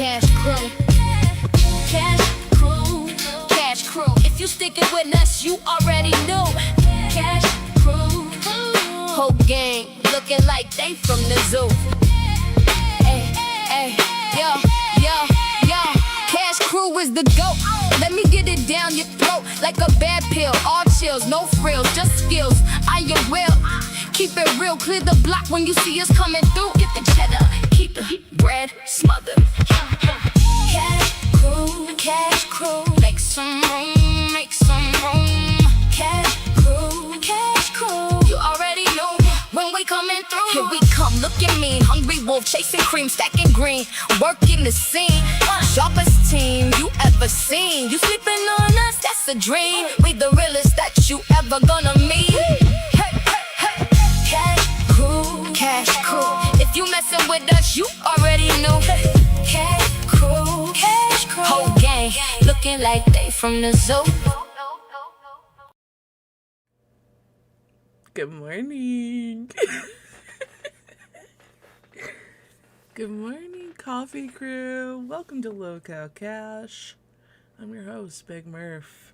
Cash crew, cash crew, cash crew. If you sticking with us, you already know. Cash crew, whole gang looking like they from the zoo. Hey, hey, yo, cash crew is the GOAT. Let me get it down your throat like a bad pill. All chills, no frills, just skills. I am will keep it real, clear the block when you see us coming through. Get the cheddar, keep the bread smothered. Cash crew, make some room, make some room. Cash crew, you already know when we coming through. Here we come, looking mean, hungry wolf, chasing cream, stacking green, working the scene. Sharpest team you ever seen. You sleeping on us, that's a dream. We the realest that you ever gonna meet. Hey, hey, hey. Cash crew. If you messing with us, you already know. Cash crew, whole gang looking like they from the zoo. Good morning. Good morning, coffee crew. Welcome to Local Cash. I'm your host, Bigmurph.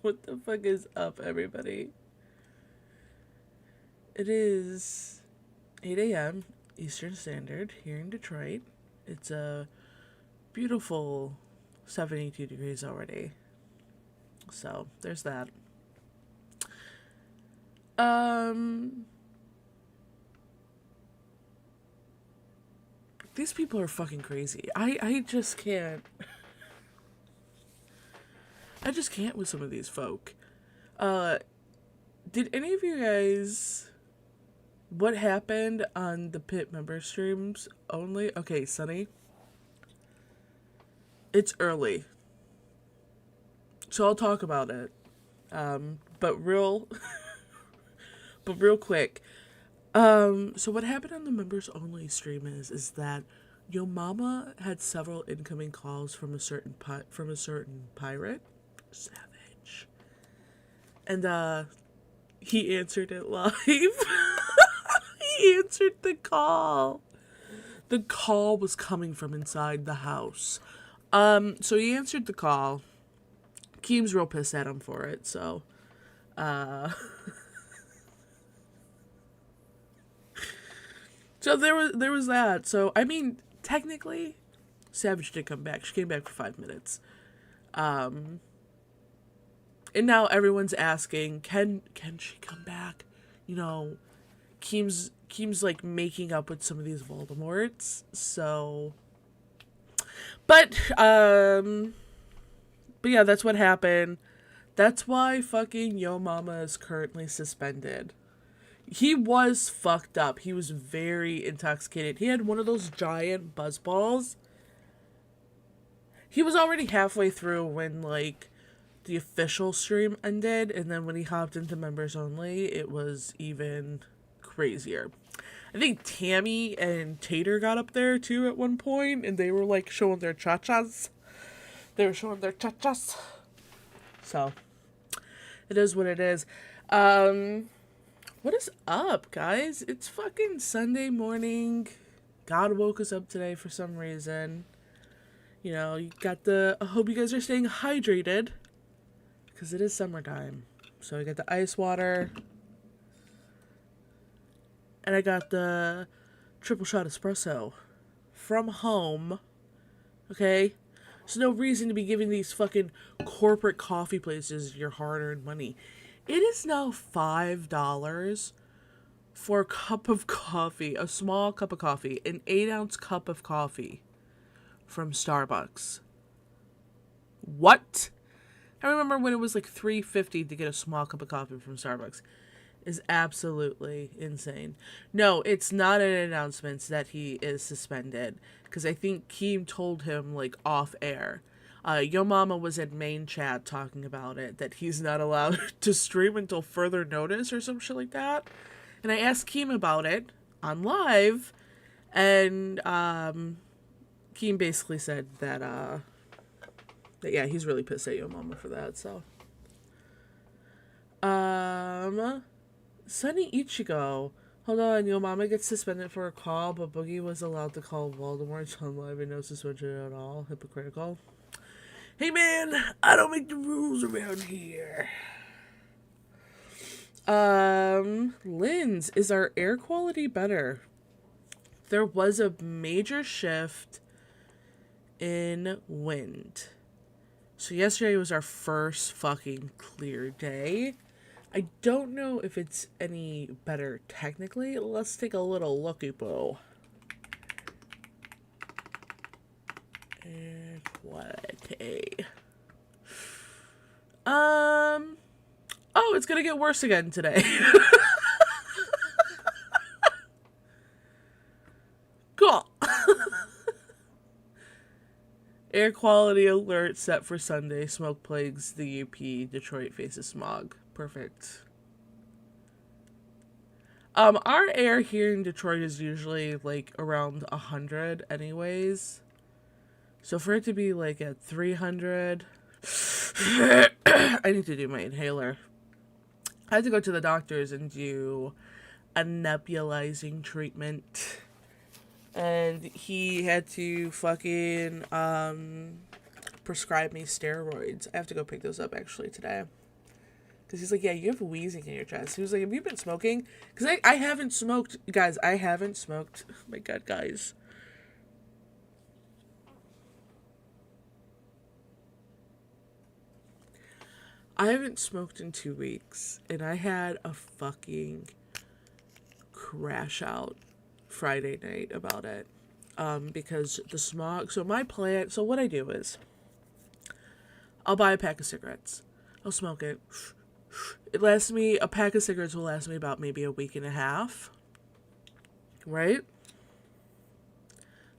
What the fuck is up, everybody? It is 8 a.m. Eastern Standard here in Detroit. It's a beautiful 72 degrees already. So, there's that. These people are fucking crazy. I just can't. I just can't with some of these folk. Did any of you guys... What happened on the Pit member streams only? Okay, Sunny. It's early. So I'll talk about it. But real quick. So what happened on the members only stream is that Yo Mama had several incoming calls from a certain pirate. Savage. And he answered it live. He answered the call. The call was coming from inside the house. So he answered the call. Keem's real pissed at him for it, so so there was that. So I mean, technically, Savage did come back. She came back for 5 minutes. And now everyone's asking, can she come back? You know, Keem's like making up with some of these Voldemorts, so but yeah, that's what happened. That's why fucking Yo Mama is currently suspended. He was fucked up. He was very intoxicated. He had one of those giant buzz balls. He was already halfway through when, like, the official stream ended, and then when he hopped into members only, it was even crazier. I think Tammy and Tater got up there, too, at one point, and they were, like, showing their cha-chas. So, it is what it is. What is up, guys? It's fucking Sunday morning. God woke us up today for some reason. You know, you got I hope you guys are staying hydrated, because it is summertime. So I got the ice water, and I got the triple shot espresso from home. Okay? There's no reason to be giving these fucking corporate coffee places your hard-earned money. It is now $5 for a cup of coffee, a small cup of coffee, an 8-ounce cup of coffee from Starbucks. What? I remember when it was like $3.50 to get a small cup of coffee from Starbucks. Is absolutely insane. No, it's not an announcement that he is suspended, because I think Keem told him, like, off air. Yo Mama was in main chat talking about it, that he's not allowed to stream until further notice or some shit like that. And I asked Keem about it on live, and Keem basically said that yeah, he's really pissed at Yo Mama for that, so. Sunny Ichigo Hold on, your mama gets suspended for a call, but Boogie was allowed to call Voldemort on live and no suspension at all. Hypocritical. Hey man, I don't make the rules around here. Linz, is our air quality better? There was a major shift in wind. So yesterday was our first fucking clear day. I don't know if it's any better technically. Let's take a little looky boo. Air quality. Oh, it's gonna get worse again today. Cool. Air quality alert set for Sunday. Smoke plagues the UP. Detroit faces smog. Perfect. Our air here in Detroit is usually like around 100 anyways. So for it to be like at 300, I need to do my inhaler. I had to go to the doctors and do a nebulizing treatment. And he had to fucking prescribe me steroids. I have to go pick those up actually today. Because he's like, yeah, you have wheezing in your chest. He was like, have you been smoking? Because I haven't smoked. Guys, I haven't smoked. Oh my God, guys. I haven't smoked in 2 weeks. And I had a fucking crash out Friday night about it. Because the smog. So my plan. So what I do is I'll buy a pack of cigarettes. I'll smoke it. It lasts me, a pack of cigarettes will last me about maybe a week and a half. Right?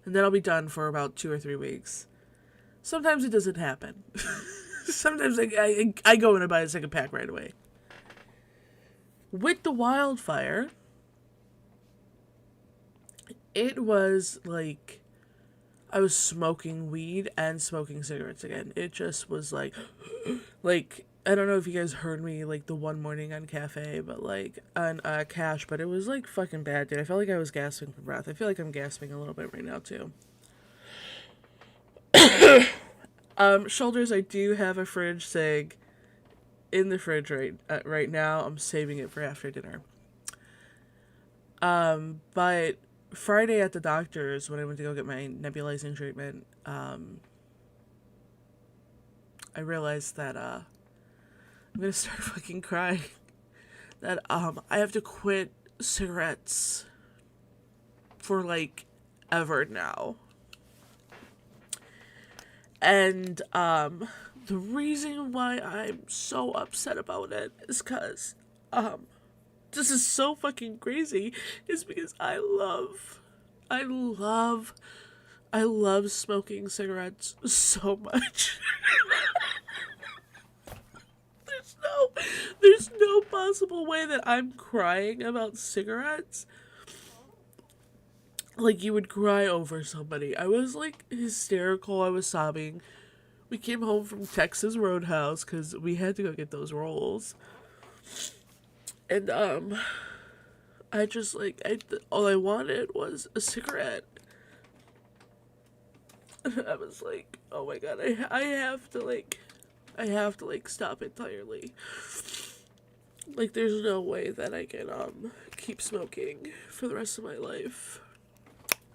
And then I'll be done for about 2 or 3 weeks. Sometimes it doesn't happen. Sometimes I go in and buy a second pack right away. With the wildfire, it was like I was smoking weed and smoking cigarettes again. It just was like I don't know if you guys heard me like the one morning on Cafe, but like on Cash, but it was like fucking bad, dude. I felt like I was gasping for breath. I feel like I'm gasping a little bit right now too. Shoulders, I do have a fridge cig in the fridge right now. I'm saving it for after dinner. But Friday at the doctor's when I went to go get my nebulizing treatment, I realized that I'm gonna start fucking crying. That I have to quit cigarettes for like ever now. And the reason why I'm so upset about it is because this is so fucking crazy, is because I love smoking cigarettes so much. There's no possible way that I'm crying about cigarettes. Like you would cry over somebody. I was like hysterical. I was sobbing. We came home from Texas Roadhouse because we had to go get those rolls. And I just like all I wanted was a cigarette. I was like, oh my God, I have to stop entirely. Like there's no way that I can keep smoking for the rest of my life.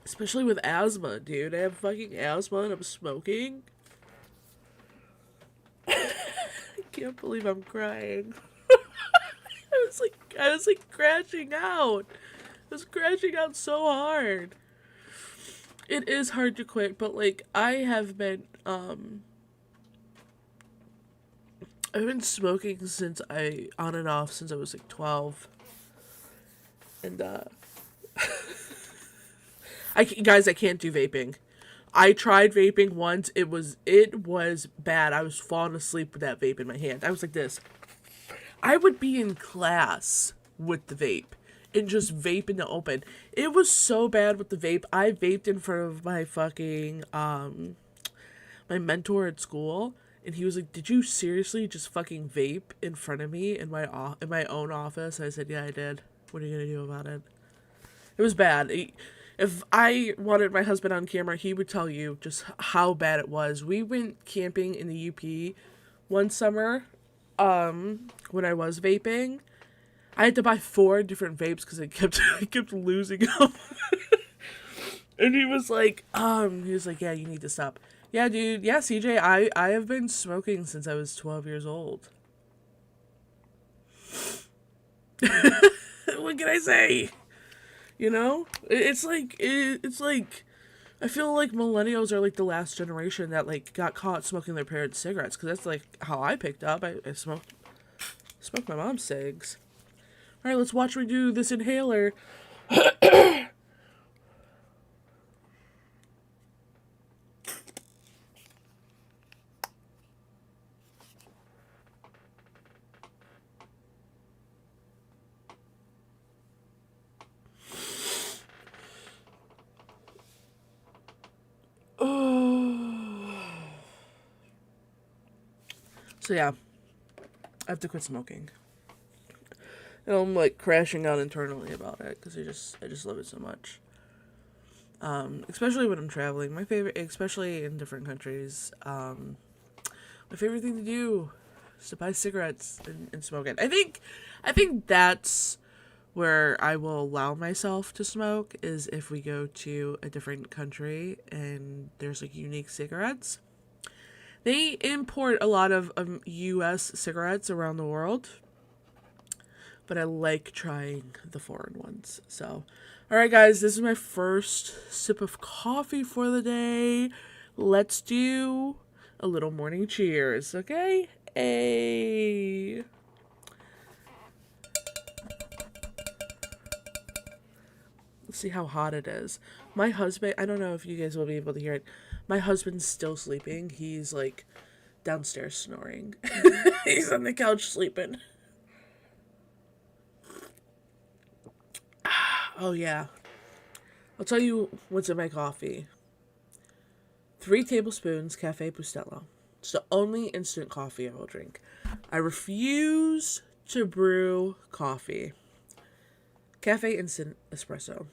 Especially with asthma, dude. I have fucking asthma and I'm smoking. I can't believe I'm crying. I was like crashing out. I was crashing out so hard. It is hard to quit, but like I've been smoking on and off since I was like 12. And I can't do vaping. I tried vaping once. It was bad. I was falling asleep with that vape in my hand. I was like this. I would be in class with the vape and just vape in the open. It was so bad with the vape. I vaped in front of my fucking my mentor at school, and he was like, "Did you seriously just vape in front of me in my own office?" I said, "Yeah, I did. What are you gonna do about it?" It was bad. If I wanted my husband on camera, he would tell you just how bad it was. We went camping in the UP one summer when I was vaping. I had to buy 4 different vapes because I kept losing them. And he was like, yeah, you need to stop. Yeah, dude. Yeah, CJ, I have been smoking since I was 12 years old. What can I say? You know? It's like, I feel like millennials are like the last generation that like got caught smoking their parents' cigarettes. Because that's like how I picked up. I smoked my mom's cigs. All right, let's watch me do this inhaler. So yeah, I have to quit smoking. And I'm like crashing out internally about it because I just love it so much. Especially when I'm traveling. My favorite, especially in different countries, my favorite thing to do is to buy cigarettes and smoke it. I think that's where I will allow myself to smoke is if we go to a different country and there's like unique cigarettes. They import a lot of U.S. cigarettes around the world, but I like trying the foreign ones. So, all right, guys, this is my first sip of coffee for the day. Let's do a little morning cheers, okay? Hey. Let's see how hot it is. My husband, I don't know if you guys will be able to hear it. My husband's still sleeping. He's like downstairs snoring. He's on the couch sleeping. Oh, yeah. I'll tell you what's in my coffee. 3 tablespoons Cafe Bustelo. It's the only instant coffee I will drink. I refuse to brew coffee. Cafe Instant Espresso.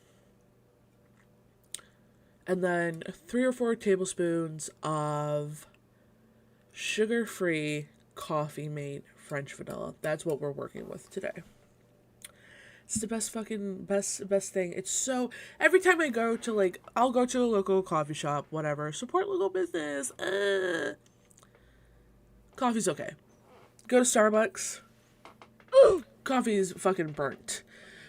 And then 3 or 4 tablespoons of sugar-free coffee-made French vanilla. That's what we're working with today. It's the best thing. It's so, every time I go to like, I'll go to a local coffee shop, whatever, support local business. Coffee's okay. Go to Starbucks. Coffee's fucking burnt.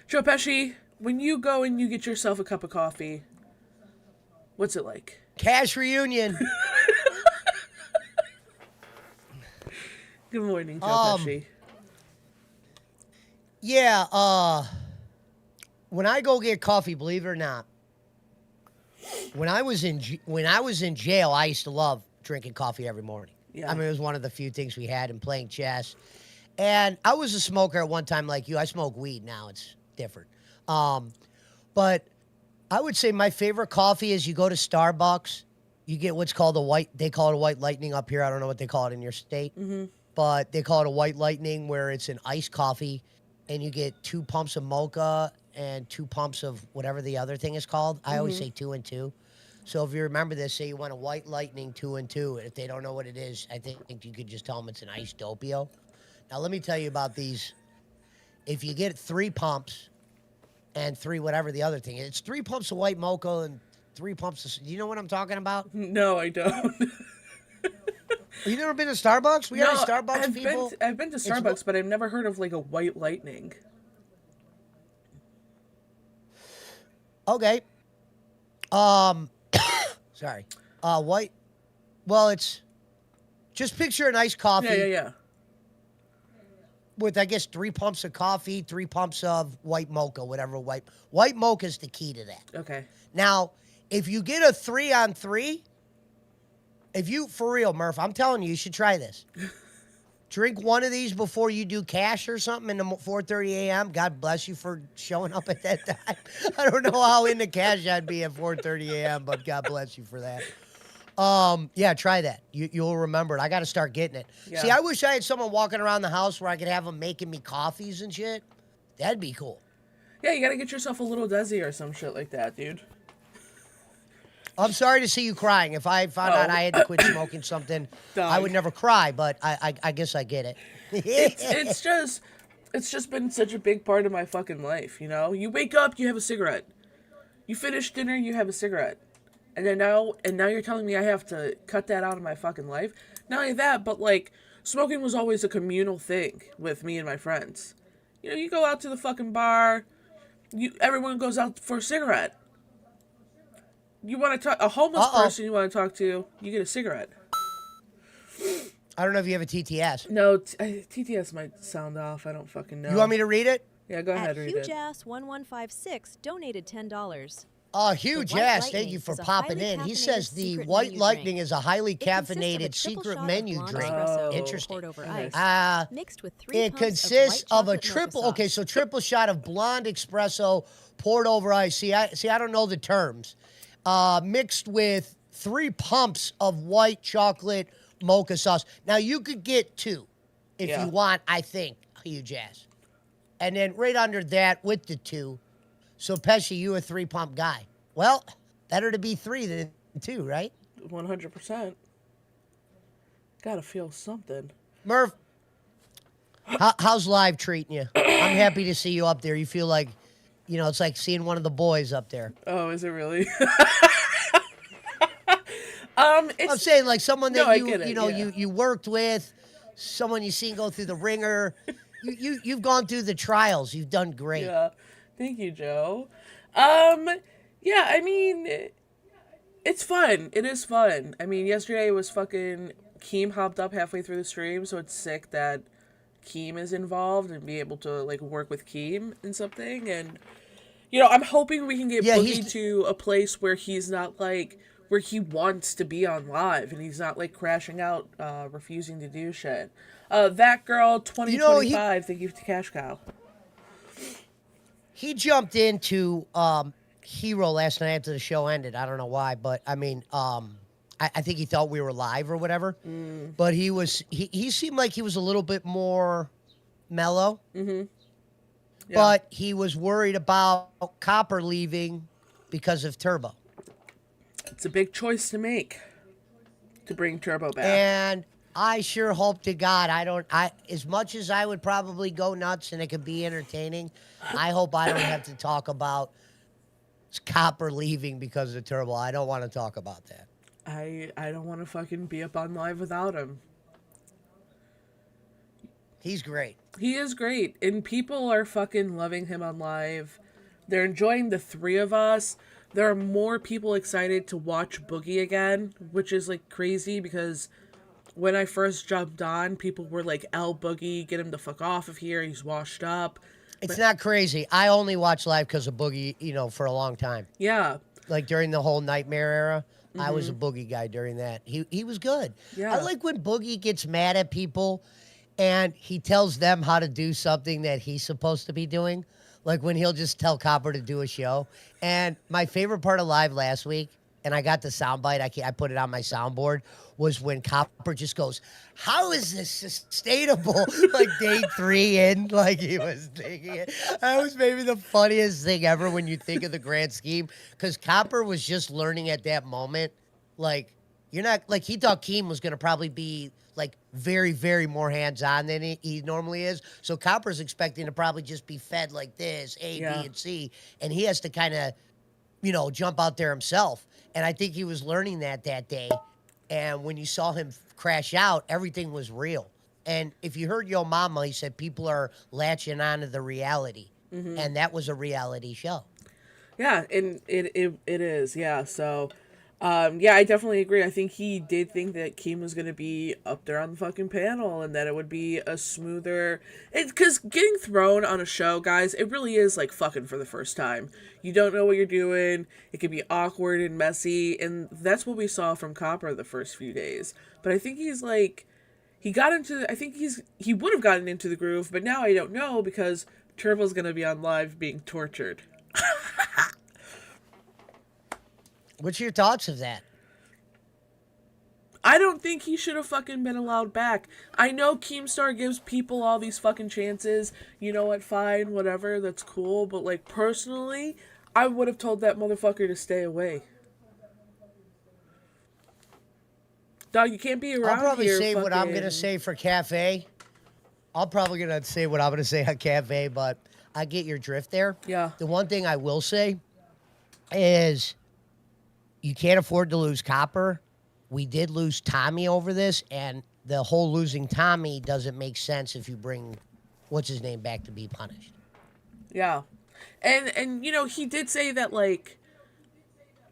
Joe Pesci, when you go and you get yourself a cup of coffee, what's it like? Cash reunion. Good morning, Joe Pesci. Yeah, when I go get coffee, believe it or not, when I was in jail, I used to love drinking coffee every morning. Yeah. I mean, it was one of the few things we had in playing chess. And I was a smoker at one time like you. I smoke weed now. It's different. But I would say my favorite coffee is you go to Starbucks, you get what's called they call it a white lightning up here. I don't know what they call it in your state. Mm-hmm. But they call it a white lightning where it's an iced coffee and you get 2 pumps of mocha and 2 pumps of whatever the other thing is called. I always say 2 and 2. So if you remember this, say you want a white lightning 2 and 2. If they don't know what it is, I think you could just tell them it's an iced doppio. Now let me tell you about these. If you get 3 pumps and 3 whatever the other thing is, it's 3 pumps of white mocha and 3 pumps of. Do you know what I'm talking about? No, I don't. You never been to Starbucks? We got Starbucks people. I've been to Starbucks, but I've never heard of like a white lightning. Okay. Sorry. White. Well, it's just picture an iced coffee. Yeah. With, I guess, 3 pumps of coffee, 3 pumps of white mocha, whatever white mocha is the key to that. Okay. Now, if you get a 3-on-3, for real, Murph, I'm telling you, you should try this. Drink one of these before you do cash or something in the 4:30 a.m. God bless you for showing up at that time. I don't know how into cash I'd be at 4:30 a.m., but God bless you for that. Yeah, try that. You'll remember it. I got to start getting it. Yeah. See, I wish I had someone walking around the house where I could have them making me coffees and shit. That'd be cool. Yeah, you gotta get yourself a little Desi or some shit like that, dude. I'm sorry to see you crying. If I found out Oh. I had to quit smoking something, I would Dog. never cry. But I guess I get it. It's just been such a big part of my fucking life, you know? You wake up, you have a cigarette. You finish dinner, you have a cigarette. And now you're telling me I have to cut that out of my fucking life? Not only that, but like smoking was always a communal thing with me and my friends. You know, you go out to the fucking bar, everyone goes out for a cigarette. You want to talk a homeless person you want to talk to, you get a cigarette. I don't know if you have a TTS. No, TTS might sound off. I don't fucking know. You want me to read it? Yeah, go ahead, read it. HugeAss1156 donated $10. Huge White ass. Lightning Thank you for is a popping highly in. He caffeinated says the secret White menu Lightning drink. is a highly It consists of a caffeinated triple secret shot of menu blonde drink. espresso Interesting. poured over Nice. ice, mixed with 3 It pumps consists of, of a white chocolate triple. mocha Okay, sauce. so triple shot of blonde espresso poured over ice. I don't know the terms. Mixed with 3 pumps of white chocolate mocha sauce. Now you could get 2 if Yeah. you want. I think huge ass. And then right under that with the 2. So Pesci, you a 3 pump guy. Well, better to be 3 than 2, right? 100%. Gotta feel something. Murph, how's live treating you? I'm happy to see you up there. You feel like, it's like seeing one of the boys up there. Oh, is it really? I'm It's saying like someone that No, I get it, yeah. you worked with, someone you seen go through the ringer. You've gone through the trials. You've done great. yeah. Thank you, Joe. Yeah, I mean, it's fun. It is fun. I mean, yesterday was fucking Keem hopped up halfway through the stream, so it's sick that Keem is involved and be able to like work with Keem in something. And I'm hoping we can get Yeah, Boogie to a place where he's not like where he wants to be on live and he's not like crashing out, refusing to do shit. That girl 2025. Thank you to Cash Cow. He jumped into Hero last night after the show ended. I don't know why, but I mean, I think he thought we were live or whatever. But he seemed like he was a little bit more mellow. Yeah. But he was worried about Copper leaving because of Turbo. It's a big choice to make to bring Turbo back. And I sure hope to God as much as I would probably go nuts and it could be entertaining, I hope I don't have to talk about Copper leaving because of Turbo. I don't want to talk about that. I don't want to fucking be up on live without him. He's great. He is great, and people are fucking loving him on live. They're enjoying the 3 of us. There are more people excited to watch Boogie again, which is like crazy because when I first jumped on, people were like, "L Boogie, get him the fuck off of here. He's washed up." It's not crazy. I only watch live because of Boogie, for a long time. Yeah. Like during the whole Nightmare era, I was a Boogie guy during that. He was good. Yeah. I like when Boogie gets mad at people and he tells them how to do something that he's supposed to be doing. Like when he'll just tell Copper to do a show. And my favorite part of live last week, and I got the soundbite, I put it on my soundboard, was when Copper just goes, "How is this sustainable?" Like day 3 in, like he was thinking it. That was maybe the funniest thing ever when you think of the grand scheme. Because Copper was just learning at that moment, like, you're not, like he thought Keem was going to probably be like very, very more hands-on than he normally is. So Copper's expecting to probably just be fed like this, A, Yeah. B, and C. And he has to kind of, jump out there himself. And I think he was learning that day. And when you saw him crash out, everything was real. And if you heard Yo Mama, he said people are latching onto the reality. And that was a reality show. Yeah, and it is, yeah. So, yeah, I definitely agree. I think he did think that Keem was going to be up there on the fucking panel and that it would be a smoother... Because getting thrown on a show, guys, it really is like fucking for the first time. You don't know what you're doing. It can be awkward and messy, and that's what we saw from Copper the first few days. But I think he's like... He would have gotten into the groove, but now I don't know because Turbo's going to be on live being tortured. What's your thoughts of that? I don't think he should have fucking been allowed back. I know Keemstar gives people all these fucking chances. You know what? Fine, whatever. That's cool. But, like, personally, I would have told that motherfucker to stay away. Dog, you can't be around I'll probably here say what I'm fucking- gonna say for Cafe. I'm probably gonna say what I'm gonna say on Cafe, but I get your drift there. Yeah. The one thing I will say is you can't afford to lose Copper. We did lose Tommy over this, and the whole losing Tommy doesn't make sense if you bring what's his name back to be punished. Yeah. And you know, he did say that, like,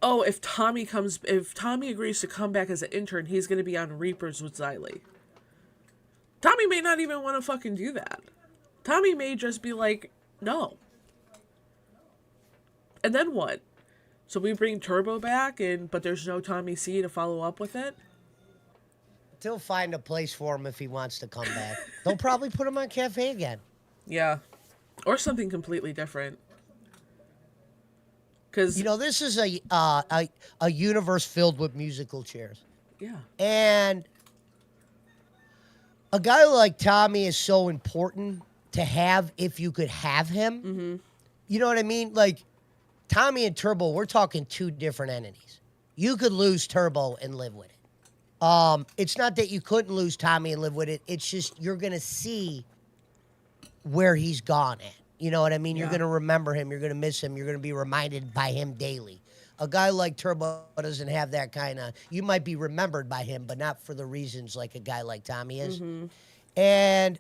oh, if Tommy agrees to come back as an intern, he's going to be on Reapers with Xylee. Tommy may not even want to fucking do that. Tommy may just be like, no. And then what? So we bring Turbo back, but there's no Tommy C to follow up with it? They'll find a place for him if he wants to come back. They'll probably put him on Cafe again. Yeah. Or something completely different. Because, You know, this is a universe filled with musical chairs. yeah. And a guy like Tommy is so important to have if you could have him. Mm-hmm. You know what I mean? Like, Tommy and Turbo, we're talking two different entities. You could lose Turbo and live with it. It's not that you couldn't lose Tommy and live with it. It's just you're going to see where he's gone at. You know what I mean? You're Yeah. going to remember him. You're going to miss him. You're going to be reminded by him daily. A guy like Turbo doesn't have that kind of... You might be remembered by him, but not for the reasons like a guy like Tommy is. Mm-hmm. And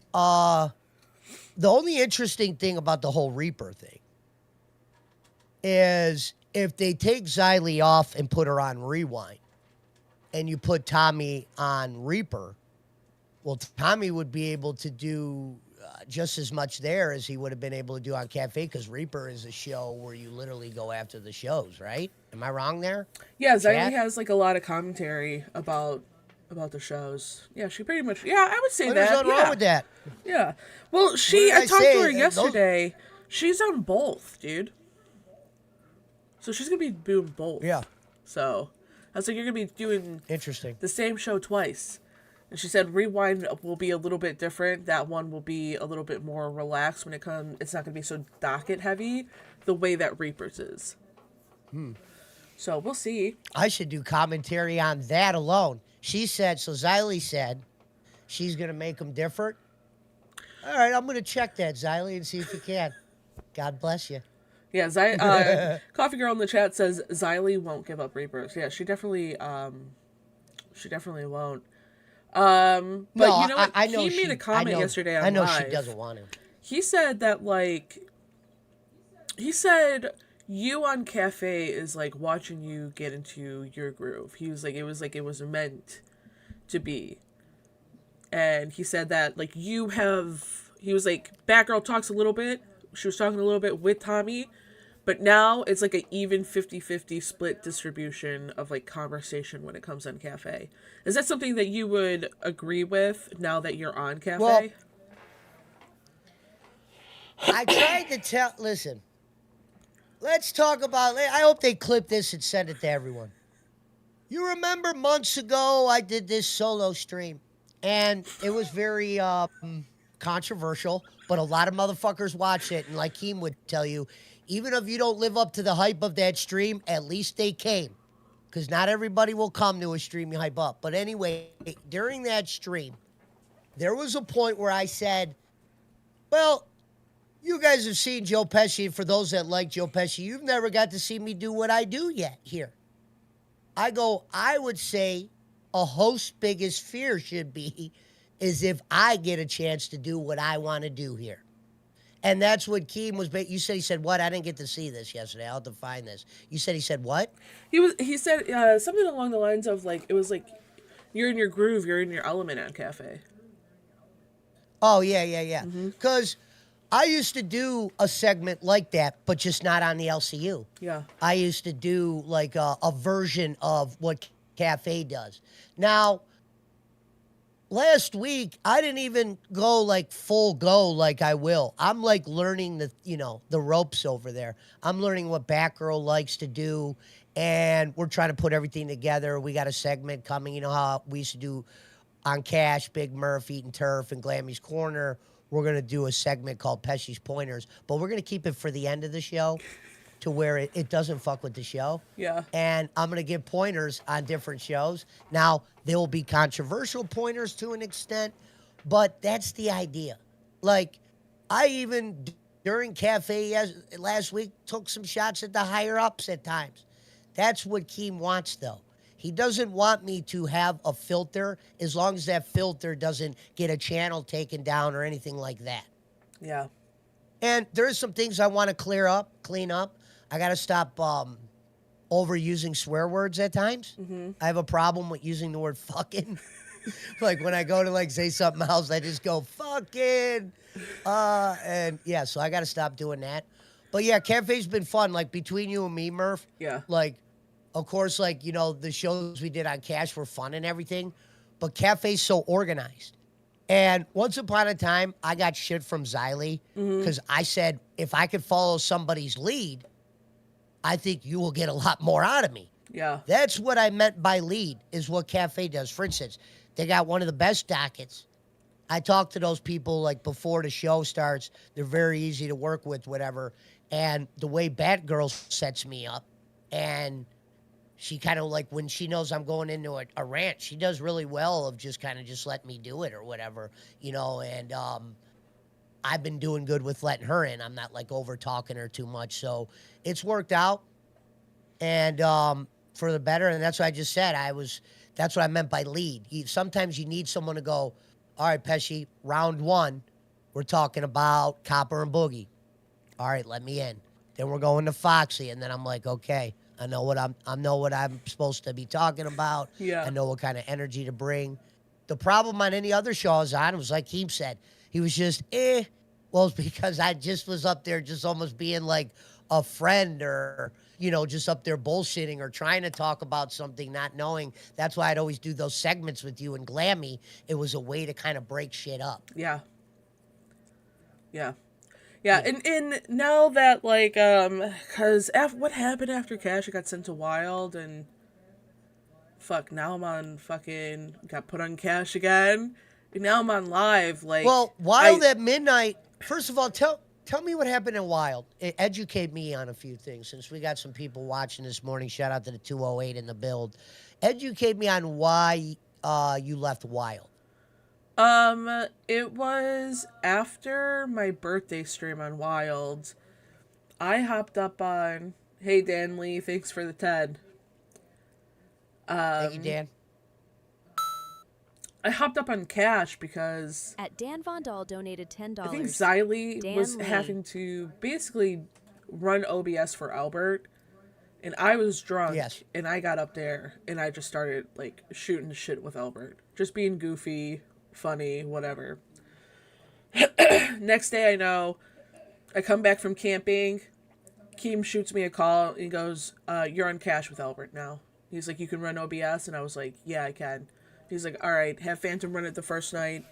the only interesting thing about the whole Reaper thing is if they take Xylee off and put her on Rewind and you put Tommy on Reaper, well, Tommy would be able to do just as much there as he would have been able to do on Cafe, because Reaper is a show where you literally go after the shows, right? Am I wrong there? Yeah, Xylee Chat? has, like, a lot of commentary about the shows. Yeah, she pretty much... Yeah, I would say Well, there's that. nothing Yeah. wrong with that. Yeah. Well, What I did I talked say? to her Those- yesterday. She's on both, dude. So she's going to be doing both. Yeah. So I was like, you're going to be doing Interesting. the same show twice. And she said Rewind will be a little bit different. That one will be a little bit more relaxed when it comes. It's not going to be so docket heavy the way that Reapers is. So we'll see. I should do commentary on that alone. She said, so Xylee said she's going to make them different. All right, I'm going to check that, Xylee, and see if you can. God bless you. Yeah, Coffee Girl in the chat says Xylee won't give up Reapers. Yeah, she definitely won't. But No, you know what? I know He she, made a comment I know, yesterday on I know Live. she doesn't want to. He said that, like, he said you on Cafe is like watching you get into your groove. He was like, it was meant to be. And he said that, like, he was like, Batgirl talks a little bit. She was talking a little bit with Tommy. But now it's like an even 50-50 split distribution of, like, conversation when it comes on Cafe. Is that something that you would agree with now that you're on Cafe? Well, I tried to tell, listen, let's talk about, I hope they clip this and send it to everyone. You remember months ago I did this solo stream, and it was very controversial, but a lot of motherfuckers watched it, and like Keem would tell you, even if you don't live up to the hype of that stream, at least they came. Because not everybody will come to a stream you hype up. But anyway, during that stream, there was a point where I said, well, you guys have seen Joe Pesci. For those that like Joe Pesci, you've never got to see me do what I do yet here. I go, I would say a host's biggest fear should be is if I get a chance to do what I want to do here. And that's what Keem was. You said he said what? I didn't get to see this yesterday. I'll have to find this. You said he said what? He said something along the lines of, like, it was like you're in your groove, you're in your element on Cafe. Oh yeah. Because I used to do a segment like that, but just not on the LCU. Yeah. I used to do like a version of what Cafe does. Now, last week I didn't even go like full go like I will. I'm like learning the ropes over there. I'm learning what Batgirl likes to do, and we're trying to put everything together. We got a segment coming. You know how we used to do on Cash, Bigmurph, Eating Turf, and Glammy's Corner. We're gonna do a segment called Pesci's Pointers, but we're gonna keep it for the end of the show, to where it doesn't fuck with the show. Yeah. And I'm going to give pointers on different shows. Now, there will be controversial pointers to an extent, but that's the idea. Like, I even, during Cafe last week, took some shots at the higher-ups at times. That's what Keem wants, though. He doesn't want me to have a filter as long as that filter doesn't get a channel taken down or anything like that. Yeah. And there's some things I want to clean up. I got to stop overusing swear words at times. Mm-hmm. I have a problem with using the word fucking. Like when I go to like say something else, I just go fucking. And yeah, so I got to stop doing that. But yeah, Cafe's been fun. Like between you and me, Murph. Yeah. Like, of course, like, the shows we did on Cash were fun and everything. But Cafe's so organized. And once upon a time, I got shit from Xylee because I said, if I could follow somebody's lead, I think you will get a lot more out of me. Yeah. That's what I meant by lead, is what Cafe does. For instance, they got one of the best dockets. I talk to those people like before the show starts. They're very easy to work with, whatever. And the way Batgirl sets me up, and she kind of like, when she knows I'm going into a rant, she does really well of just kind of just let me do it or whatever, and I've been doing good with letting her in. I'm not like over talking her too much. So it's worked out, and for the better. And that's what I just said. That's what I meant by lead. Sometimes you need someone to go, all right, Pesci, round one, we're talking about Copper and Boogie. All right, let me in. Then we're going to Foxy. And then I'm like, okay, I know what I'm supposed to be talking about. Yeah. I know what kind of energy to bring. The problem on any other show I was on was like Keem said, he was just, Well, it's because I just was up there just almost being like a friend or, just up there bullshitting or trying to talk about something, not knowing. That's why I'd always do those segments with you and Glammy. It was a way to kind of break shit up. Yeah. Yeah. Yeah, and now that, like, because what happened after Cash? I got sent to Wild, and now I'm on got put on Cash again, and now I'm on Live, like... Well, Wild at midnight, first of all, tell me what happened in Wild. Educate me on a few things, since we got some people watching this morning. Shout out to the 208 in the build. Educate me on why you left Wild. It was after my birthday stream on Wild. I hopped up on, hey Dan Lee, thanks for the TED. Thank you, Dan. I hopped up on Cash because At Dan Vondal donated $10. I think Xylee Dan was Lee. having to basically run OBS for Albert, and I was drunk. Yes. And I got up there and I just started like shooting shit with Albert, just being goofy, funny, whatever. Next day, I come back from camping. Keem shoots me a call and he goes, you're on Cash with Albert now. He's like, you can run OBS? And I was like, yeah, I can. He's like, all right, have Phantom run it the first night.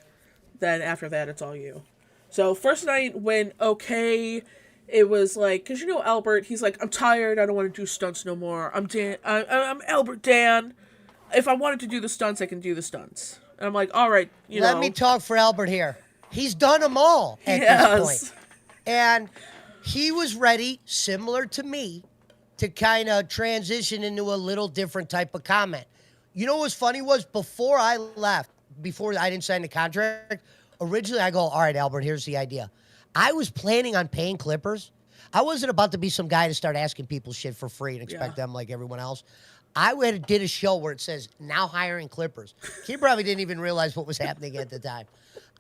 Then after that, it's all you. So first night went okay. It was like, because Albert, he's like, I'm tired. I don't want to do stunts no more. I'm Albert Dan. If I wanted to do the stunts, I can do the stunts. And I'm like, all right, Let me talk for Albert here. He's done them all at this point. And he was ready, similar to me, to kind of transition into a little different type of comment. You know what's funny was before I left, before I didn't sign the contract, originally I go, all right, Albert, here's the idea. I was planning on paying Clippers. I wasn't about to be some guy to start asking people shit for free and expect them like everyone else. did a show where it says, now hiring Clippers. He probably didn't even realize what was happening at the time.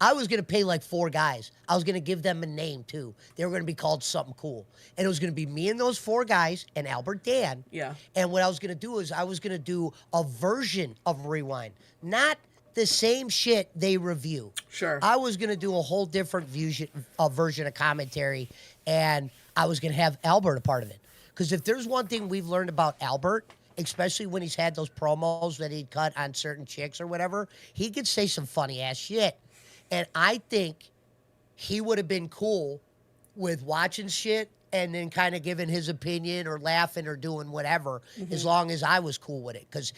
I was going to pay like 4 guys. I was going to give them a name, too. They were going to be called something cool. And it was going to be me and those 4 guys and Albert Dan. Yeah. And what I was going to do is I was going to do a version of Rewind. Not the same shit they review. Sure. I was going to do a whole different version of commentary, and I was going to have Albert a part of it. Because if there's one thing we've learned about Albert, especially when he's had those promos that he'd cut on certain chicks or whatever, he could say some funny ass shit. And I think he would have been cool with watching shit and then kind of giving his opinion or laughing or doing whatever, as long as I was cool with it. Because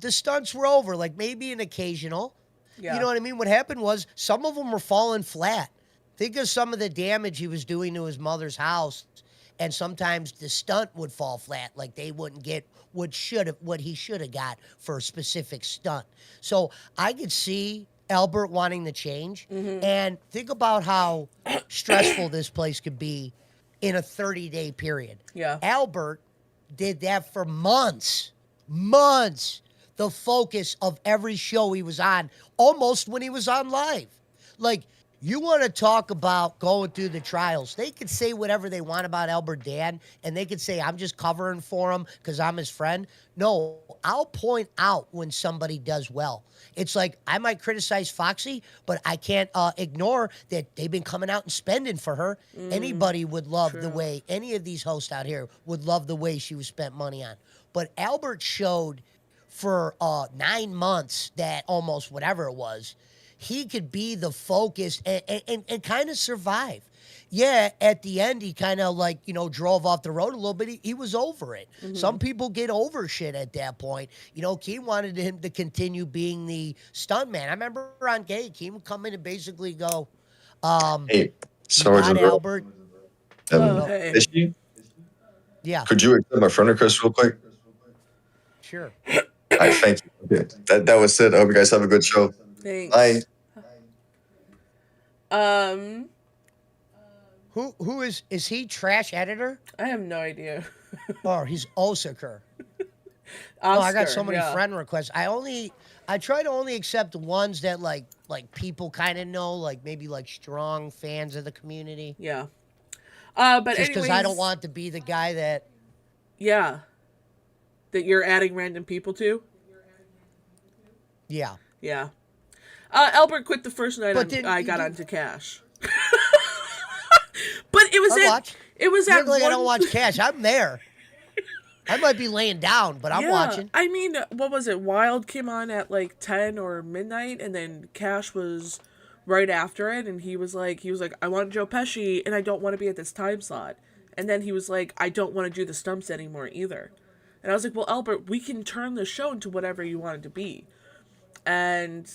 the stunts were over, like maybe an occasional. Yeah. You know what I mean? What happened was some of them were falling flat. Think of some of the damage he was doing to his mother's house, and sometimes the stunt would fall flat, like they wouldn't get what he should have got for a specific stunt. So I could see Albert wanting to change, and think about how stressful this place could be in a 30-day period. Yeah. Albert did that for months. The focus of every show he was on, almost when he was on live. Like, you want to talk about going through the trials. They could say whatever they want about Albert Dan, and they could say, I'm just covering for him because I'm his friend. No, I'll point out when somebody does well. It's like, I might criticize Foxy, but I can't ignore that they've been coming out and spending for her. Anybody would love the way, any of these hosts out here would love the way she was spent money on. But Albert showed for 9 months that almost whatever it was, he could be the focus and kind of survive. Yeah, at the end, he kind of like, drove off the road a little bit. He was over it. Some people get over shit at that point. Keem wanted him to continue being the stunt man. I remember on Gay, Keem would come in and basically go, Hey, "You Sergeant got Albert." Hey. Is she? Yeah, Could you accept my friend request real quick? sure. All right, thank you. Okay. That was it. I hope you guys have a good show. Thanks. Bye. Who is he trash editor? I have no idea. Or he's Osaka. Oscar, Oh, I got so many yeah. friend requests. I try to only accept ones that like people kind of know, like maybe like strong fans of the community. Yeah. But Just because I don't anyways, want to be the guy that. Yeah. That you're adding random people to? Yeah. Yeah. Albert quit the first night But then I you got do- onto Cash. But it was I watch. it was You at act like I one- don't watch Cash. I'm there. I might be laying down, but I'm Yeah. watching. I mean, what was it? Wild came on at like 10 or midnight, and then Cash was right after it, and he was like, I want Joe Pesci, and I don't want to be at this time slot. And then he was like, I don't want to do the stumps anymore either. And I was like, well, Albert, we can turn the show into whatever you want it to be. And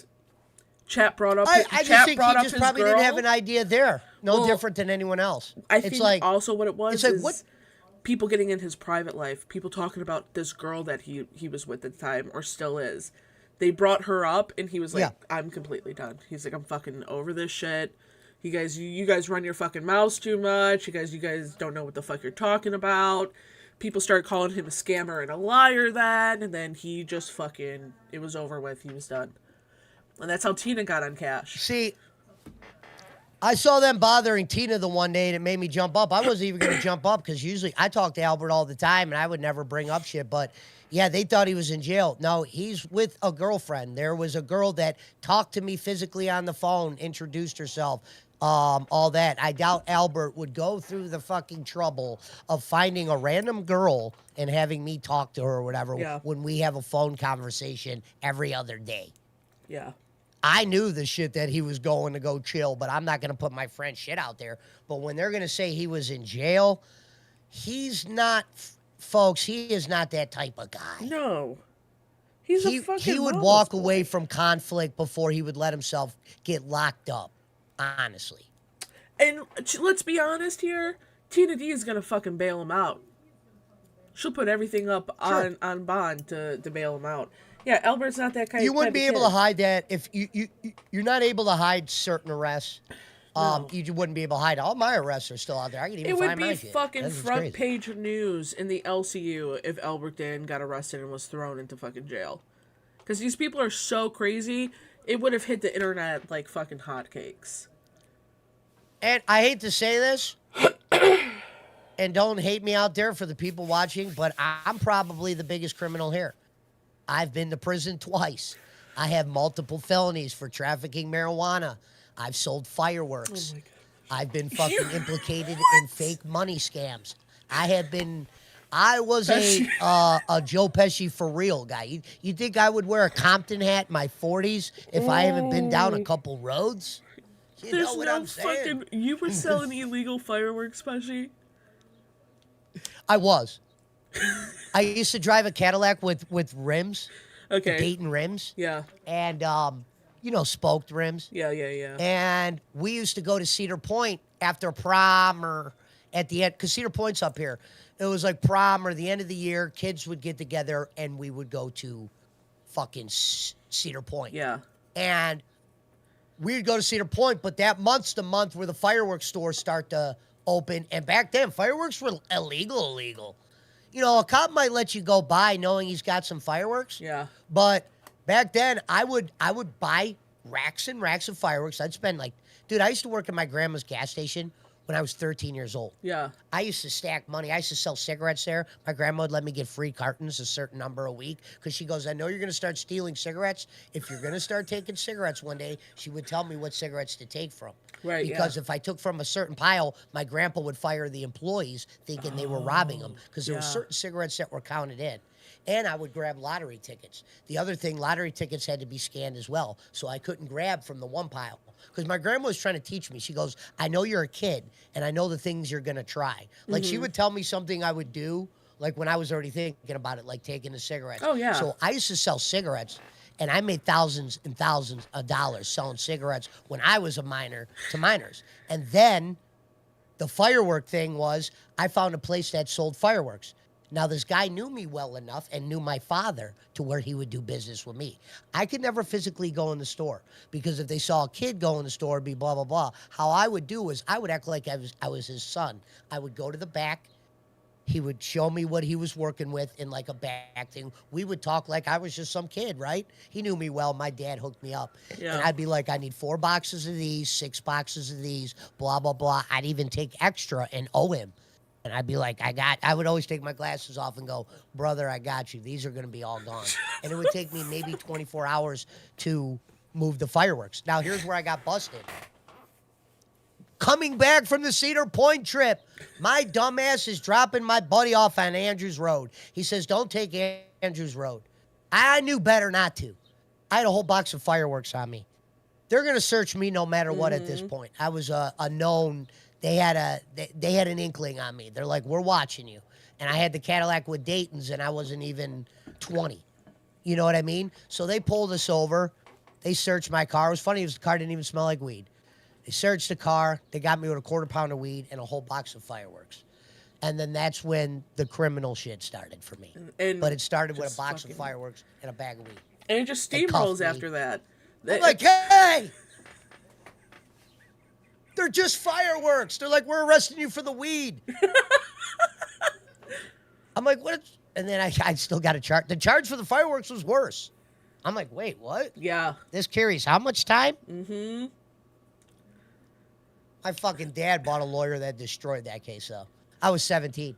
Chat brought up I Chat just think brought he up just his probably girl. didn't have an idea there. No Well, different than anyone else. I it's think like also what it was it's like, is what- people getting in his private life, people talking about this girl that he was with at the time or still is. They brought her up, and he was like, Yeah. I'm completely done. He's like, I'm fucking over this shit. You guys run your fucking mouths too much. You guys don't know what the fuck you're talking about. People started calling him a scammer and a liar then, and then he just fucking, it was over with. He was done. And that's how Tina got on Cash. See, I saw them bothering Tina the one day, and it made me jump up. I wasn't even going to jump up because usually I talk to Albert all the time, and I would never bring up shit. But yeah, they thought he was in jail. No, he's with a girlfriend. There was a girl that talked to me physically on the phone, introduced herself, all that. I doubt Albert would go through the fucking trouble of finding a random girl and having me talk to her or whatever Yeah. when we have a phone conversation every other day. Yeah. I knew the shit that he was going to go chill, but I'm not going to put my friend's shit out there. But when they're going to say he was in jail, he's not, folks, he is not that type of guy. No. He's a fucking He would mama's walk boy. away from conflict before he would let himself get locked up, honestly. And let's be honest here, Tina D is gonna fucking bail him out. She'll put everything up Sure. on bond to bail him out. Yeah, Albert's not that kind. You wouldn't type be of able to kid. hide that if you're not able to hide certain arrests. No. You wouldn't be able to hide. All my arrests are still out there. I can even It would find be my shit. fucking That's what's front crazy. page news in the LCU if Albert Dan got arrested and was thrown into fucking jail. Because these people are so crazy, it would have hit the internet like fucking hotcakes. And I hate to say this, and don't hate me out there for the people watching, but I'm probably the biggest criminal here. I've been to prison twice. I have multiple felonies for trafficking marijuana. I've sold fireworks. Oh my God. I've been fucking implicated in fake money scams. I have been I was Pesci. a Joe Pesci for real guy. You think I would wear a Compton hat in my 40s if I haven't been down a couple roads? You There's know what no I'm saying? fucking. You were selling illegal fireworks, Pesci? I was. I used to drive a Cadillac with rims, Okay. Dayton rims, Yeah. and spoked rims. Yeah. And we used to go to Cedar Point after prom or at the end, because Cedar Point's up here. It was like prom or the end of the year. Kids would get together and we would go to fucking Cedar Point. Yeah. And we'd go to Cedar Point, but that month's the month where the fireworks stores start to open. And back then, fireworks were illegal. You know, a cop might let you go by knowing he's got some fireworks. Yeah. But back then, I would buy racks and racks of fireworks. I'd spend dude, I used to work at my grandma's gas station when I was 13 years old. Yeah. I used to stack money. I used to sell cigarettes there. My grandma would let me get free cartons, a certain number a week, because she goes, I know you're going to start stealing cigarettes. If you're going to start taking cigarettes one day, she would tell me what cigarettes to take from. Right, Because yeah. if I took from a certain pile, my grandpa would fire the employees thinking they were robbing them, because there were yeah. certain cigarettes that were counted in. And I would grab lottery tickets. The other thing, lottery tickets had to be scanned as well, so I couldn't grab from the one pile. Because my grandma was trying to teach me. She goes, I know you're a kid, and I know the things you're going to try. Like, she would tell me something I would do, like when I was already thinking about it, like taking the cigarettes. Oh, yeah. So I used to sell cigarettes, and I made thousands and thousands of dollars selling cigarettes when I was a minor to minors. And then the firework thing was, I found a place that sold fireworks. Now, this guy knew me well enough and knew my father to where he would do business with me. I could never physically go in the store because if they saw a kid go in the store, it'd be blah, blah, blah. How I would do is I would act like I was his son. I would go to the back. He would show me what he was working with in like a back thing. We would talk like I was just some kid, right? He knew me well. My dad hooked me up. Yeah. And I'd be like, I need 4 boxes of these, 6 boxes of these, blah, blah, blah. I'd even take extra and owe him. And I'd be like, I would always take my glasses off and go, brother, I got you. These are going to be all gone. And it would take me maybe 24 hours to move the fireworks. Now, here's where I got busted. Coming back from the Cedar Point trip, my dumbass is dropping my buddy off on Andrews Road. He says, don't take Andrews Road. I knew better not to. I had a whole box of fireworks on me. They're going to search me no matter what at this point. I was a known... They had an inkling on me. They're like, we're watching you. And I had the Cadillac with Dayton's, and I wasn't even 20. You know what I mean? So they pulled us over. They searched my car. It was funny. The car didn't even smell like weed. They searched the car. They got me with a quarter pound of weed and a whole box of fireworks. And then that's when the criminal shit started for me. But it started with a box of fireworks and a bag of weed. And it just They cuffed steamrolls me. after that. I'm like, hey! They're just fireworks. They're like, we're arresting you for the weed. I'm like, what? And then I still got a charge. The charge for the fireworks was worse. I'm like, wait, what? Yeah. This carries how much time? Mm-hmm. My fucking dad bought a lawyer that destroyed that case, though. I was 17.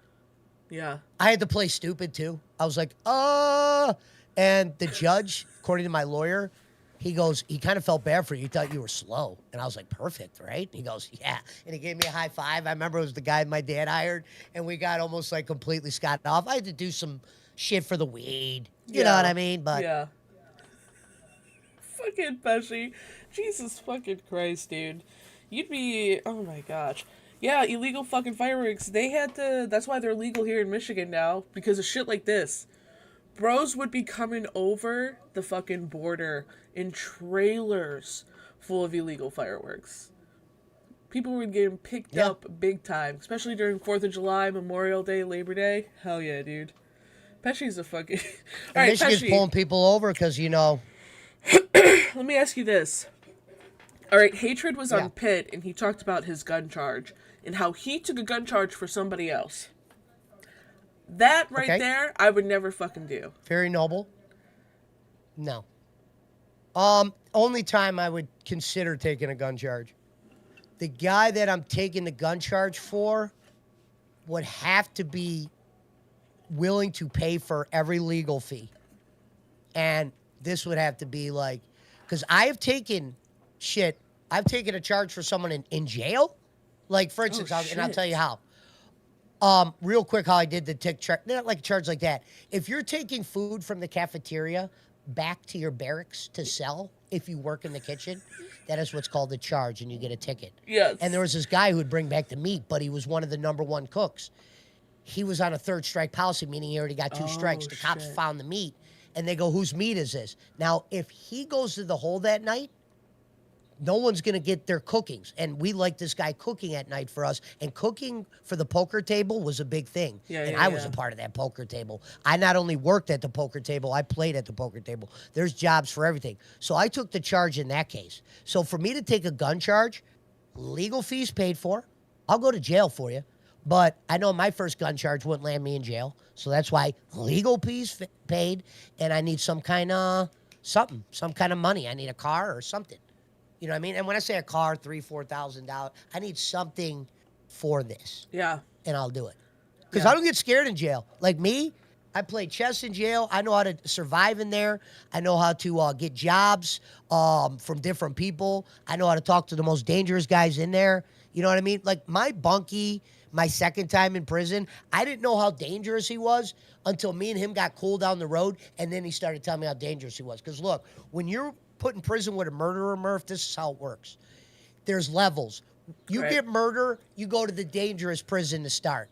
Yeah. I had to play stupid, too. I was like, and the judge, according to my lawyer, he goes, he kind of felt bad for you. He thought you were slow. And I was like, perfect, right? He goes, yeah. And he gave me a high five. I remember it was the guy my dad hired, and we got almost like completely scot off. I had to do some shit for the weed. You know what I mean? But yeah. Fucking Pesci. Jesus fucking Christ, dude. You'd be, oh my gosh. Yeah, illegal fucking fireworks. They had to, that's why they're legal here in Michigan now, because of shit like this. Bros would be coming over the fucking border in trailers full of illegal fireworks. People were getting picked up big time, especially during 4th of July, Memorial Day, Labor Day. Hell yeah, dude. Pesci's a fucking... All right, Michigan's Pesci, pulling people over because, you know... let me ask you this. All right, Hatred was on Pitt, and he talked about his gun charge and how he took a gun charge for somebody else. That right there, I would never fucking do. Very noble. No. Only time I would consider taking a gun charge. The guy that I'm taking the gun charge for would have to be willing to pay for every legal fee. And this would have to be like, because I have taken shit. I've taken a charge for someone in jail. Like, for instance, and I'll tell you how. Real quick, how I did the tick charge, not like a charge like that. If you're taking food from the cafeteria back to your barracks to sell, if you work in the kitchen, that is what's called a charge, and you get a ticket. Yes. And there was this guy who would bring back the meat, but he was one of the number one cooks. He was on a 3rd strike policy, meaning he already got 2 strikes. The cops shit. found the meat, and they go, whose meat is this? Now, if he goes to the hole that night, no one's going to get their cookings. And we like this guy cooking at night for us. And cooking for the poker table was a big thing. Yeah, and yeah, I was yeah. a part of that poker table. I not only worked at the poker table, I played at the poker table. There's jobs for everything. So I took the charge in that case. So for me to take a gun charge, legal fees paid for. I'll go to jail for you. But I know my first gun charge wouldn't land me in jail. So that's why legal fees paid. And I need some kind of something, some kind of money. I need a car or something. You know what I mean? And when I say a car, $3,000-$4,000, I need something for this. Yeah. And I'll do it. Because Yeah. I don't get scared in jail. Like me, I played chess in jail. I know how to survive in there. I know how to get jobs from different people. I know how to talk to the most dangerous guys in there. You know what I mean? Like my bunkie, my second time in prison, I didn't know how dangerous he was until me and him got cool down the road. And then he started telling me how dangerous he was. Because look, when you're put in prison with a murderer, Murph, this is how it works. There's levels. You Right. get murder, you go to the dangerous prison to start.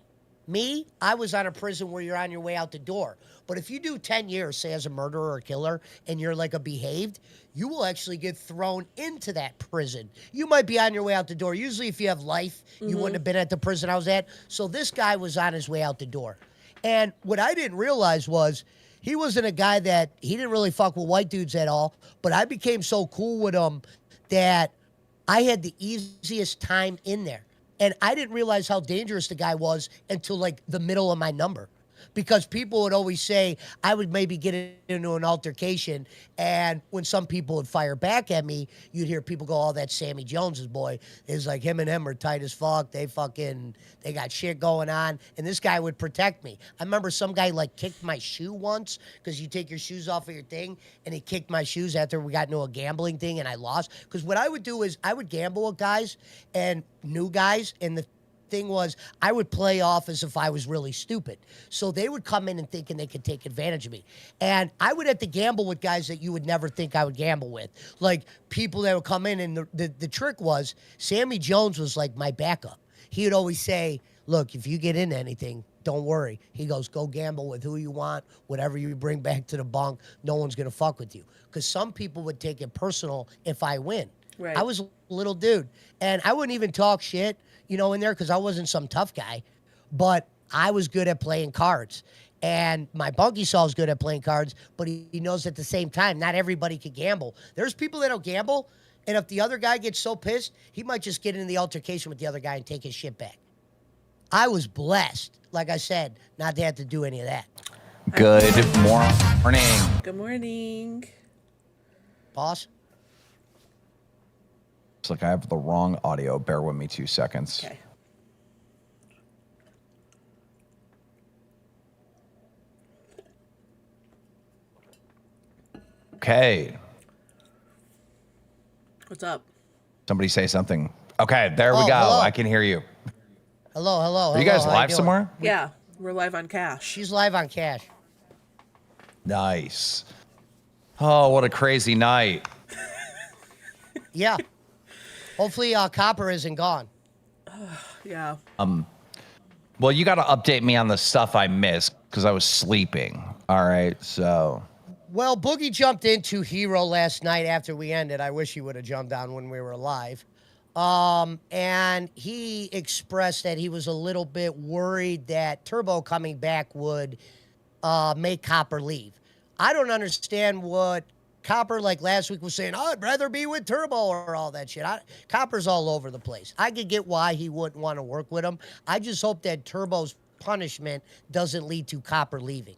Me, I was on a prison where you're on your way out the door. But if you do 10 years, say as a murderer or killer, and you're like a behaved, you will actually get thrown into that prison. You might be on your way out the door. Usually if you have life, you wouldn't have been at the prison I was at. So this guy was on his way out the door. And what I didn't realize was he wasn't a guy that, he didn't really fuck with white dudes at all, but I became so cool with him that I had the easiest time in there. And I didn't realize how dangerous the guy was until like the middle of my number. Because people would always say I would maybe get into an altercation, and when some people would fire back at me, you'd hear people go, "Oh, that's Sammy Jones's boy." It's like him and him are tight as fuck. They got shit going on, and this guy would protect me. I remember some guy like kicked my shoe once because you take your shoes off of your thing, and he kicked my shoes after we got into a gambling thing, and I lost. Because what I would do is I would gamble with guys and new guys, and the thing was I would play off as if I was really stupid. So they would come in and thinking they could take advantage of me. And I would have to gamble with guys that you would never think I would gamble with. Like people that would come in, and the trick was Sammy Jones was like my backup. He would always say, look, if you get into anything, don't worry. He goes, go gamble with who you want, whatever you bring back to the bunk, no one's going to fuck with you. Because some people would take it personal if I win. Right. I was a little dude, and I wouldn't even talk shit, in there because I wasn't some tough guy, but I was good at playing cards. And my bunkie saw was good at playing cards, but he knows at the same time, not everybody could gamble. There's people that don't gamble, and if the other guy gets so pissed, he might just get in the altercation with the other guy and take his shit back. I was blessed, like I said, not to have to do any of that. Good morning. Good morning. Boss? Looks like I have the wrong audio. Bear with me 2 seconds. Okay. Okay. What's up? Somebody say something. Okay, there we Oh, go. hello. I can hear you. Hello. Are you guys How live doing? somewhere? Yeah, we're live on Cash. She's live on Cash. Nice. Oh, what a crazy night. Yeah. Hopefully Copper isn't gone. Yeah. Well, you got to update me on the stuff I missed because I was sleeping. All right, so. Well, Boogie jumped into Hero last night after we ended. I wish he would have jumped on when we were live. And he expressed that he was a little bit worried that Turbo coming back would make Copper leave. I don't understand what Copper, like last week, was saying, I'd rather be with Turbo or all that shit. Copper's all over the place. I could get why he wouldn't want to work with him. I just hope that Turbo's punishment doesn't lead to Copper leaving.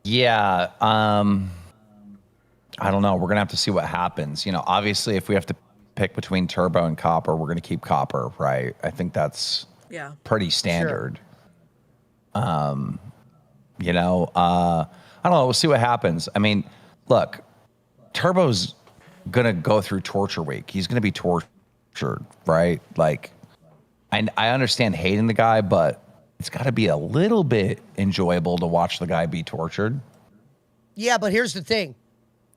Yeah, I don't know. We're going to have to see what happens. Obviously, if we have to pick between Turbo and Copper, we're going to keep Copper, right? I think that's pretty standard. Sure. I don't know. We'll see what happens. I mean, look, Turbo's going to go through torture week. He's going to be tortured, right? Like, I understand hating the guy, but it's got to be a little bit enjoyable to watch the guy be tortured. Yeah, but here's the thing.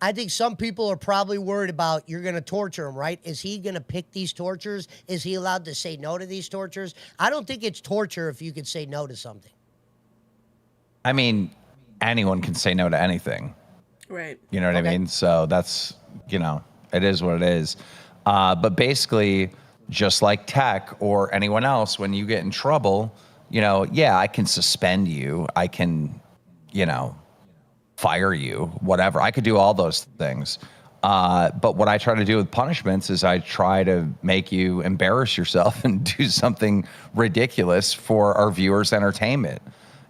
I think some people are probably worried about you're going to torture him, right? Is he going to pick these tortures? Is he allowed to say no to these tortures? I don't think it's torture if you could say no to something. I mean, anyone can say no to anything. Right. You know what I mean? So that's, it is what it is. But basically, just like tech or anyone else, when you get in trouble, I can suspend you. I can, fire you, whatever. I could do all those things. But what I try to do with punishments is I try to make you embarrass yourself and do something ridiculous for our viewers' entertainment.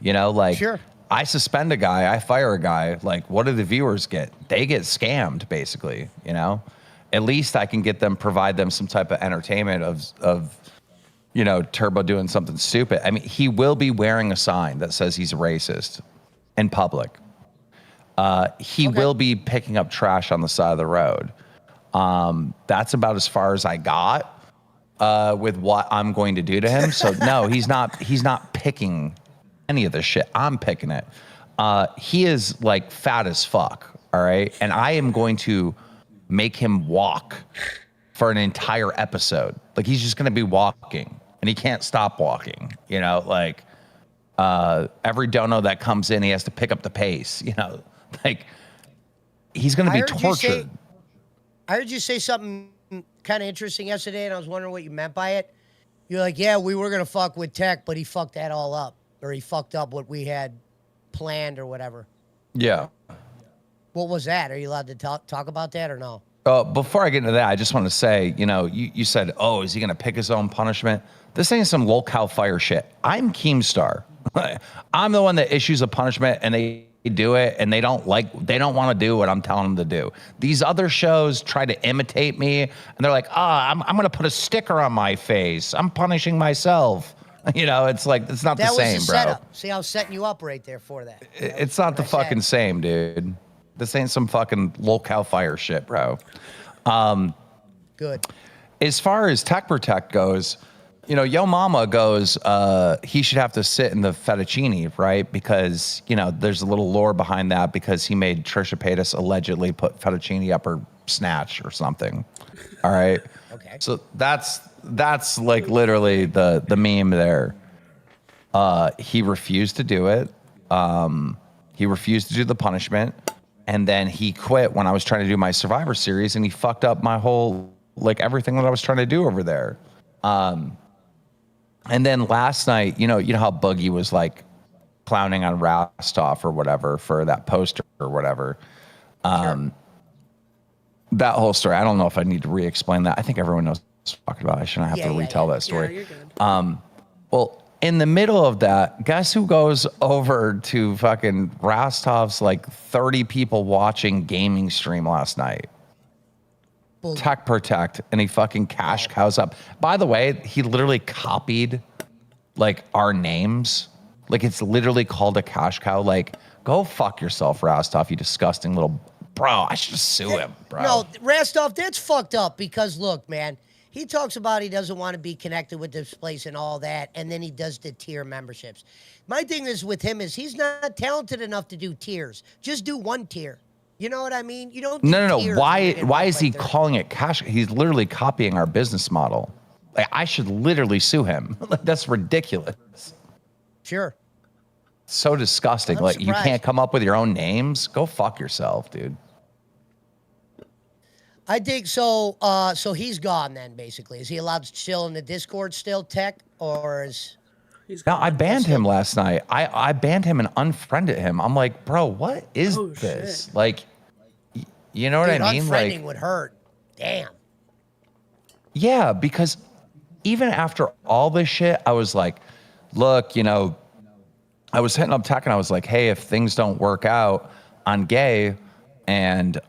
Sure. I suspend a guy, I fire a guy. Like, what do the viewers get? They get scammed, basically. At least I can provide them some type of entertainment of Turbo doing something stupid. I mean, he will be wearing a sign that says he's a racist in public. He will be picking up trash on the side of the road. That's about as far as I got with what I'm going to do to him. So no, he's not picking any of this shit. I'm picking it. He is like fat as fuck. All right. And I am going to make him walk for an entire episode. Like, he's just going to be walking and he can't stop walking, every dono that comes in, he has to pick up the pace, like, he's going to be tortured. I heard you say something kind of interesting yesterday, and I was wondering what you meant by it. You're like, yeah, we were going to fuck with tech, but he fucked that all up, or he fucked up what we had planned or whatever. Yeah. What was that? Are you allowed to talk about that or no? Before I get into that, I just want to say, you said, oh, is he going to pick his own punishment? This ain't some lolcow fire shit. I'm Keemstar. I'm the one that issues a punishment, and they do it, and they don't want to do what I'm telling them to do. These other shows try to imitate me, and they're like, I'm going to put a sticker on my face. I'm punishing myself. It's like, it's not the same, bro. Setup. See, I was setting you up right there for that. It's not the fucking same, dude. This ain't some fucking lolcow fire shit, bro. Good. As far as Tech Protect goes, Yo Mama goes, he should have to sit in the fettuccine, right? Because, there's a little lore behind that, because he made Trisha Paytas allegedly put fettuccine up her snatch or something. All right. Okay. So that's like literally the meme there. He refused to do it. He refused to do the punishment. And then he quit when I was trying to do my Survivor series, and he fucked up my whole, everything that I was trying to do over there. And then last night, you know how Boogie was clowning on Rostov or whatever for that poster or whatever. Sure. That whole story, I don't know if I need to re-explain that. I think everyone knows what I'm talking about. I shouldn't have to retell that story. Yeah, you're good. Well, in the middle of that, guess who goes over to fucking Rostov's 30 people watching gaming stream last night? Tech Protect, and he fucking cash cows up. By the way, he literally copied our names. It's literally called a cash cow. Go fuck yourself, Rostov, you disgusting little bro. I should just sue him, bro. No, Rostov, that's fucked up, because look, man, he talks about he doesn't want to be connected with this place and all that, and then he does the tier memberships. My thing is with him is he's not talented enough to do tiers. Just do one tier. You know what I mean? You don't. No. Why is he calling it cash? He's literally copying our business model. I should literally sue him. That's ridiculous. Sure. So disgusting. You can't come up with your own names. Go fuck yourself, dude. I think so. So he's gone then, basically. Is he allowed to chill in the Discord still, Tech, or is? No, I banned him last night. I banned him and unfriended him. I'm like, bro, what is this? Shit. You know what I mean? Unfriending would hurt. Damn. Yeah, because even after all this shit, I was like, look, I was hitting up Tech and I was like, hey, if things don't work out on Gay and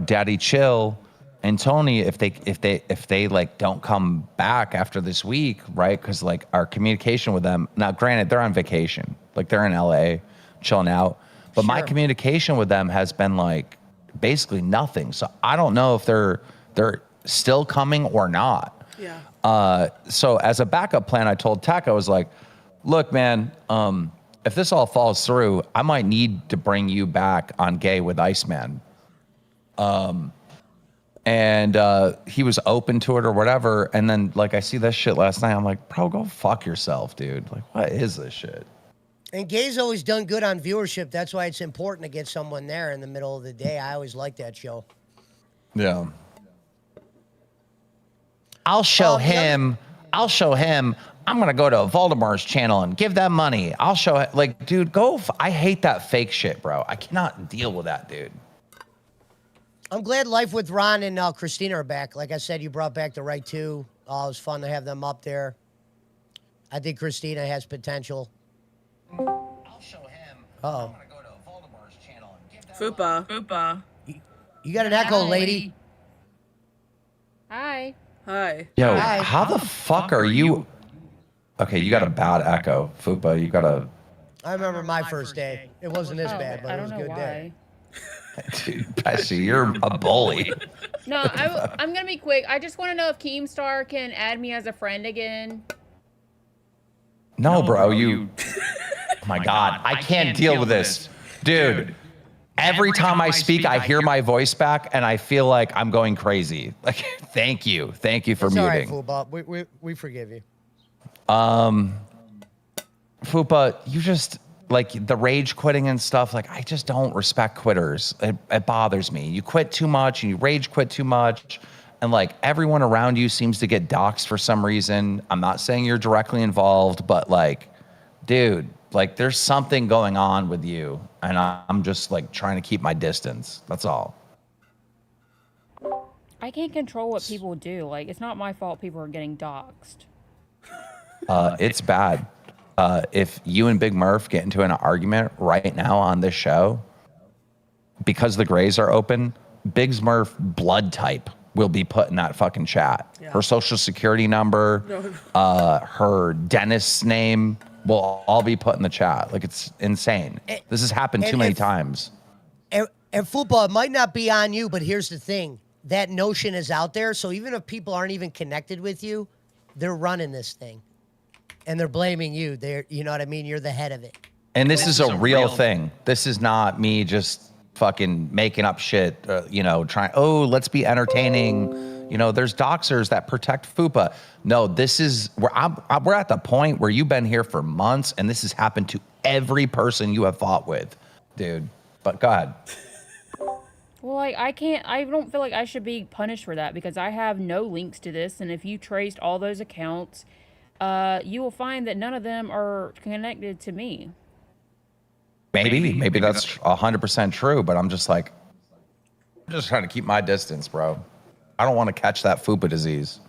Daddy Chill and Tony, if they don't come back after this week, right? Because our communication with them, now granted, they're on vacation, they're in LA chilling out, but my communication with them has been basically nothing. So I don't know if they're still coming or not. Yeah. So as a backup plan, I told Tech, I was like, look, man, if this all falls through, I might need to bring you back on Gay with Iceman. And he was open to it or whatever. And then, like, I see this shit last night. I'm like, bro, go fuck yourself, dude. Like, what is this shit? And Gay's always done good on viewership. That's why it's important to get someone there in the middle of the day. I always like that show. Yeah. I'll show him. I'm going to go to Voldemort's channel and give them money. I'll show, like, dude, go. I hate that fake shit, bro. I cannot deal with that, dude. I'm glad Life with Ron and Christina are back. Like I said, you brought back the right two. It was fun to have them up there. I think Christina has potential. I'll show him. Uh-oh. I'm going to go to Voldemort's channel and give them Fupa. You got an echo, lady. Hi. Hi. Yo, Hi. how the fuck are you? Okay, you got a bad echo, Fupa. You got a. I remember my first day. It wasn't this bad, but I it don't was a know good why. day. Dude, Pesci, you're a bully. No, I'm gonna be quick. I just want to know if Keemstar can add me as a friend again. No, bro, you. Oh my God, I can't deal with this, dude. Every time I speak, I hear my voice back, and I feel like I'm going crazy. Like, thank you for It's all right, muting. Fupa. We forgive you. Fupa, you just like the rage quitting and stuff. Like, I just don't respect quitters. It bothers me. You quit too much, and you rage quit too much, and like everyone around you seems to get doxxed for some reason. I'm not saying you're directly involved, but like, dude, like there's something going on with you, and I'm just like trying to keep my distance. That's all. I can't control what people do. Like, it's not my fault people are getting doxxed. It's bad. If you and Bigmurph get into an argument right now on this show, because the grays are open, Bigmurph blood type will be put in that fucking chat. Yeah. Her social security number, her dentist's name will all be put in the chat. Like, it's insane. This has happened too many times. And Fupa, it might not be on you, but here's the thing. That notion is out there, so even if people aren't even connected with you, they're running this thing. And they're blaming you. You know what I mean? You're the head of it. And this is a real thing. This is not me just fucking making up shit, let's be entertaining. You know, there's doxers that protect Fupa. No, this is where we're at the point where you've been here for months, and this has happened to every person you have fought with, dude. But go ahead. Well, like, I don't feel like I should be punished for that because I have no links to this. And if you traced all those accounts, you will find that none of them are connected to me. Maybe that's 100% true, but I'm just trying to keep my distance, bro. I don't want to catch that Fupa disease.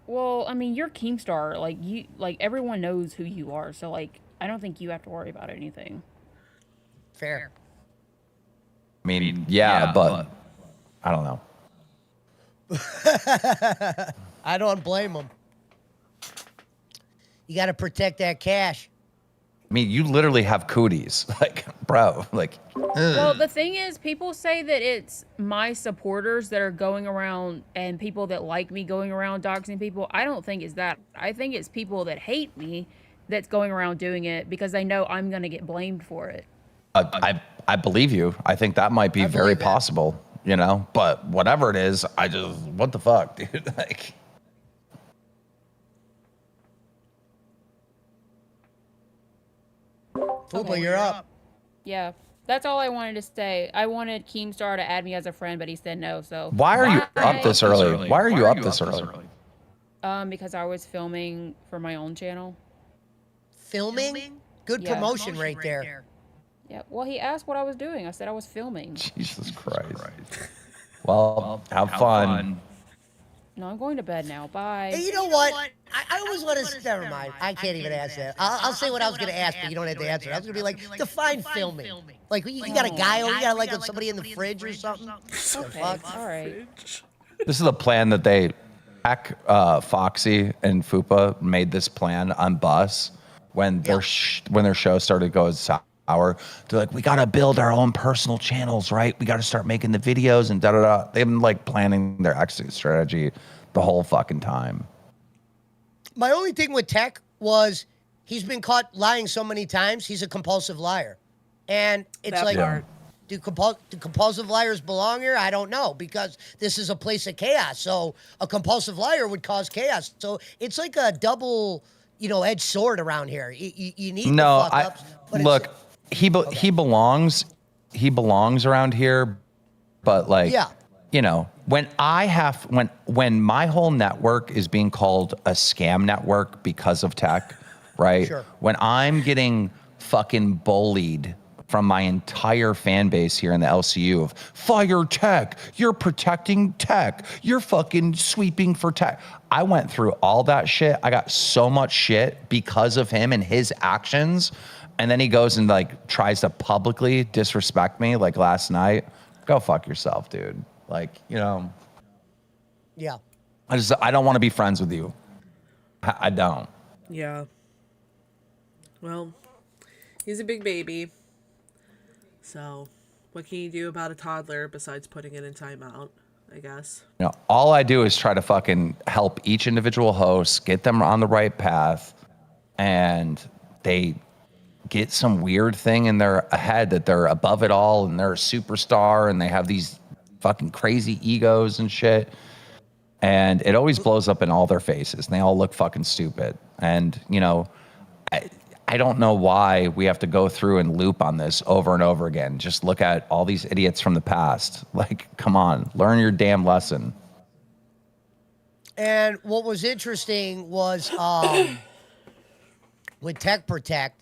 Well, I mean, you're Keemstar. Like everyone knows who you are. So, like, I don't think you have to worry about anything. Fair. I mean, yeah, but I don't know. I don't blame them. You got to protect that cash. I mean, you literally have cooties. Like, bro, like. Well, the thing is, people say that it's my supporters that are going around and people that like me going around doxing people. I don't think it's that. I think it's people that hate me that's going around doing it because they know I'm going to get blamed for it. I believe you. I think that might be very possible, you know? But whatever it is, what the fuck, dude? Like. Fupa, you're up. Yeah, that's all I wanted to say. I wanted Keemstar to add me as a friend, but he said no. So why are you up this early? Why are you up this early? Because I was filming for my own channel. Filming? Good promotion right there. Yeah. Well, he asked what I was doing. I said I was filming. Jesus Christ. Well, have fun. No, I'm going to bed now. Bye. Hey, you know what? I always want to. Never mind. I can't even ask that. I'll say what I was going to ask, but you don't have to answer. I was going to be like, define filming. Like, you got a guy over, you got like somebody in the fridge or something? Okay. All right. This is a plan that Foxy and Fupa made this plan on Bus when their show started to go sour. They're like, we got to build our own personal channels, right? We got to start making the videos and da-da-da. They've been like planning their exit strategy the whole fucking time. My only thing with Tech was he's been caught lying so many times. He's a compulsive liar. And it's That like, part. do compulsive liars belong here? I don't know, because this is a place of chaos. So a compulsive liar would cause chaos. So it's like a double, edged sword around here. You need the fuck ups. Look, he belongs. He belongs around here, but like, when my whole network is being called a scam network because of Tech, right? Sure. When I'm getting fucking bullied from my entire fan base here in the LCU of fire Tech, you're protecting Tech, you're fucking sweeping for Tech. I went through all that shit. I got so much shit because of him and his actions. And then he goes and like tries to publicly disrespect me like last night. Go fuck yourself, dude. Like, Yeah. I don't want to be friends with you. I don't. Yeah. Well, he's a big baby. So, what can you do about a toddler besides putting it in timeout, I guess? All I do is try to fucking help each individual host, get them on the right path, and they get some weird thing in their head that they're above it all and they're a superstar and they have these fucking crazy egos and shit. And it always blows up in all their faces and they all look fucking stupid. And, I don't know why we have to go through and loop on this over and over again. Just look at all these idiots from the past. Like, come on, learn your damn lesson. And what was interesting was with Tech Protect,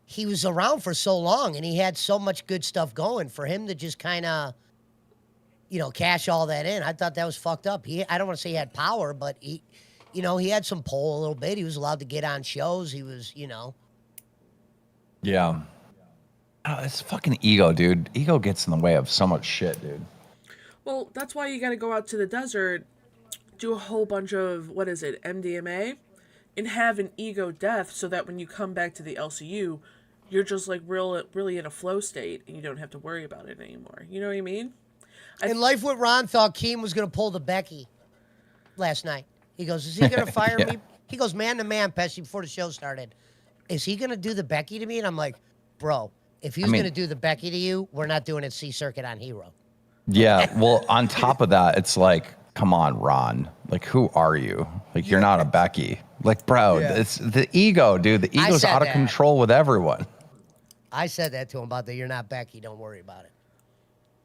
he was around for so long and he had so much good stuff going. For him to just kind of, cash all that in, I thought that was fucked up. I don't want to say he had power, but he had some pull a little bit. He was allowed to get on shows. He was, Yeah. Oh, it's fucking ego, dude. Ego gets in the way of so much shit, dude. Well, that's why you got to go out to the desert, do a whole bunch of, MDMA, and have an ego death so that when you come back to the LCU, you're just like really in a flow state and you don't have to worry about it anymore. You know what I mean? In Life with Ron thought Keem was going to pull the Becky last night. He goes, is he going to fire me? He goes, man to man, Pesci, before the show started. Is he going to do the Becky to me? And I'm like, bro, if he's going to do the Becky to you, we're not doing it C Circuit on Hero. Yeah, well, on top of that, it's like, come on, Ron. Like, who are you? Like, you're not a Becky. Like, bro, it's the ego, dude. The ego's out of control with everyone. I said that to him about that. You're not Becky. Don't worry about it.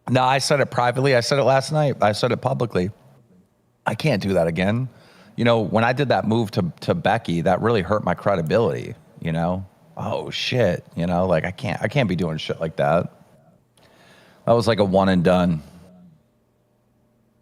No, I said it privately. I said it last night. I said it publicly. I can't do that again. When I did that move to Becky, that really hurt my credibility, Oh, shit. Like, I can't be doing shit like that. That was like a one and done.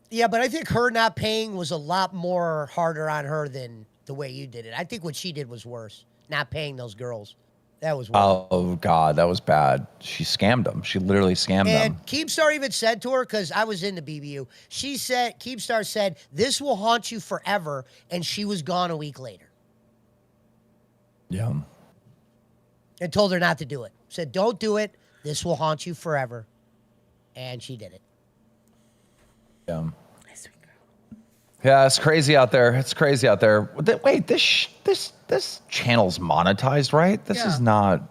Yeah, but I think her not paying was a lot more harder on her than the way you did it. I think what she did was worse. Not paying those girls. That was worse. Oh, God, that was bad. She scammed them. She literally scammed them. And Keemstar even said to her, because I was in the BBU, Keemstar said, this will haunt you forever, and she was gone a week later. Yeah. And told her not to do it. Said, don't do it. This will haunt you forever. And she did it. Yeah. Yeah, it's crazy out there. It's crazy out there. Wait, this channel's monetized, right? This is not.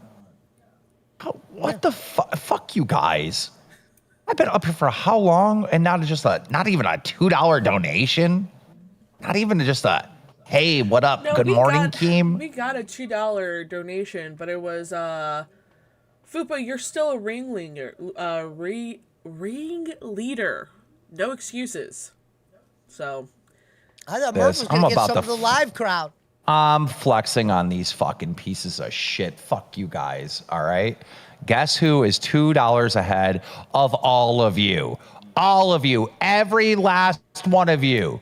What the fuck, you guys? I've been up here for how long, and not even a $2 donation, not even just a hey, what up? No, good morning, Keem. We got a $2 donation, but it was Fupa, you're still a ringleader. Ring leader. No excuses. So I thought Murph was going to get some of the live crowd. I'm flexing on these fucking pieces of shit. Fuck you guys, all right? Guess who is $2 ahead of all of you? All of you. Every last one of you.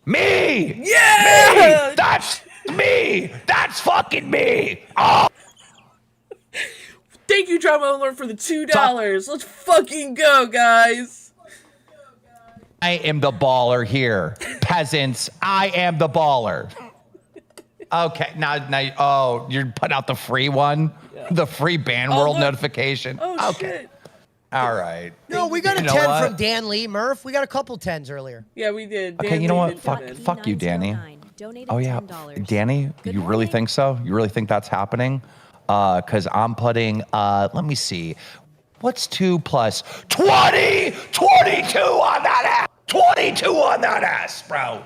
Me! Yeah! Me! That's me! That's fucking me! Oh! Thank you, Drama Alert, for the $2. Let's fucking go, guys. I am the baller here. Peasants, I am the baller. Okay, now, you're putting out the free one? Yeah. The free Band World notification? Oh, okay. Shit. All right. No, we got a You know 10 what? from Dan Lee, Murph. We got a couple 10s earlier. Yeah, we did. Okay, Dan you know Lee what? did Fuck, get in. fuck you, Danny. Donated Oh yeah, $10. Danny, Good you really morning. think so? You really think that's happening? Because I'm putting. Let me see. What's 2 plus 20? 22 on that ass. 22 on that ass, bro.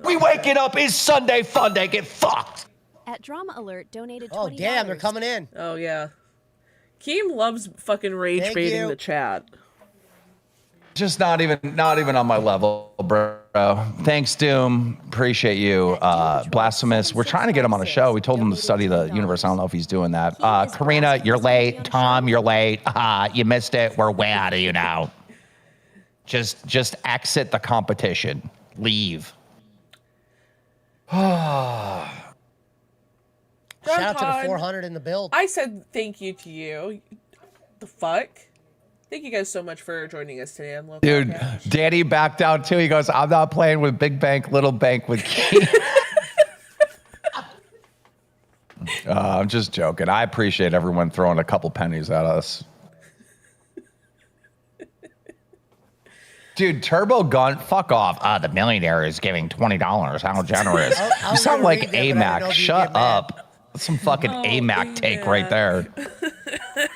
We waking up is Sunday fun day. Get fucked. At Drama Alert, donated $20. Oh, damn, they're coming in. Oh yeah. Keem loves fucking rage Thank baiting you. the chat. Just not even on my level, bro. Thanks, Doom. Appreciate you. Blasphemous. We're trying to get him on a show. We told him to study the universe. I don't know if he's doing that. Karina, you're late. Tom, you're late. You missed it. We're way out of you now. Just exit the competition. Leave. Shout out to Todd, the 400 in the build. I said thank you to you. The fuck? Thank you guys so much for joining us today on Local Dude, Cash. Danny backed out too. He goes, I'm not playing with big bank, little bank with Keith. I'm just joking. I appreciate everyone throwing a couple pennies at us. Dude, Turbo Gun, fuck off. The millionaire is giving $20. How generous. I You was sound gonna like read that, but I didn't know AMAC. if you'd Shut get mad. up. That's some fucking AMAC take right AMAC. there.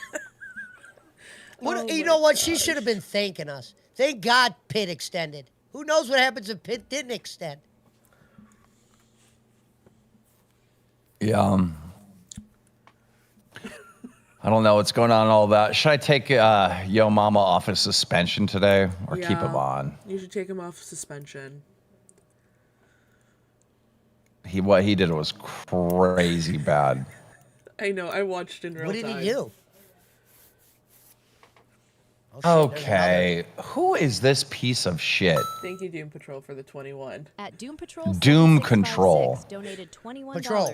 You know what? She should have been thanking us. Thank God Pitt extended. Who knows what happens if Pitt didn't extend? Yeah. I don't know what's going on and all that. Should I take Yo Mama off his suspension today or keep him Yeah. on? You should take him off suspension. What he did was crazy bad. I know. I watched in real What time. did he do? Okay, who is this piece of shit? Thank you, Doom Patrol, for the 21. At Doom Patrol, Doom 7656 Control. donated $21. Patrol.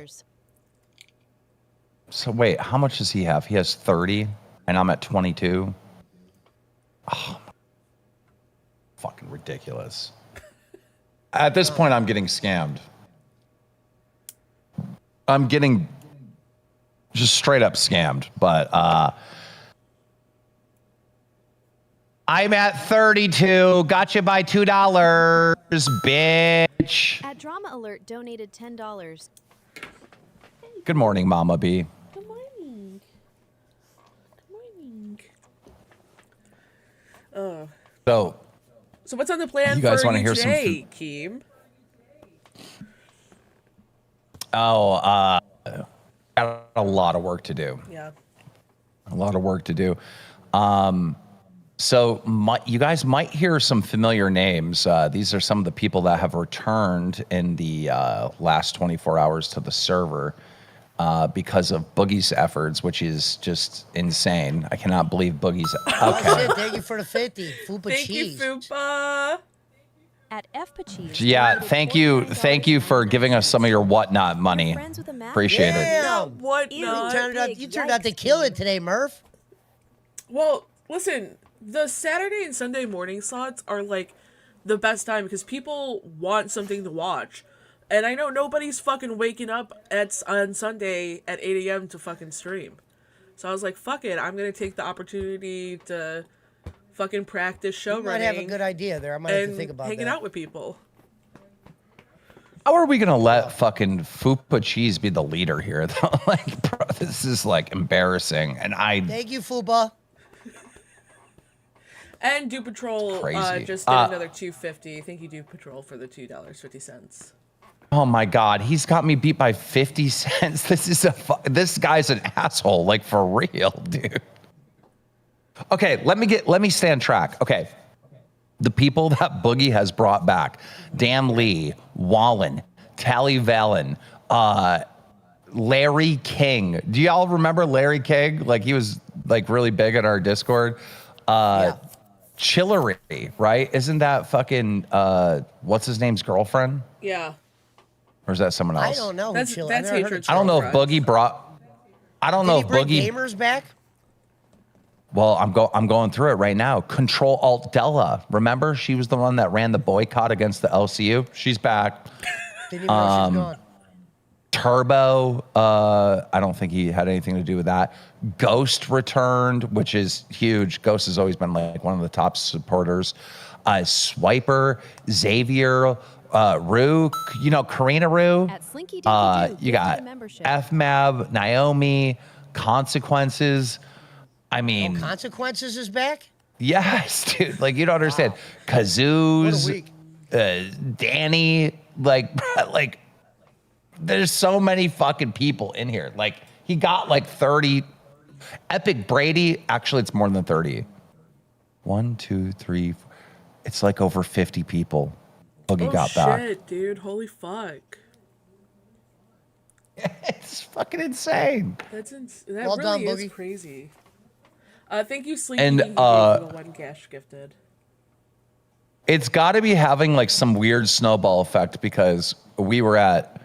So wait, how much does he have? He has 30, and I'm at 22. Oh, fucking ridiculous. At this point, I'm getting scammed. I'm getting just straight up scammed, but I'm at 32. Got you by $2, bitch. At Drama Alert, donated $10. Good morning, Mama B. Good morning. Good morning. So what's on the plan You guys for wanna you hear some today, Keem? Got a lot of work to do. Yeah. A lot of work to do. So you guys might hear some familiar names. These are some of the people that have returned in the last 24 hours to the server because of Boogie's efforts, which is just insane. I cannot believe Boogie's. Oh, Okay. shit, thank you for the 50. Fupa Thank cheese. you, Fupa. At F Pachis, Yeah, donated thank you for giving us some of your whatnot money. Friends with a Mac? Appreciate it. Damn. What You not? turned out to kill it today, Murph. Well, listen, the Saturday and Sunday morning slots are like the best time because people want something to watch. And I know nobody's fucking waking up on Sunday at 8 a.m. to fucking stream. So I was like, fuck it, I'm going to take the opportunity to fucking practice show You might running. have a good idea there. I might have to and think about hanging that. out with people. How are we gonna let fucking Fupa Cheese be the leader here? Though? Like, bro, this is like embarrassing. And Thank you, Fuba. And Do Patrol Crazy. just did another $2.50. Thank you, Do Patrol, for the $2.50. oh my God, he's got me beat by 50 cents. This guy's an asshole, like for real, dude. Okay, let me stand track. Okay. The people that Boogie has brought back: Dan Lee, Wallen, Tally Valen, Larry King. Do y'all remember Larry King? Like, he was like really big at our Discord. Yeah. Chillery, right? Isn't that fucking what's his name's girlfriend? Yeah. Or is that someone else? I don't know. That's I've never heard Hatred. of I don't know if Girlfriend. Boogie brought. I don't know Did if he bring Boogie. gamers back? Well, I'm going through it right now. Control Alt Della. Remember, she was the one that ran the boycott against the LCU. She's back. Didn't even know she was gone. Turbo, I don't think he had anything to do with that. Ghost returned, which is huge. Ghost has always been like one of the top supporters. Swiper, Xavier, Rue, Karina Rue. At Slinky Dinky Doo, You got membership. FMAB, Naomi, Consequences. I mean, Consequences is back? yes, dude. Like, you don't understand. Wow. Kazoos, What a week. Danny, like, there's so many fucking people in here. Like, he got like 30. Epic Brady, actually, it's more than 30. 1, 2, 3, 4. It's like over 50 people Boogie got back. Shit, dude. Holy fuck. It's fucking insane. That Well really done, is Boogie. crazy. Thank you, Sleepy, And, for the 1 cash gifted. It's got to be having like some weird snowball effect because we were at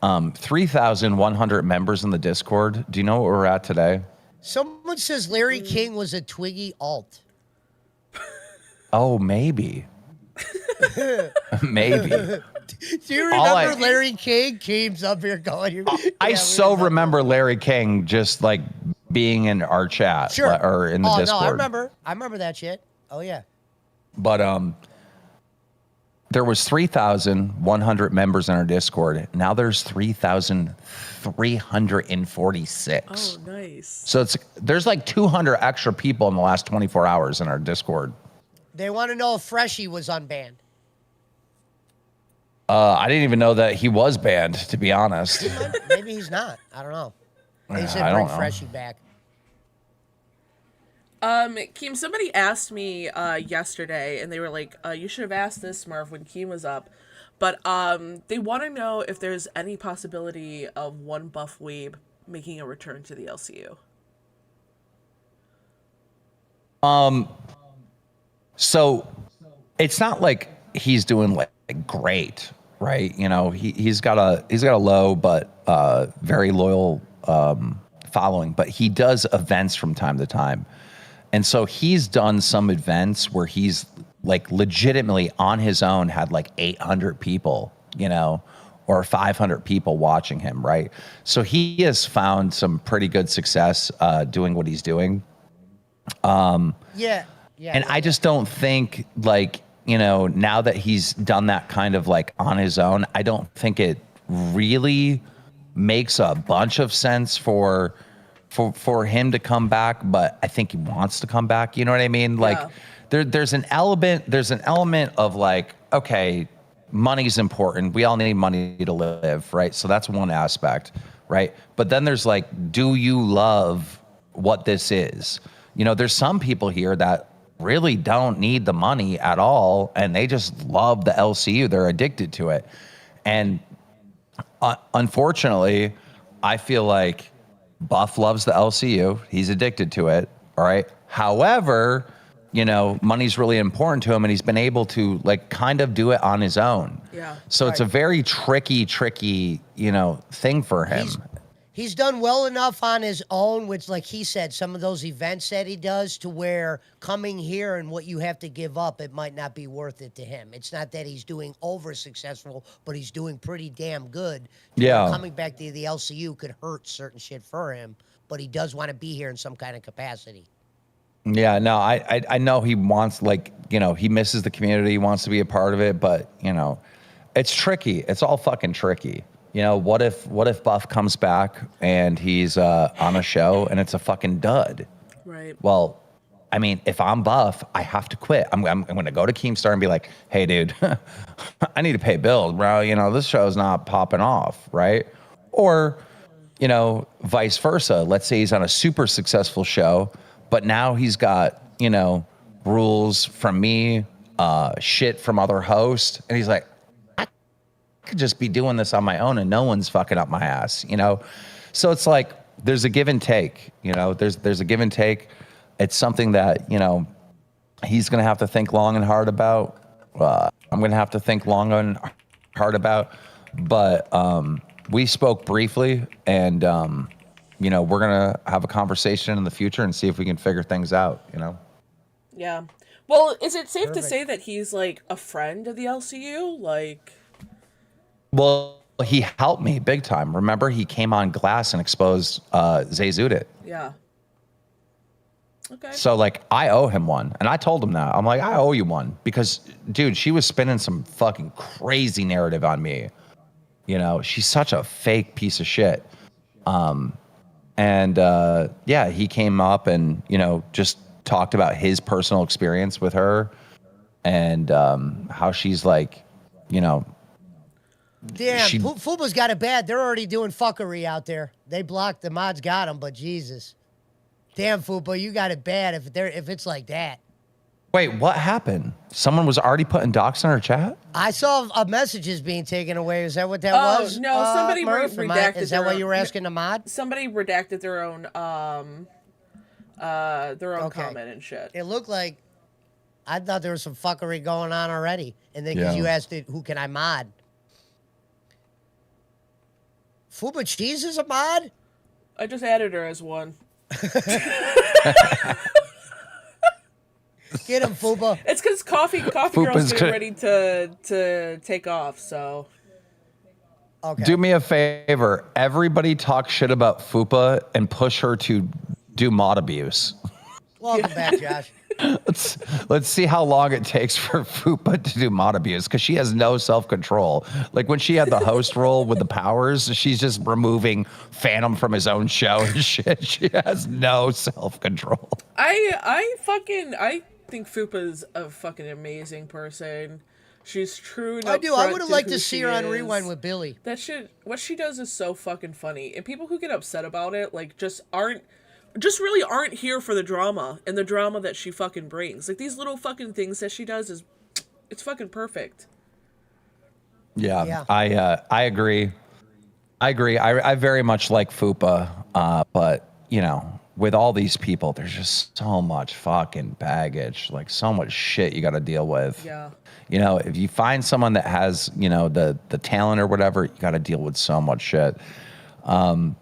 3,100 members in the Discord. Do you know what we're at today? Someone says Larry King was a Twiggy alt. Oh, maybe. Maybe. Do you remember Larry King? Keem's up here going. I remember Larry King just like being in our chat Sure. or in the Discord. No, I remember that shit. Oh yeah. But there was 3,100 members in our Discord. Now there's 3,346. Oh, nice. So there's like 200 extra people in the last 24 hours in our Discord. They want to know if Freshie was unbanned. I didn't even know that he was banned, to be honest. Maybe he's not. I don't know. They said I bring don't know. Freshie back. Keem, somebody asked me yesterday, and they were like, you should have asked this, Smurf, when Keem was up. But they want to know if there's any possibility of one buff weeb making a return to the LCU. So it's not like he's doing like great, right? You know, he's got a low but very loyal following, but he does events from time to time. And so he's done some events where he's like legitimately on his own had like 800 people, or 500 people watching him, right? So he has found some pretty good success doing what he's doing. Yeah. And I just don't think now that he's done that kind of like on his own, I don't think it really makes a bunch of sense for him to come back, but I think he wants to come back. You know what I mean? Like there's an element of like, okay, money's important. We all need money to live, right? So that's one aspect, right? But then there's like, do you love what this is? There's some people here that really don't need the money at all, and they just love the LCU. They're addicted to it. And unfortunately, I feel like Buff loves the LCU. He's addicted to it, all right? However, money's really important to him, and he's been able to like kind of do it on his own. Yeah. So it's a very tricky, thing for him. He's done well enough on his own, which, like he said, some of those events that he does to where coming here and what you have to give up, it might not be worth it to him. It's not that he's doing over successful, but he's doing pretty damn good. Yeah. Coming back to the LCU could hurt certain shit for him, but he does want to be here in some kind of capacity. Yeah, no, I know he wants, he misses the community, he wants to be a part of it, but, it's tricky. It's all fucking tricky. What if Buff comes back and he's on a show and it's a fucking dud? Right. Well, I mean, if I'm Buff, I have to quit. I'm going to go to Keemstar and be like, hey, dude, I need to pay bills, bro. This show's not popping off, right? Or, vice versa. Let's say he's on a super successful show, but now he's got, rules from me, shit from other hosts, and he's like, could just be doing this on my own and no one's fucking up my ass, So it's like there's a give and take, there's a give and take. It's something that, he's going to have to think long and hard about. I'm going to have to think long and hard about, but we spoke briefly and, we're going to have a conversation in the future and see if we can figure things out, Yeah. Well, is it safe to say that he's like a friend of the LCU? Like, Well, he helped me big time. Remember, he came on glass and exposed Zay Zudit. Yeah. Okay. So like I owe him one, and I told him that. I'm like, I owe you one because, dude, she was spinning some fucking crazy narrative on me. You know, she's such a fake piece of shit. Yeah, he came up and just talked about his personal experience with her, and how she's like, Damn, Fuba's got it bad. They're already doing fuckery out there. They blocked the mods, got him, but Jesus. Damn, Fupa, you got it bad if it's like that. Wait, what happened? Someone was already putting docs in her chat? I saw messages being taken away. Is that what that Oh, was? no, somebody redacted Is that why you were asking the mod? Somebody redacted their own comment and shit. It looked like I thought there was some fuckery going on already. And then because you asked it, who can I mod? Fuba Cheese is a mod? I just added her as one. Get him, Fuba. It's because coffee girl's getting ready to take off, so. Okay. Do me a favor. Everybody talk shit about Fupa and push her to do mod abuse. Welcome back, Josh. Let's see how long it takes for Fupa to do mod abuse, because she has no self-control. Like when she had the host role with the powers, she's just removing Phantom from his own show and shit. She has no self-control. I think Fupa's a fucking amazing person. She's true. I do. I would have liked to see her on Rewind with Billy. That shit, what she does is so fucking funny. And people who get upset about it, like, just really aren't here for the drama and the drama that she fucking brings. Like, these little fucking things that she does it's fucking perfect. Yeah. I agree. I very much like Fupa, but with all these people, there's just so much fucking baggage, like so much shit you got to deal with. Yeah. If you find someone that has, the talent or whatever, you got to deal with so much shit. One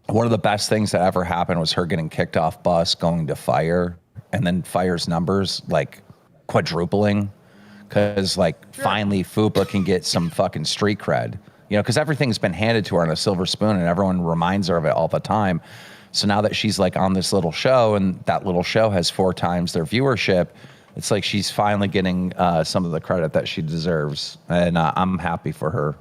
of the best things that ever happened was her getting kicked off bus, going to Fire, and then Fire's numbers like quadrupling, because finally Fupa can get some fucking street cred, because everything's been handed to her on a silver spoon and everyone reminds her of it all the time. So now that she's like on this little show and that little show has 4 times their viewership, it's like she's finally getting some of the credit that she deserves. And I'm happy for her.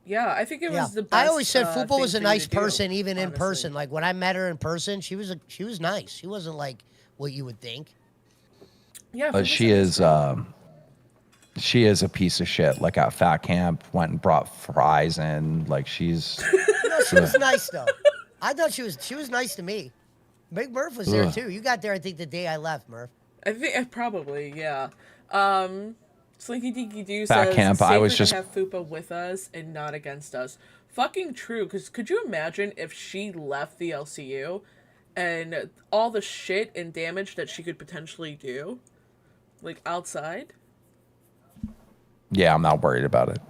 Yeah, I think it was the best. I always said Fupa was a nice person, do, even honestly. in person. Like when I met her in person, she was nice. She wasn't like what you would think. Yeah, but she is a piece of shit. Like at Fat Camp, went and brought fries in. Like she's. No, she was nice though. I thought she was nice to me. Bigmurph was there too. You got there, I think, the day I left, Murph. I think probably, yeah. Slinky Dinky Doo Fat says, Camp, I was just have Fupa with us and not against us. Fucking true, because could you imagine if she left the LCU and all the shit and damage that she could potentially do, like, outside? Yeah, I'm not worried about it.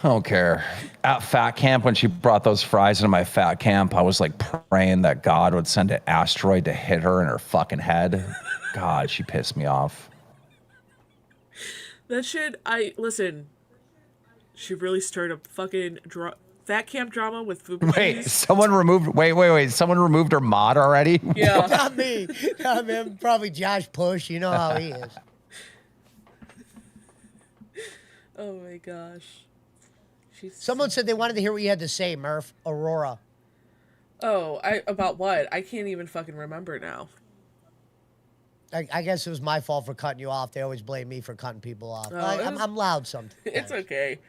I don't care. At Fat Camp, when she brought those fries into my Fat Camp, I was like praying that God would send an asteroid to hit her in her fucking head. God, she pissed me off. That shit, listen, she really stirred up fucking Fat Camp drama with Fupa. Wait, someone removed her mod already? Yeah. Not me. I mean, probably Josh Push. You know how he is. Oh my gosh. Someone said they wanted to hear what you had to say, Murph. Aurora. Oh, about what? I can't even fucking remember now. I guess it was my fault for cutting you off. They always blame me for cutting people off. Oh, I'm loud sometimes. It's okay.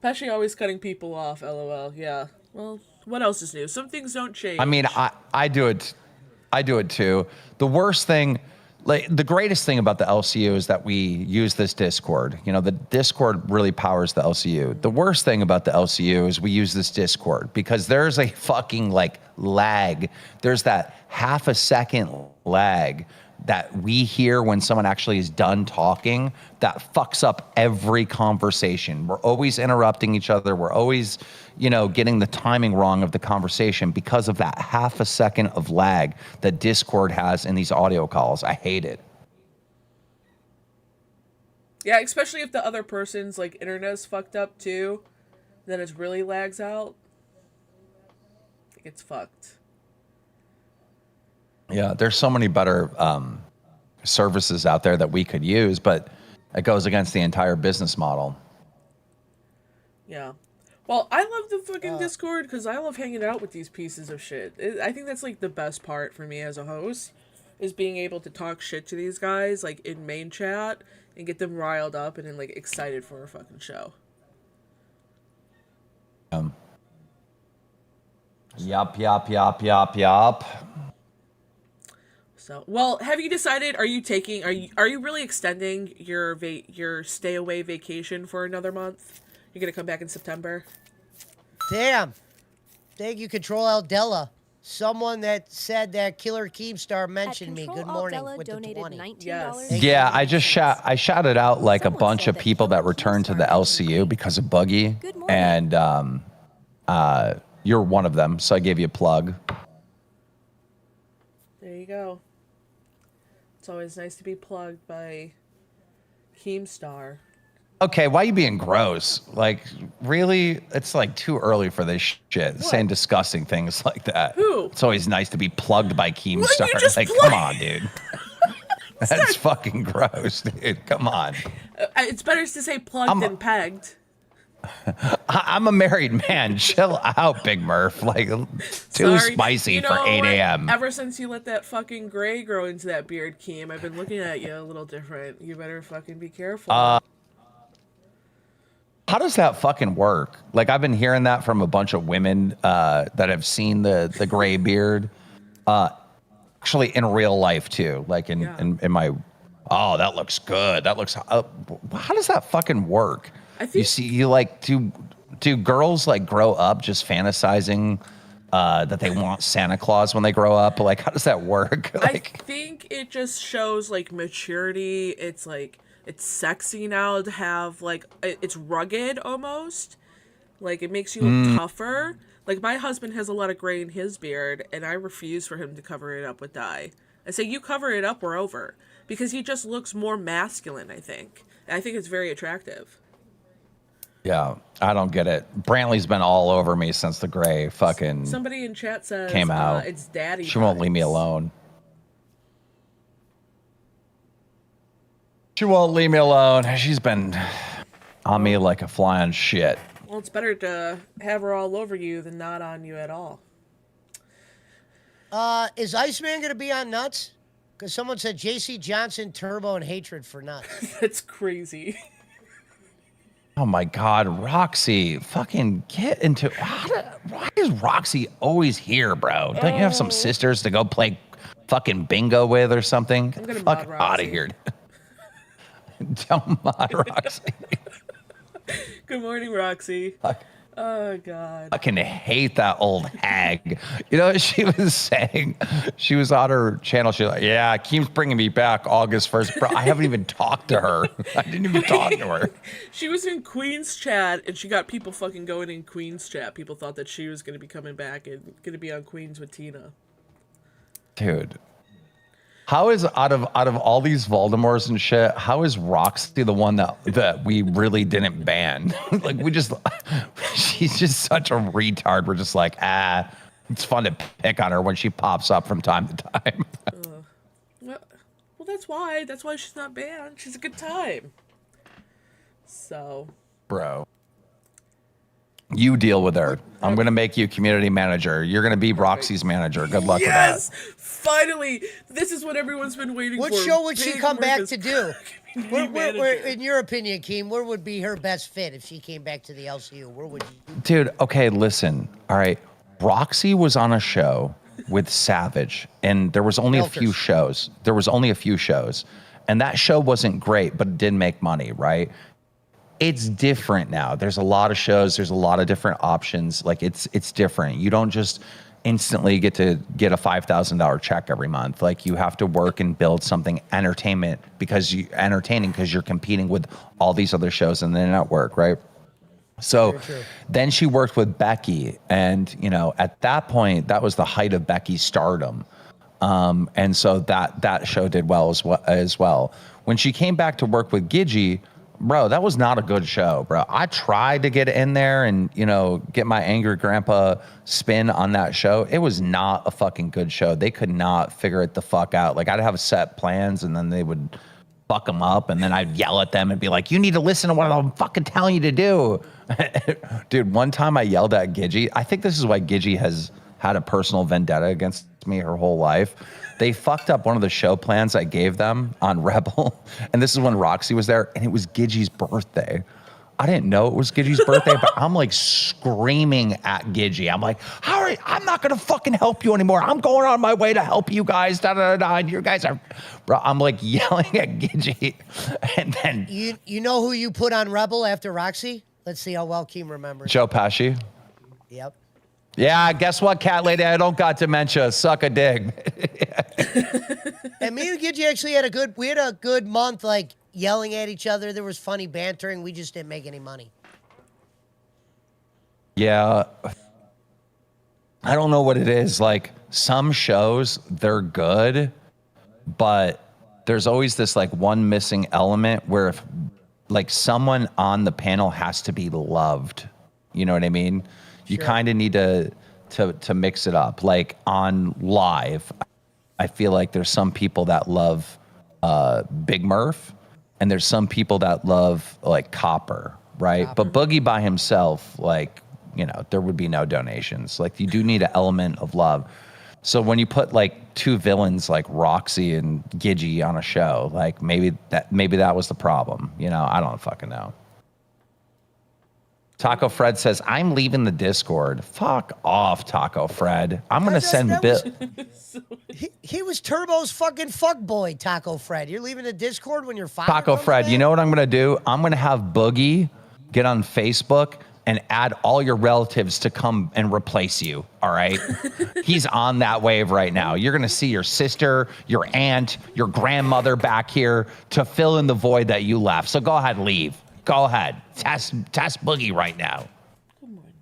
Pesci always cutting people off, LOL. Yeah. Well, what else is new? Some things don't change. I mean, I do it. I do it too. The worst thing, like the greatest thing about the LCU is that we use this Discord. The Discord really powers the LCU. The worst thing about the LCU is we use this Discord because there's a fucking lag. There's that half a second lag that we hear when someone actually is done talking that fucks up every conversation. We're always interrupting each other. We're always, getting the timing wrong of the conversation because of that half a second of lag that Discord has in these audio calls. I hate it. Yeah, especially if the other person's like internet's fucked up too, then it really lags out. It's fucked. Yeah, there's so many better services out there that we could use, but it goes against the entire business model. Yeah. Well, I love the fucking Discord because I love hanging out with these pieces of shit. I think that's like the best part for me as a host is being able to talk shit to these guys like in main chat and get them riled up and then like excited for a fucking show. Yup. So, well, have you decided? Are you really extending your stay away vacation for another month? You're gonna come back in September. Damn. Thank you, Control Aldella. Someone that said that Killer Keemstar mentioned me. Good morning Aldella with the donated 20. $19. Yes. Yeah, I shouted out like a Someone bunch said of that people Killer that returned to the Keemstar LCU because of Boogie, Good morning. and you're one of them, so I gave you a plug. There you go. It's always nice to be plugged by Keemstar. Okay, why are you being gross? Like, really? It's like too early for this shit. Saying disgusting things like that. Who? It's always nice to be plugged by Keemstar. you just Like, plugged- come on, dude. That's fucking gross, dude. Come on. It's better to say plugged than pegged. I'm a married man. Chill out, Bigmurph. Like, too Sorry. spicy You for know 8 what? a.m. Ever since you let that fucking gray grow into that beard, Keem, I've been looking at you a little different. You better fucking be careful. How does that fucking work? Like, I've been hearing that from a bunch of women that have seen the gray beard. Actually, in real life, too. Like, in my... Oh, that looks good. That looks... how does that fucking work? I think... Do girls, like, grow up just fantasizing that they want Santa Claus when they grow up? Like, how does that work? Like, I think it just shows, like, maturity. It's, like... It's sexy now to have, like, it's rugged almost. Like, it makes you look tougher. Like, my husband has a lot of gray in his beard, and I refuse for him to cover it up with dye. I say, you cover it up, we're over. Because he just looks more masculine, I think. And I think it's very attractive. yeah, I don't get it. Brantley's been all over me since the gray fucking Somebody in chat says came out. It's daddy. She won't leave me vibes. alone. She won't leave me alone. She's been on me like a fly on shit. Well, it's better to have her all over you than not on you at all. Is Iceman going to be on Nuts? Because someone said JC Johnson, Turbo, and Hatred for Nuts. That's crazy. Oh my God, Roxy, fucking get into... Why is Roxy always here, bro? Don't you have some sisters to go play fucking bingo with or something? I'm gonna Fuck mod out of Roxy. here. Don't mod Roxy. Good morning, Roxy. Oh, God. I fucking hate that old hag. You know what she was saying? She was on her channel. She's like, yeah, Keem's bringing me back August 1st. Bro, I haven't even talked to her. I didn't even talk to her. She was in Queen's chat, and she got people fucking going in Queen's chat. People thought that she was going to be coming back and going to be on Queens with Tina. Dude. How is out of all these Voldemorts and shit, how is Roxy the one that we really didn't ban? Like she's just such a retard. We're just like, it's fun to pick on her when she pops up from time to time. Well, that's why. That's why she's not banned. She's a good time. So. Bro. You deal with her. I'm going to make you community manager. You're going to be Roxy's manager. Good luck with that. Yes! Finally! This is what everyone's been waiting What for. show would she come Bigmurph back is to do? community Where, manager. in your opinion, Keem, where would be her best fit if she came back to the LCU? Where would you? Dude, okay, listen. All right. Roxy was on a show with Savage, and there was only a few shows. And that show wasn't great, but it did make money, right? It's different now. There's a lot of shows. There's a lot of different options. Like, it's different. You don't just instantly get a $5,000 check every month. Like, you have to work and build something entertaining because you're competing with all these other shows in the network, right? So then she worked with Becky, and at that point, that was the height of Becky's stardom. And so that show did well as well. When she came back to work with Gidgey, bro, that was not a good show, bro. I tried to get in there and, you know, get my angry grandpa spin on that show. It was not a fucking good show. They could not figure it the fuck out. Like, I'd have set plans and then they would fuck them up, and then I'd yell at them and be like, you need to listen to what I'm fucking telling you to do. Dude, one time I yelled at Gidgey. I think this is why Gidgey has had a personal vendetta against me her whole life. They fucked up one of the show plans I gave them on Rebel, and this is when Roxy was there, and it was Gidgey's birthday. I didn't know it was Gidgey's birthday, but I'm like screaming at Gidgey. I'm like, Harry, I'm not gonna fucking help you anymore. I'm going on my way to help you guys. Da da da. And you guys are, bro. I'm like yelling at Gidgey, and then you know who you put on Rebel after Roxy? Let's see how well Keem remembers. Joe Pesci. Yep. Yeah, guess what, cat lady? I don't got dementia. Suck a dig. And me and Gidgey actually had a good month, like yelling at each other. There was funny bantering. We just didn't make any money. Yeah. I don't know what it is. Like, some shows, they're good, but there's always this like one missing element where if like someone on the panel has to be loved. You know what I mean? You kind of need to mix it up. Like on live, I feel like there's some people that love Bigmurph, and there's some people that love like Copper, right? But Boogie by himself, like, you know, there would be no donations. Like, you do need an element of love. So when you put like two villains like Roxy and Gidgey on a show, like maybe that was the problem. You know, I don't fucking know. Taco Fred says, I'm leaving the Discord. Fuck off, Taco Fred. I'm going to send Bill. He was Turbo's fucking fuckboy, Taco Fred. You're leaving the Discord when you're fired. Taco Fred, you know what I'm going to do? I'm going to have Boogie get on Facebook and add all your relatives to come and replace you, all right? He's on that wave right now. You're going to see your sister, your aunt, your grandmother back here to fill in the void that you left. So go ahead, leave. Go ahead. Test Boogie right now. Good morning.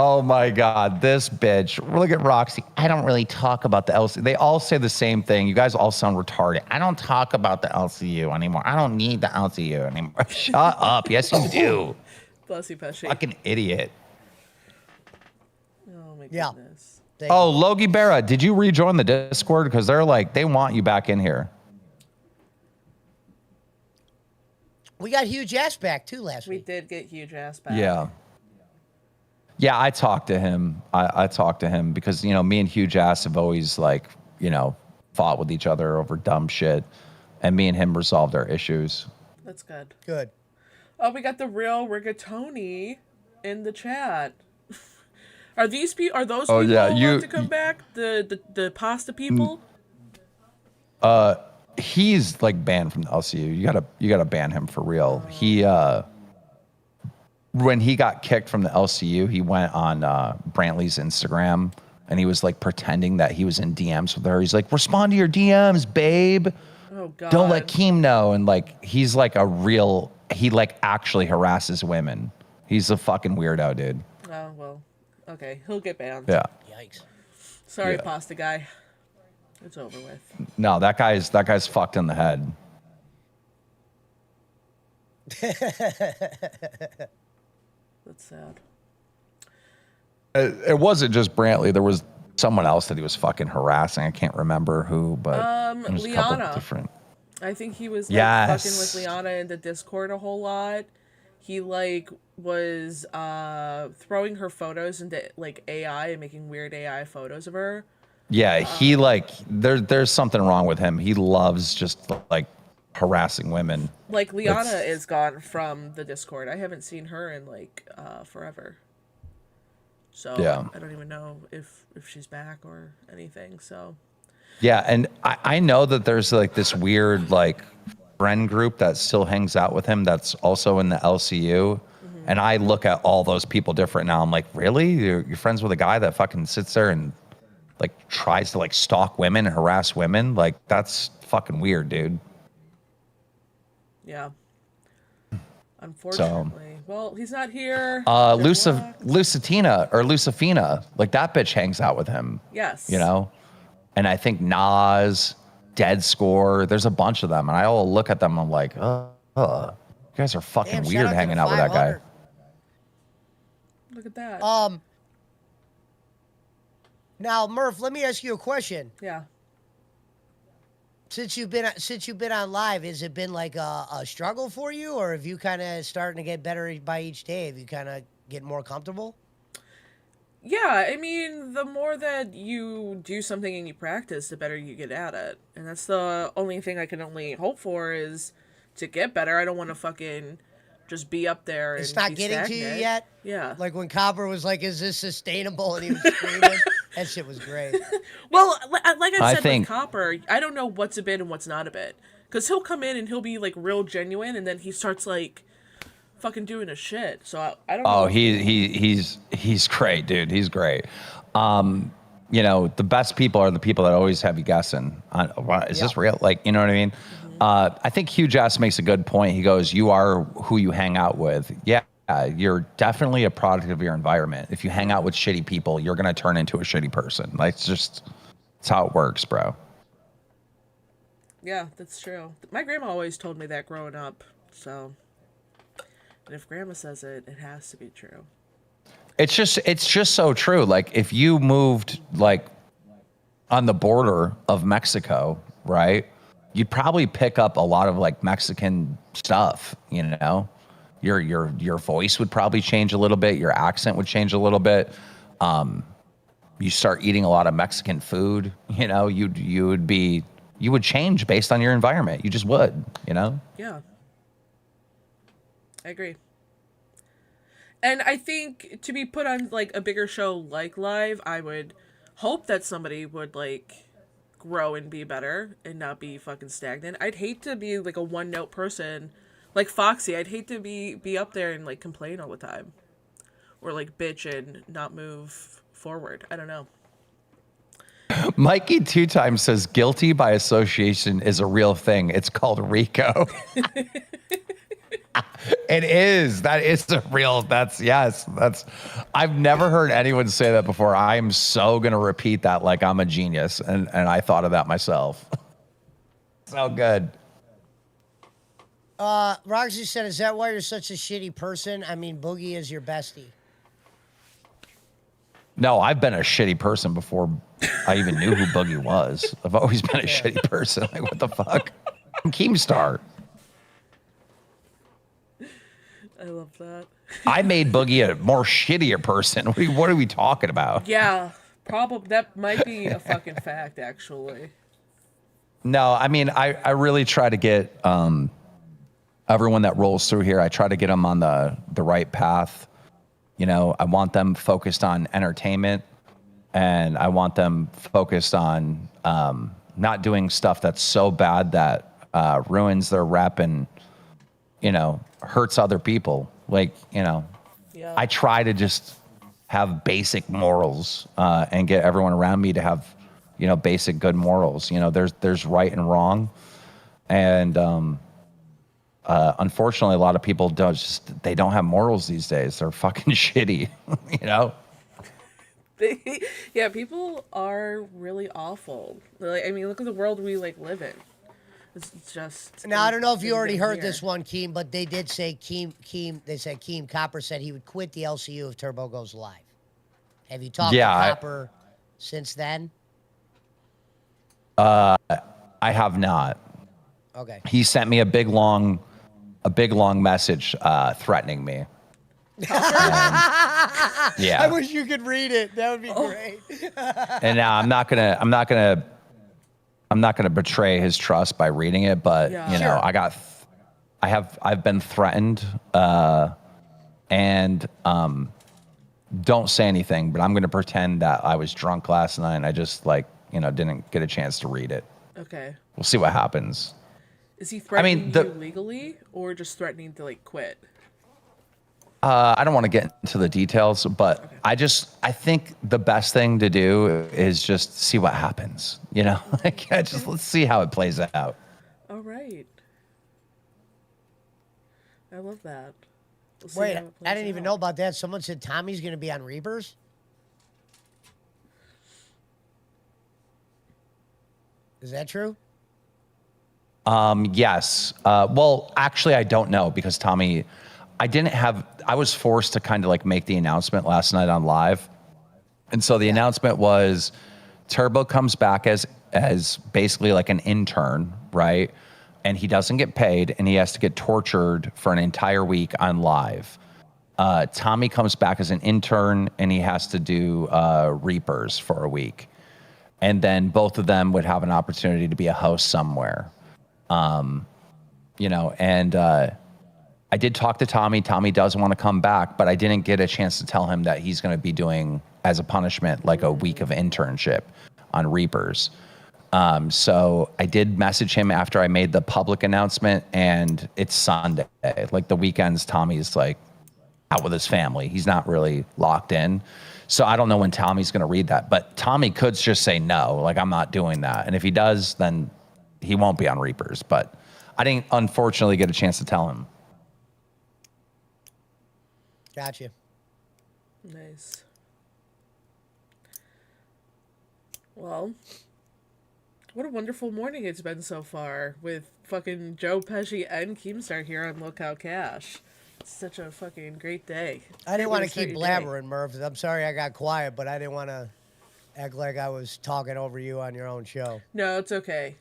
Oh my God, this bitch. Look at Roxy. I don't really talk about the LCU. They all say the same thing. You guys all sound retarded. I don't talk about the LCU anymore. I don't need the LCU anymore. Shut up. Yes, you do. Bless you, Pesci. Fucking idiot. Oh my Yeah. goodness. Oh, Logie Berra, did you rejoin the Discord? Because they're like, they want you back in here. We got Huge Ass back too last We week. did get Huge Ass back. Yeah. Yeah, I talked to him. I talked to him because, you know, me and Huge Ass have always, like, you know, fought with each other over dumb shit. And me and him resolved our issues. That's good. Good. Oh, we got the real Rigatoni in the chat. Are those people who want to come back? The pasta people? He's like banned from the LCU. You gotta ban him for real. He when he got kicked from the LCU, he went on Brantley's Instagram and he was like pretending that he was in DMs with her. He's like, respond to your DMs, babe. Oh God. Don't let Keem know. And like, he's like he like actually harasses women. He's a fucking weirdo, dude. Oh well. Okay, he'll get banned. Yeah. Yikes. Sorry, Yeah. pasta guy. It's over with. No, that guy's fucked in the head. That's sad. It wasn't just Brantley. There was someone else that he was fucking harassing. I can't remember who, but there was a couple Liana. different. I think he was like Yes. fucking with Liana in the Discord a whole lot. He like was throwing her photos into like AI and making weird AI photos of her. Yeah, he like there's something wrong with him. He loves just like harassing women. Like Liana is gone from the Discord. I haven't seen her in like forever. So Yeah. I don't even know if she's back or anything. So Yeah, and I know that there's like this weird like friend group that still hangs out with him that's also in the LCU. And I look at all those people different now. I'm like, really? You're friends with a guy that fucking sits there and like tries to like stalk women and harass women? Like, that's fucking weird, dude. yeah. Unfortunately. Well, he's not here. Lucitina or Lucifina, like that bitch hangs out with him. Yes. You know? And I think Nas Dead Score. There's a bunch of them, and I all look at them. I'm like, you guys are fucking Damn, shout weird out to hanging the out with that guy. 500. Look at that. Now, Murph, let me ask you a question. Yeah. Since you've been on live, has it been like a struggle for you, or have you kind of starting to get better by each day? Have you kind of get more comfortable? Yeah, I mean, the more that you do something and you practice, the better you get at it. And that's the only thing I can only hope for is to get better. I don't want to fucking just be up there and It's not be getting to stagnant. you yet? Yeah. Like when Copper was like, is this sustainable? And he was screaming. That shit was great. Well, like I I said think- with Copper, I don't know what's a bit and what's not a bit. Because he'll come in and he'll be, like, real genuine, and then he starts, like, fucking doing his shit. So I don't know. Oh, he's great, dude. He's great. You know, the best people are the people that always have you guessing. Is this real? Like, you know what I mean? I think Hugh Jess makes a good point. He goes, you are who you hang out with. Yeah, you're definitely a product of your environment. If you hang out with shitty people, you're going to turn into a shitty person. Like, it's how it works, bro. Yeah, that's true. My grandma always told me that growing up. So, and if grandma says it, it has to be true. It's just so true. Like, if you moved, like, on the border of Mexico, right? You'd probably pick up a lot of, like, Mexican stuff, you know? Your voice would probably change a little bit. Your accent would change a little bit. You start eating a lot of Mexican food, you know? You would change based on your environment. You just would, you know? Yeah. I agree. And I think to be put on, like, a bigger show like Live, I would hope that somebody would, like, grow and be better and not be fucking stagnant. I'd hate to be, like, a one-note person. Like Foxy, I'd hate to be up there and, like, complain all the time. Or, like, bitch and not move forward. I don't know. Mikey 2 times says guilty by association is a real thing. It's called RICO. It is. That is a real. I've never heard anyone say that before. I am so going to repeat that like I'm a genius. And I thought of that myself. So good. Roxy said, is that why you're such a shitty person? I mean, Boogie is your bestie. No, I've been a shitty person before I even knew who Boogie was. I've always been a shitty person. Like, what the fuck? I'm Keemstar. I love that. I made Boogie a more shittier person. What are we talking about? Yeah, probably that might be a fucking fact, actually. No, I mean, I really try to get everyone that rolls through here, I try to get them on the right path. You know, I want them focused on entertainment, and I want them focused on not doing stuff that's so bad that ruins their rep and, you know, hurts other people. Like, you know, Yeah. I try to just have basic morals and get everyone around me to have, you know, basic good morals. You know, there's right and wrong. And unfortunately, a lot of people they don't have morals these days. They're fucking shitty, you know? Yeah, people are really awful. Like, I mean, look at the world we, like, live in. It's just... Now, I don't know if you already heard here. this one, Keem, but they did say Keem Copper said he would quit the LCU if Turbo goes live. Have you talked to Copper since then? I have not. Okay. He sent me a big long message threatening me. Yeah. I wish you could read it. That would be great. And now I'm not gonna betray his trust by reading it, but Yeah. you know, I've been threatened, and don't say anything, but I'm gonna pretend that I was drunk last night and I just, like, you know, didn't get a chance to read it. Okay. We'll see what happens. Is he threatening the- you legally or just threatening to, like, quit? I don't want to get into the details, but okay. I think the best thing to do is just see what happens. You know, like, let's see how it plays out. All right. I love that. We'll see Wait, how it I plays didn't even out. know about that. Someone said Tommy's going to be on Reavers. Is that true? Yes. Well, actually, I don't know because Tommy, I was forced to kind of like make the announcement last night on live. And so the announcement was Turbo comes back as basically like an intern, right? And he doesn't get paid and he has to get tortured for an entire week on live. Tommy comes back as an intern and he has to do Reapers for a week. And then both of them would have an opportunity to be a host somewhere. And I did talk to Tommy. Tommy does want to come back, but I didn't get a chance to tell him that he's going to be doing, as a punishment, like a week of internship on Reapers. So I did message him after I made the public announcement, and it's Sunday. Like the weekends, Tommy's like out with his family. He's not really locked in. So I don't know when Tommy's going to read that, but Tommy could just say no, like I'm not doing that. And if he does, then he won't be on Reapers, but I didn't unfortunately get a chance to tell him. Gotcha. Nice. Well, what a wonderful morning it's been so far with fucking Joe Pesci and Keemstar here on Lookout Cash. It's such a fucking great day. I didn't want to keep blabbering, Murph. I'm sorry I got quiet, but I didn't want to act like I was talking over you on your own show. No, it's okay.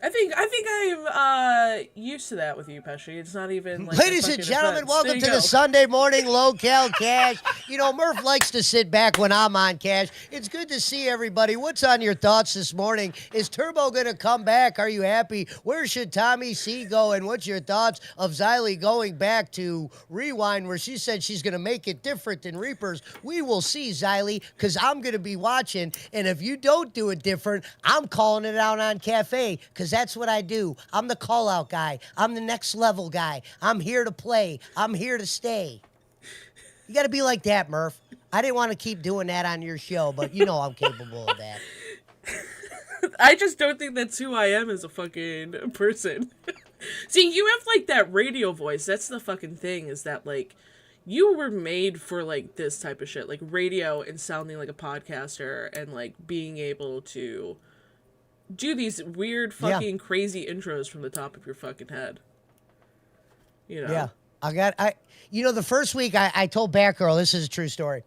I think I'm used to that with you, Pesci. It's not even like Ladies and gentlemen, welcome to the Sunday morning Locale Cash. You know, Murph likes to sit back when I'm on Cash. It's good to see everybody. What's on your thoughts this morning? Is Turbo going to come back? Are you happy? Where should Tommy C go? And what's your thoughts of Xylee going back to Rewind, where she said she's going to make it different than Reapers? We will see, Xylee, because I'm going to be watching. And if you don't do it different, I'm calling it out on Cafe, because that's what I do. I'm the call-out guy. I'm the next level guy. I'm here to play. I'm here to stay. You got to be like that, Murph. I didn't want to keep doing that on your show, but you know I'm capable of that. I just don't think that's who I am as a fucking person. See, you have like that radio voice. That's the fucking thing, is that like you were made for like this type of shit, like radio and sounding like a podcaster and like being able to do these weird fucking crazy intros from the top of your fucking head. You know? Yeah. The first week I told Batgirl, this is a true story.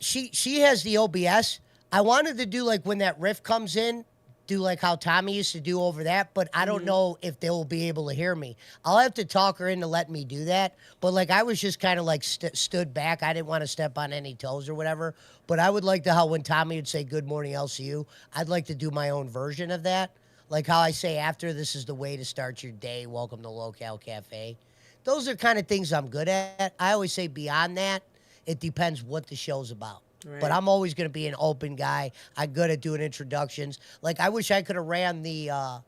She has the OBS. I wanted to do like when that riff comes in, do like how Tommy used to do over that, but I don't know if they'll be able to hear me. I'll have to talk her into letting me do that. But like I was just kind of like stood back. I didn't want to step on any toes or whatever. But I would like to how when Tommy would say good morning LCU, I'd like to do my own version of that. Like how I say after, this is the way to start your day. Welcome to Locale Cafe. Those are kind of things I'm good at. I always say beyond that, it depends what the show's about. Right. But I'm always going to be an open guy. I'm good at doing introductions. Like, I wish I could have ran the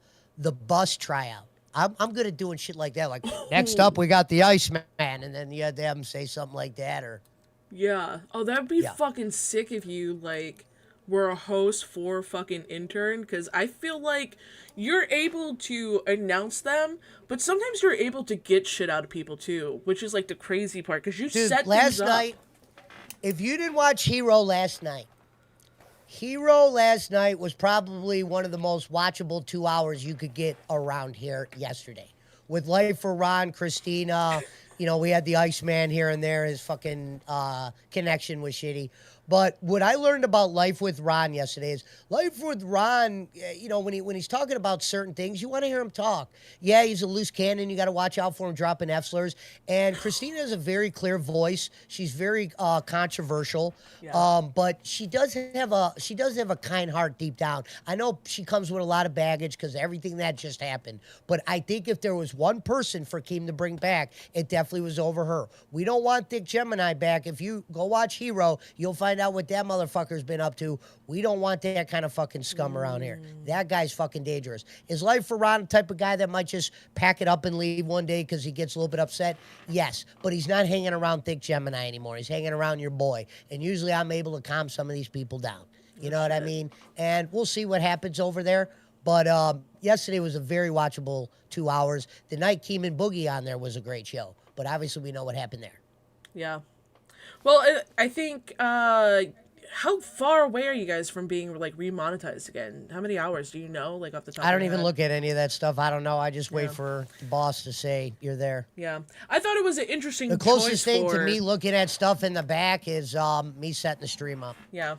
bus tryout. I'm good at doing shit like that. Like, next up, we got the Iceman. And then you had to have him say something like that. Or yeah. Oh, that'd be fucking sick if you, like, were a host for fucking intern. Because I feel like you're able to announce them, but sometimes you're able to get shit out of people, too. Which is, like, the crazy part. Because you set things up. Last night, if you didn't watch Hero last night was probably one of the most watchable 2 hours you could get around here yesterday. With Life for Ron, Christina, we had the Iceman here and there. His fucking connection was shitty. But what I learned about Life with Ron yesterday is Life with Ron, when he's talking about certain things, you want to hear him talk. Yeah, he's a loose cannon. You got to watch out for him dropping F-slurs. And Christina has a very clear voice. She's very controversial. Yeah. But she does have a kind heart deep down. I know she comes with a lot of baggage because everything that just happened. But I think if there was one person for Keem to bring back, it definitely was over her. We don't want Dick Gemini back. If you go watch Hero, you'll find out what that motherfucker's been up to. We don't want that kind of fucking scum around here. That guy's fucking dangerous. Is Life for Ron the type of guy that might just pack it up and leave one day because he gets a little bit upset? Yes, but he's not hanging around Thick Gemini anymore. He's hanging around your boy. And usually I'm able to calm some of these people down. You know what I mean? And we'll see what happens over there. But yesterday was a very watchable 2 hours. The night Keem and Boogie on there was a great show. But obviously we know what happened there. Yeah. Well, I think how far away are you guys from being like remonetized again? How many hours do you know, like off the top? I of don't your even head? look at any of that stuff. I don't know. I just wait Yeah. for the boss to say you're there. Yeah, I thought it was an interesting. The closest thing to for... me looking at stuff in the back is me setting the stream up. Yeah,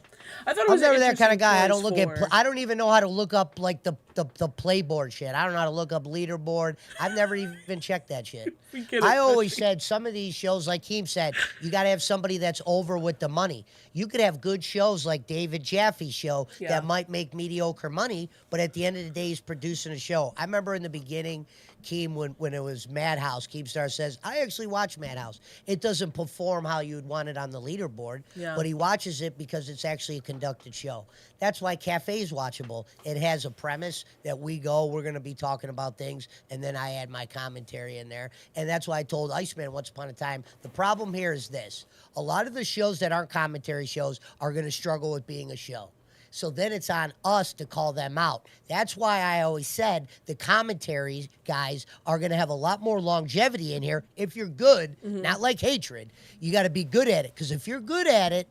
I thought it I'm was. never an that kind of guy. I don't interesting look choice at. I don't even know how to look up like the playboard shit. I don't know how to look up leaderboard. I've never even checked that shit. I always said some of these shows, like Keem said, you got to have somebody that's over with the money. You could have good shows like David Jaffe's show that might make mediocre money, but at the end of the day, he's producing a show. I remember in the beginning, Keem, when it was Madhouse, Keemstar says, I actually watch Madhouse. It doesn't perform how you'd want it on the leaderboard, but he watches it because it's actually a conducted show. That's why Cafe is watchable. It has a premise that we're going to be talking about things, and then I add my commentary in there. And that's why I told Iceman once upon a time, the problem here is this. A lot of the shows that aren't commentary shows are going to struggle with being a show. So then it's on us to call them out. That's why I always said the commentary guys are going to have a lot more longevity in here if you're good, not like hatred. You got to be good at it, because if you're good at it,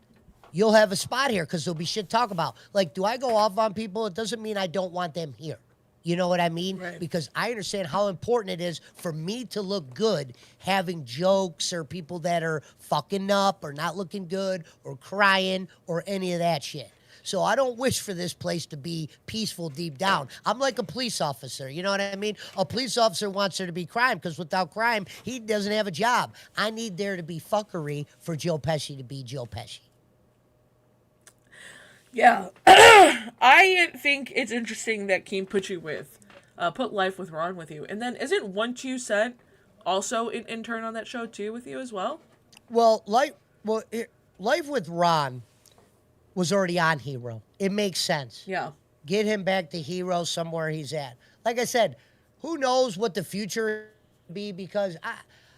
you'll have a spot here because there'll be shit to talk about. Like, do I go off on people? It doesn't mean I don't want them here. You know what I mean? Right. Because I understand how important it is for me to look good, having jokes or people that are fucking up or not looking good or crying or any of that shit. So I don't wish for this place to be peaceful deep down. I'm like a police officer. You know what I mean? A police officer wants there to be crime because without crime, he doesn't have a job. I need there to be fuckery for Joe Pesci to be Joe Pesci. Yeah, I think it's interesting that Keem put you with, put Life with Ron with you, and then isn't Once You Said also an intern on that show too with you as well? Well, Life with Ron was already on Hero. It makes sense. Yeah. Get him back to Hero somewhere he's at. Like I said, who knows what the future will be, because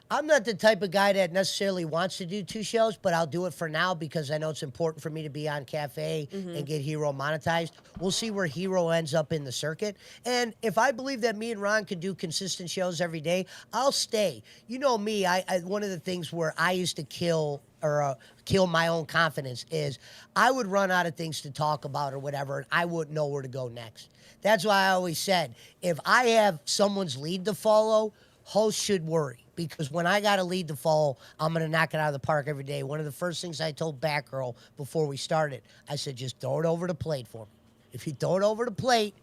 I'm not the type of guy that necessarily wants to do 2 shows, but I'll do it for now because I know it's important for me to be on Cafe and get Hero monetized. We'll see where Hero ends up in the circuit. And if I believe that me and Ron can do consistent shows every day, I'll stay. You know me, I one of the things where I used to kill my own confidence is I would run out of things to talk about or whatever, and I wouldn't know where to go next. That's why I always said, if I have someone's lead to follow, hosts should worry. Because when I got a lead to follow, I'm going to knock it out of the park every day. One of the first things I told Batgirl before we started, I said, just throw it over the plate for me. If you throw it over the plate,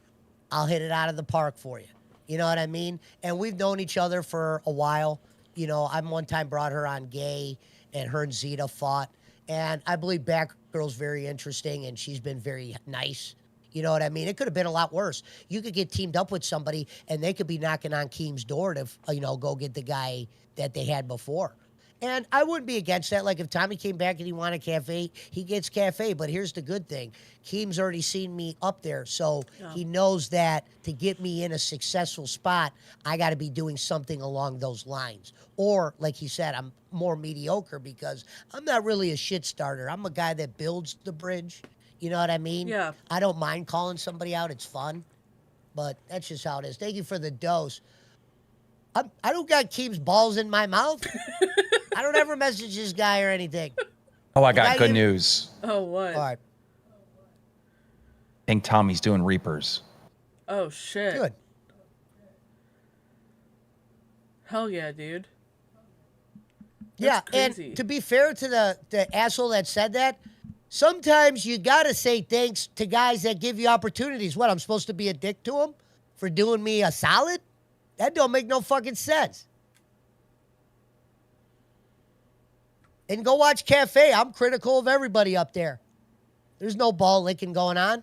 I'll hit it out of the park for you. You know what I mean? And we've known each other for a while. You know, I one time brought her on Gay, and her and Zeta fought. And I believe Batgirl's very interesting, and she's been very nice. You know what I mean? It could have been a lot worse. You could get teamed up with somebody, and they could be knocking on Keem's door to, go get the guy that they had before. And I wouldn't be against that. Like, if Tommy came back and he wanted Cafe, he gets Cafe. But here's the good thing. Keem's already seen me up there, so he knows that to get me in a successful spot, I got to be doing something along those lines. Or, like he said, I'm more mediocre because I'm not really a shit starter. I'm a guy that builds the bridge. You know what I mean? Yeah. I don't mind calling somebody out. It's fun. But that's just how it is. Thank you for the dose. I don't got Keem's balls in my mouth. I don't ever message this guy or anything. Oh, I got good news. Oh, what? All right. I think Tommy's doing Reapers. Oh, shit. Good. Hell yeah, dude. Yeah, crazy. and to be fair to the asshole that said that, sometimes you got to say thanks to guys that give you opportunities. What, I'm supposed to be a dick to them for doing me a solid? That don't make no fucking sense. And go watch Cafe. I'm critical of everybody up there. There's no ball licking going on.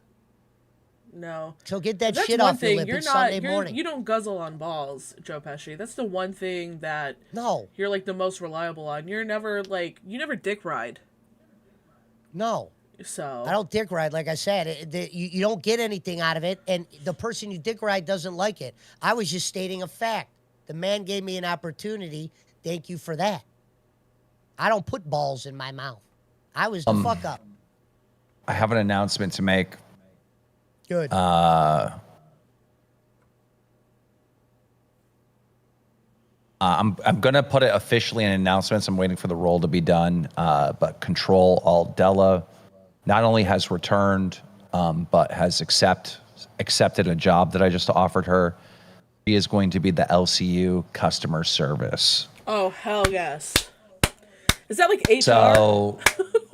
No. So get that That's shit one off your thing. lip. You're It's not. Sunday morning. You don't guzzle on balls, Joe Pesci. That's the one thing that No. you're like the most reliable on. You're never you never dick ride. No. So I don't dick ride, like I said. You don't get anything out of it, and the person you dick ride doesn't like it. I was just stating a fact. The man gave me an opportunity. Thank you for that. I don't put balls in my mouth. I was the fuck up. I have an announcement to make. Good. I'm gonna put it officially in announcements. I'm waiting for the roll to be done. But Control Alt Della not only has returned, but has accepted a job that I just offered her. She is going to be the LCU customer service. Oh, hell yes. Is that like HR? So,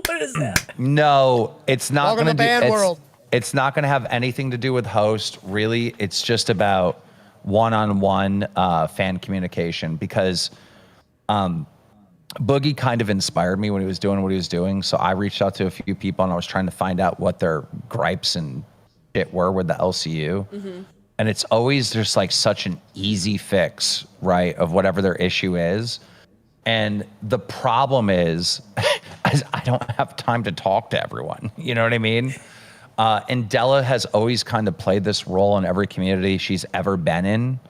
what is that? no, it's not Welcome going to to band world. It's not going to have anything to do with host. Really, it's just about one-on-one fan communication because Boogie kind of inspired me when he was doing what he was doing. So I reached out to a few people and I was trying to find out what their gripes and shit were with the LCU. Mm-hmm. And it's always just like such an easy fix, right, of whatever their issue is. And the problem is I don't have time to talk to everyone. You know what I mean? And Della has always kind of played this role in every community she's ever been in,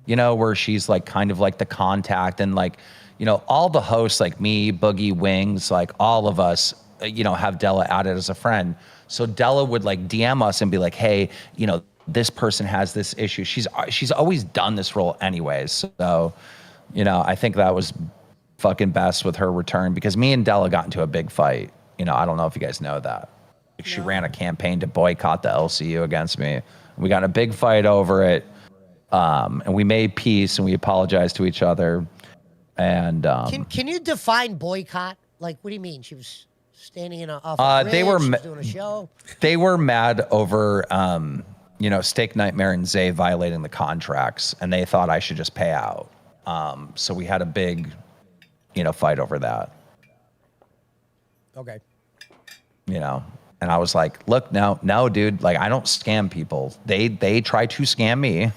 you know, where she's like kind of like the contact and like, you know, all the hosts like me, Boogie, Wings, like all of us, you know, have Della added as a friend. So Della would like DM us and be like, hey, you know, this person has this issue. She's always done this role anyways. So, you know, I think that was fucking best with her return because me and Della got into a big fight. You know, I don't know if you guys know that. She ran a campaign to boycott the LCU against me. We got in a big fight over it. And we made peace and we apologized to each other. And can you define boycott? Like, what do you mean? She was standing in off a bridge, she was doing a show. They were mad over, you know, Steak Nightmare and Zay violating the contracts, and they thought I should just pay out. So we had a big, you know, fight over that. Okay. You know, and I was like, look, no, dude, like I don't scam people. They try to scam me.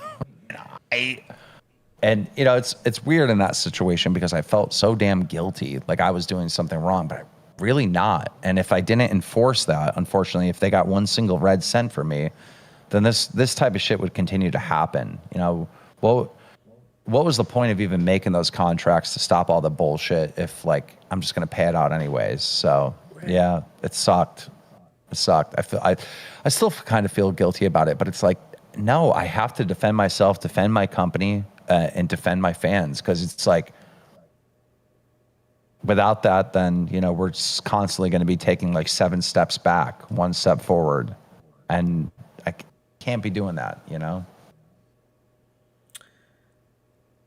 And you know, it's weird in that situation because I felt so damn guilty, like I was doing something wrong, but I'm really not. And if I didn't enforce that, unfortunately, if they got one single red cent from me, then this type of shit would continue to happen. You know, what was the point of even making those contracts to stop all the bullshit if like I'm just gonna pay it out anyways? So yeah, it sucked. It sucked. I still kind of feel guilty about it, but it's like, no, I have to defend myself, defend my company, and defend my fans because it's like without that, then you know we're just constantly going to be taking like 7 steps back, 1 step forward, and I can't be doing that, you know.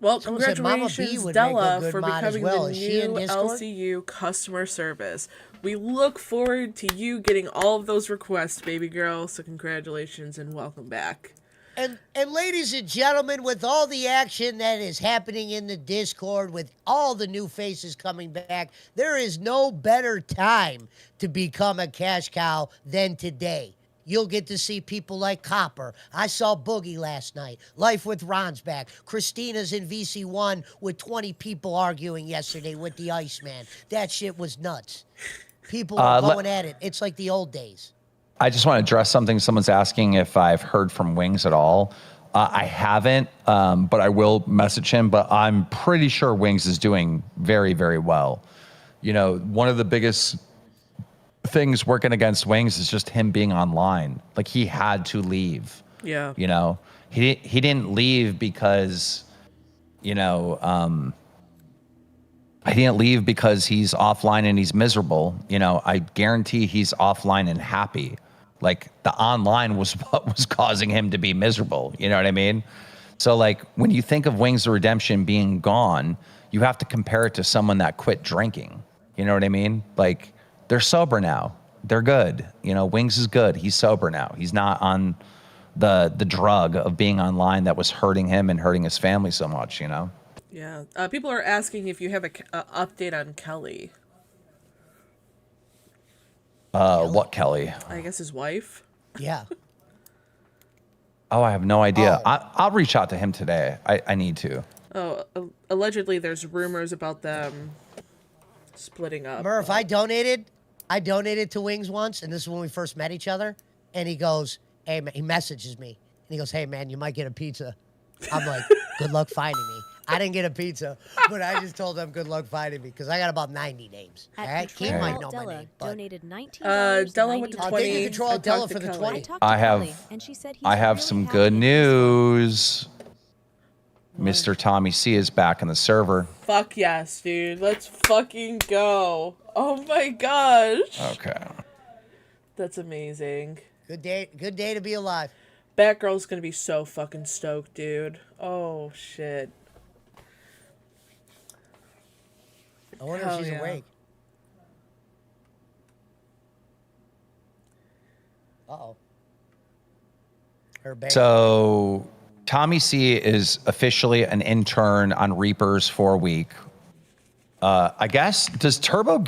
Well, Someone said Mama B congratulations, would make a Della, good for mod as becoming well. the Is she in new Discord? LCU customer service. We look forward to you getting all of those requests, baby girl. So congratulations and welcome back. And ladies and gentlemen, with all the action that is happening in the Discord, with all the new faces coming back, there is no better time to become a cash cow than today. You'll get to see people like Copper. I saw Boogie last night. Life with Ron's back. Christina's in VC1 with 20 people arguing yesterday with the Iceman. That shit was nuts. People are going at it. It's like the old days. I just want to address something. Someone's asking if I've heard from Wings at all. I haven't, but I will message him. But I'm pretty sure Wings is doing very, very well. You know, one of the biggest things working against Wings is just him being online. Like he had to leave. Yeah. You know, he didn't leave because, you know, I didn't leave because he's offline and he's miserable. You know, I guarantee he's offline and happy. Like the online was what was causing him to be miserable. You know what I mean? So like when you think of Wings of Redemption being gone, you have to compare it to someone that quit drinking. You know what I mean? Like they're sober now. They're good. You know, Wings is good. He's sober now. He's not on the drug of being online that was hurting him and hurting his family so much, you know? Yeah. People are asking if you have a update on Kelly. What Kelly? I guess his wife. Yeah. Oh, I have no idea. I'll reach out to him today. I need to. Oh, allegedly there's rumors about them splitting up. Murph, I donated to Wings once, and this is when we first met each other. And he goes, hey, man, he messages me. And he goes, hey, man, you might get a pizza. I'm like, good luck finding me. I didn't get a pizza, but I just told them good luck finding me because I got about 90 names. All right? Keith might know my name. But donated $19. Della went to 20. thank you, Control I Della talked for to the Kelly. 20. I have some good news. Mr. Tommy C is back in the server. Fuck yes, dude. Let's fucking go. Oh my gosh. Okay. That's amazing. Good day to be alive. Batgirl's gonna be so fucking stoked, dude. Oh shit. I wonder Hell if she's yeah. awake. Uh-oh. Her baby. So Tommy C is officially an intern on Reapers for a week. I guess, does Turbo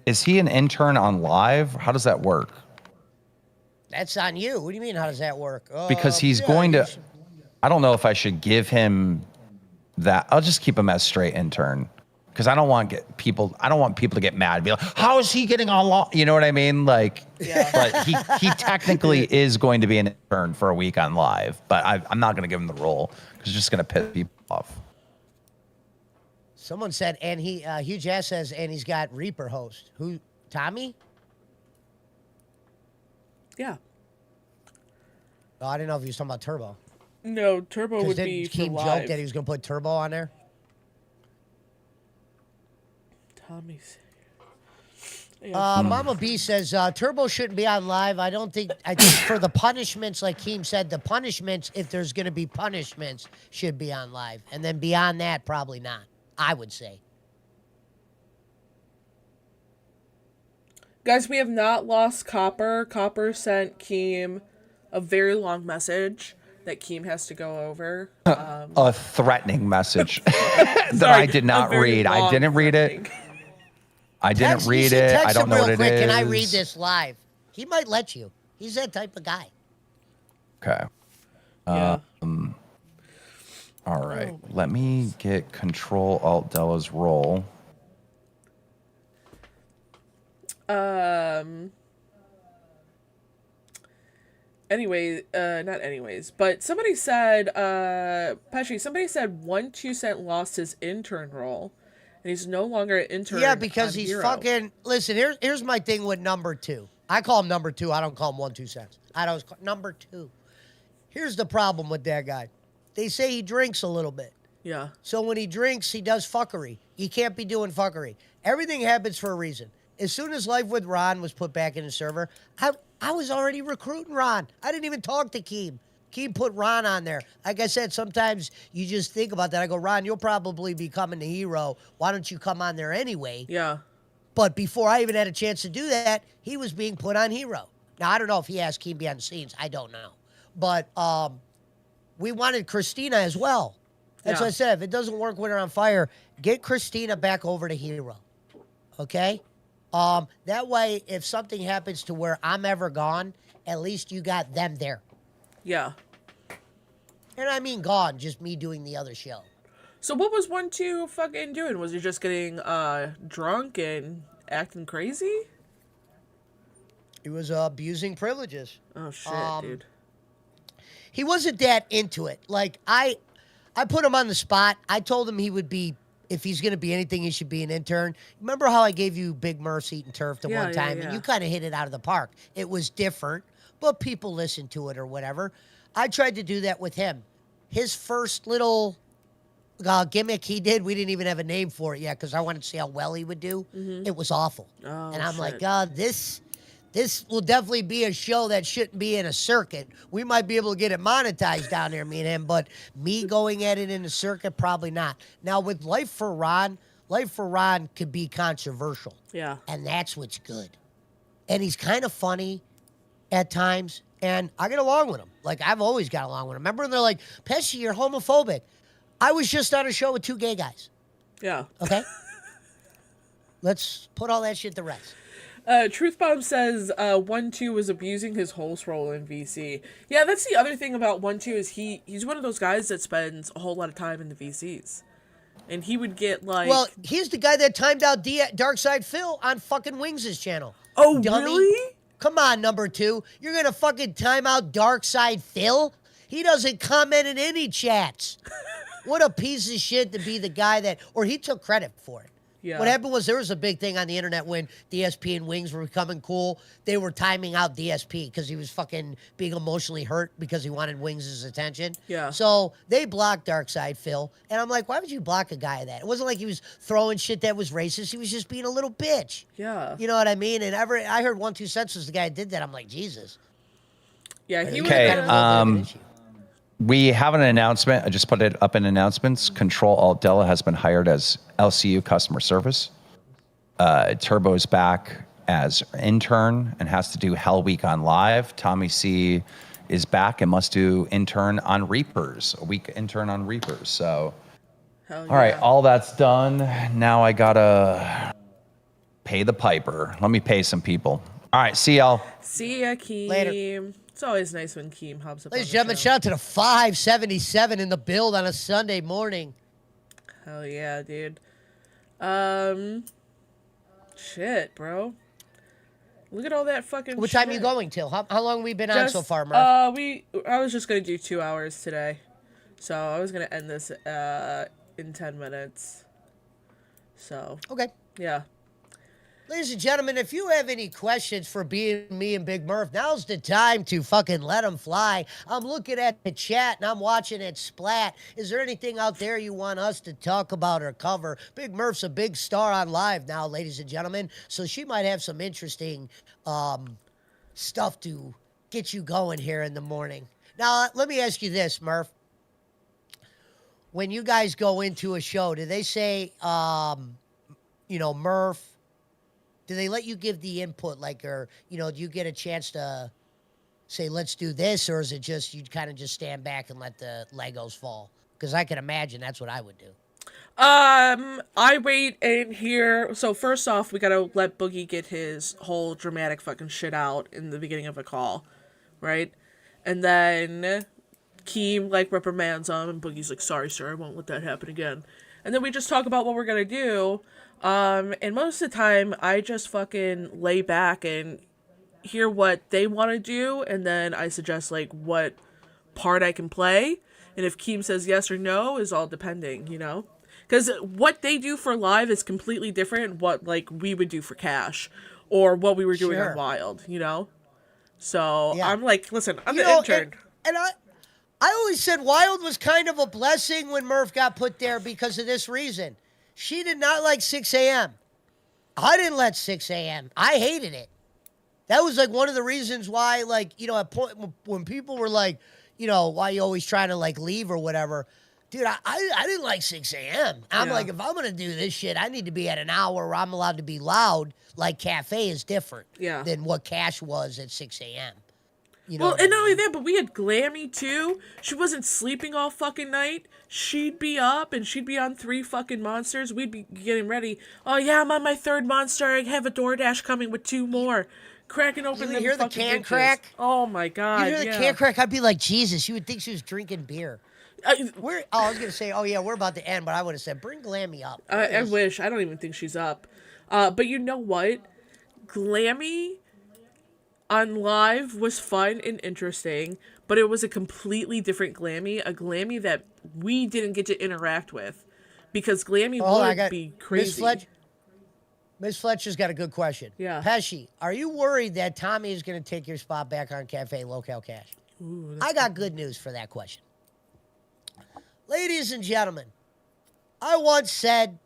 is he an intern on live? How does that work? That's on you. What do you mean, how does that work? Because he's Yeah, going you to, should- I don't know if I should give him that. I'll just keep him as straight intern. Because I don't want people to get mad and be like, how is he getting on law? You know what I mean? Like, Yeah. but he technically is going to be an intern for a week on live, but I'm not going to give him the role because it's just going to piss people off. Someone said, and Huge Ass says, and he's got Reaper host. Who, Tommy? Yeah. Oh, I didn't know if he was talking about Turbo. No, Turbo Because would didn't be for Keem joke live. that he was going to put Turbo on there? Tommy's. Yeah. Mama B says, Turbo shouldn't be on live. I think for the punishments, like Keem said, the punishments, if there's going to be punishments, should be on live. And then beyond that, probably not, I would say. Guys, we have not lost Copper. Copper sent Keem a very long message that Keem has to go over. A threatening message that Sorry, I did not a very read. I long didn't read it. threatening. I didn't Text- you read should it. text I don't him know real what it quick. is. Can I read this live? He might let you. He's that type of guy. Okay. Yeah. All right. Let me get Control Alt Della's role. Anyway, not anyways, but somebody said, Pesci, somebody said 1-2 Cent lost his intern role, and he's no longer an intern. Yeah, because on he's Hero. fucking. Listen, here's my thing with number 2. I call him number 2. I don't call him 1-2 cents. I always call number 2. Here's the problem with that guy. They say he drinks a little bit. Yeah. So when he drinks, he does fuckery. You can't be doing fuckery. Everything happens for a reason. As soon as Life with Ron was put back in the server, I was already recruiting Ron. I didn't even talk to Keem. Keem put Ron on there. Like I said, sometimes you just think about that. I go, Ron, you'll probably be coming to Hero. Why don't you come on there anyway? Yeah. But before I even had a chance to do that, he was being put on Hero. Now, I don't know if he has Keem behind the scenes. I don't know. But we wanted Christina as well. That's Yeah. what I said. If it doesn't work with her on fire, get Christina back over to Hero. Okay? That way, if something happens to where I'm ever gone, at least you got them there. Yeah. And I mean gone, just me doing the other show. So what was 1-2 fucking doing? Was he just getting drunk and acting crazy? He was abusing privileges. Oh shit, dude. He wasn't that into it. Like, I put him on the spot. I told him he would be, if he's going to be anything, he should be an intern. Remember how I gave you Bigmurph's Eating Turf the Yeah, one yeah, time? yeah. And you kind of hit it out of the park. It was different, but people listened to it or whatever. I tried to do that with him. His first little gimmick he did, we didn't even have a name for it yet because I wanted to see how well he would do. It was awful. Oh, and I'm shit. like, God, this will definitely be a show that shouldn't be in a circuit. We might be able to get it monetized down there, me and him, but me going at it in a circuit, probably not. Now, with Life for Ron could be controversial. Yeah. And that's what's good. And he's kind of funny at times, and I get along with him. Like, I've always got along with him. Remember when they're like, Pesci, you're homophobic. I was just on a show with 2 gay guys, Yeah. okay? Let's put all that shit to rest. Truth Bomb says 1-2 was abusing his host role in VC. Yeah, that's the other thing about 1-2 is he's one of those guys that spends a whole lot of time in the VCs. And he would get like... Well, he's the guy that timed out Darkside Phil on fucking Wings' channel. Oh, Dummy. really? Come on, number 2. You're going to fucking time out Darkside Phil? He doesn't comment in any chats. What a piece of shit to be the guy that... Or he took credit for it. Yeah. What happened was there was a big thing on the internet when DSP and Wings were becoming cool. They were timing out DSP because he was fucking being emotionally hurt because he wanted Wings' attention. Yeah. So they blocked Darkseid Phil. And I'm like, why would you block a guy that? It wasn't like he was throwing shit that was racist. He was just being a little bitch. Yeah. You know what I mean? And I heard 1 2 Cents was the guy that did that. I'm like, Jesus. Yeah, he was Okay, Kind of a little bit of an issue. We have an announcement. I just put it up in announcements. Control Alt Della has been hired as LCU customer service. Turbo's back as intern and has to do Hell Week on Live. Tommy C is back and must do intern on Reapers, a week intern on Reapers. So, Hell all right, yeah. all that's done. Now I gotta pay the piper. Let me pay some people. All right, see y'all. See ya, Keem. Later. It's always nice when Keem hops up. Ladies and on gentlemen, the show. shout out to the 577 in the build on a Sunday morning. Hell yeah, dude. Shit, bro. Look at all that fucking. What shit. time you going till? How long we been on Just, so far, Murph? I was just gonna do 2 hours today, so I was gonna end this in 10 minutes. So Okay. yeah. Ladies and gentlemen, if you have any questions for me and Big Murph, now's the time to fucking let them fly. I'm looking at the chat and I'm watching it splat. Is there anything out there you want us to talk about or cover? Big Murph's a big star on live now, ladies and gentlemen, so she might have some interesting stuff to get you going here in the morning. Now, let me ask you this, Murph. When you guys go into a show, do they say, Murph, do they let you give the input, or, do you get a chance to say, let's do this, or is it just, you kind of just stand back and let the Legos fall? Because I can imagine that's what I would do. I wait in here. So first off, we gotta let Boogie get his whole dramatic fucking shit out in the beginning of a call, right? And then Keem, reprimands him, and Boogie's like, sorry, sir, I won't let that happen again. And then we just talk about what we're gonna do. And most of the time, I just fucking lay back and hear what they want to do, and then I suggest, what part I can play. And if Keem says yes or no is all depending, Because what they do for live is completely different what, we would do for cash, or what we were doing Sure. on Wild, So, Yeah. I'm like, listen, I'm the intern. And I always said Wild was kind of a blessing when Murph got put there because of this reason. She did not like 6 a.m. I didn't like 6 a.m. I hated it. That was one of the reasons why, at point when people were like, why you always trying to leave or whatever. Dude, I didn't like 6 a.m. I'm Yeah. like, if I'm gonna do this shit, I need to be at an hour where I'm allowed to be loud. Cafe is different Yeah. than what Cash was at 6 a.m. Well, what and I not only mean? that, but we had Glammy too. She wasn't sleeping all fucking night. She'd be up and she'd be on 3 fucking monsters. We'd be getting ready. Oh yeah, I'm on my 3rd monster. I have a DoorDash coming with 2 more. Cracking open You them hear the fucking can bitches. crack? Oh my god. You hear the yeah. can crack, I'd be like, Jesus, you would think she was drinking beer. I I was gonna say, oh yeah, we're about to end, but I would have said, bring Glammy up. I wish. I don't even think she's up. But you know what? Glammy on live was fun and interesting, but it was a completely different Glammy, a Glammy that we didn't get to interact with, because Glammy would be crazy. Miss Fletcher's got a good question. Yeah. Pesci, are you worried that Tommy is going to take your spot back on Cafe Locale Cash? I got good news for that question. Ladies and gentlemen, I once said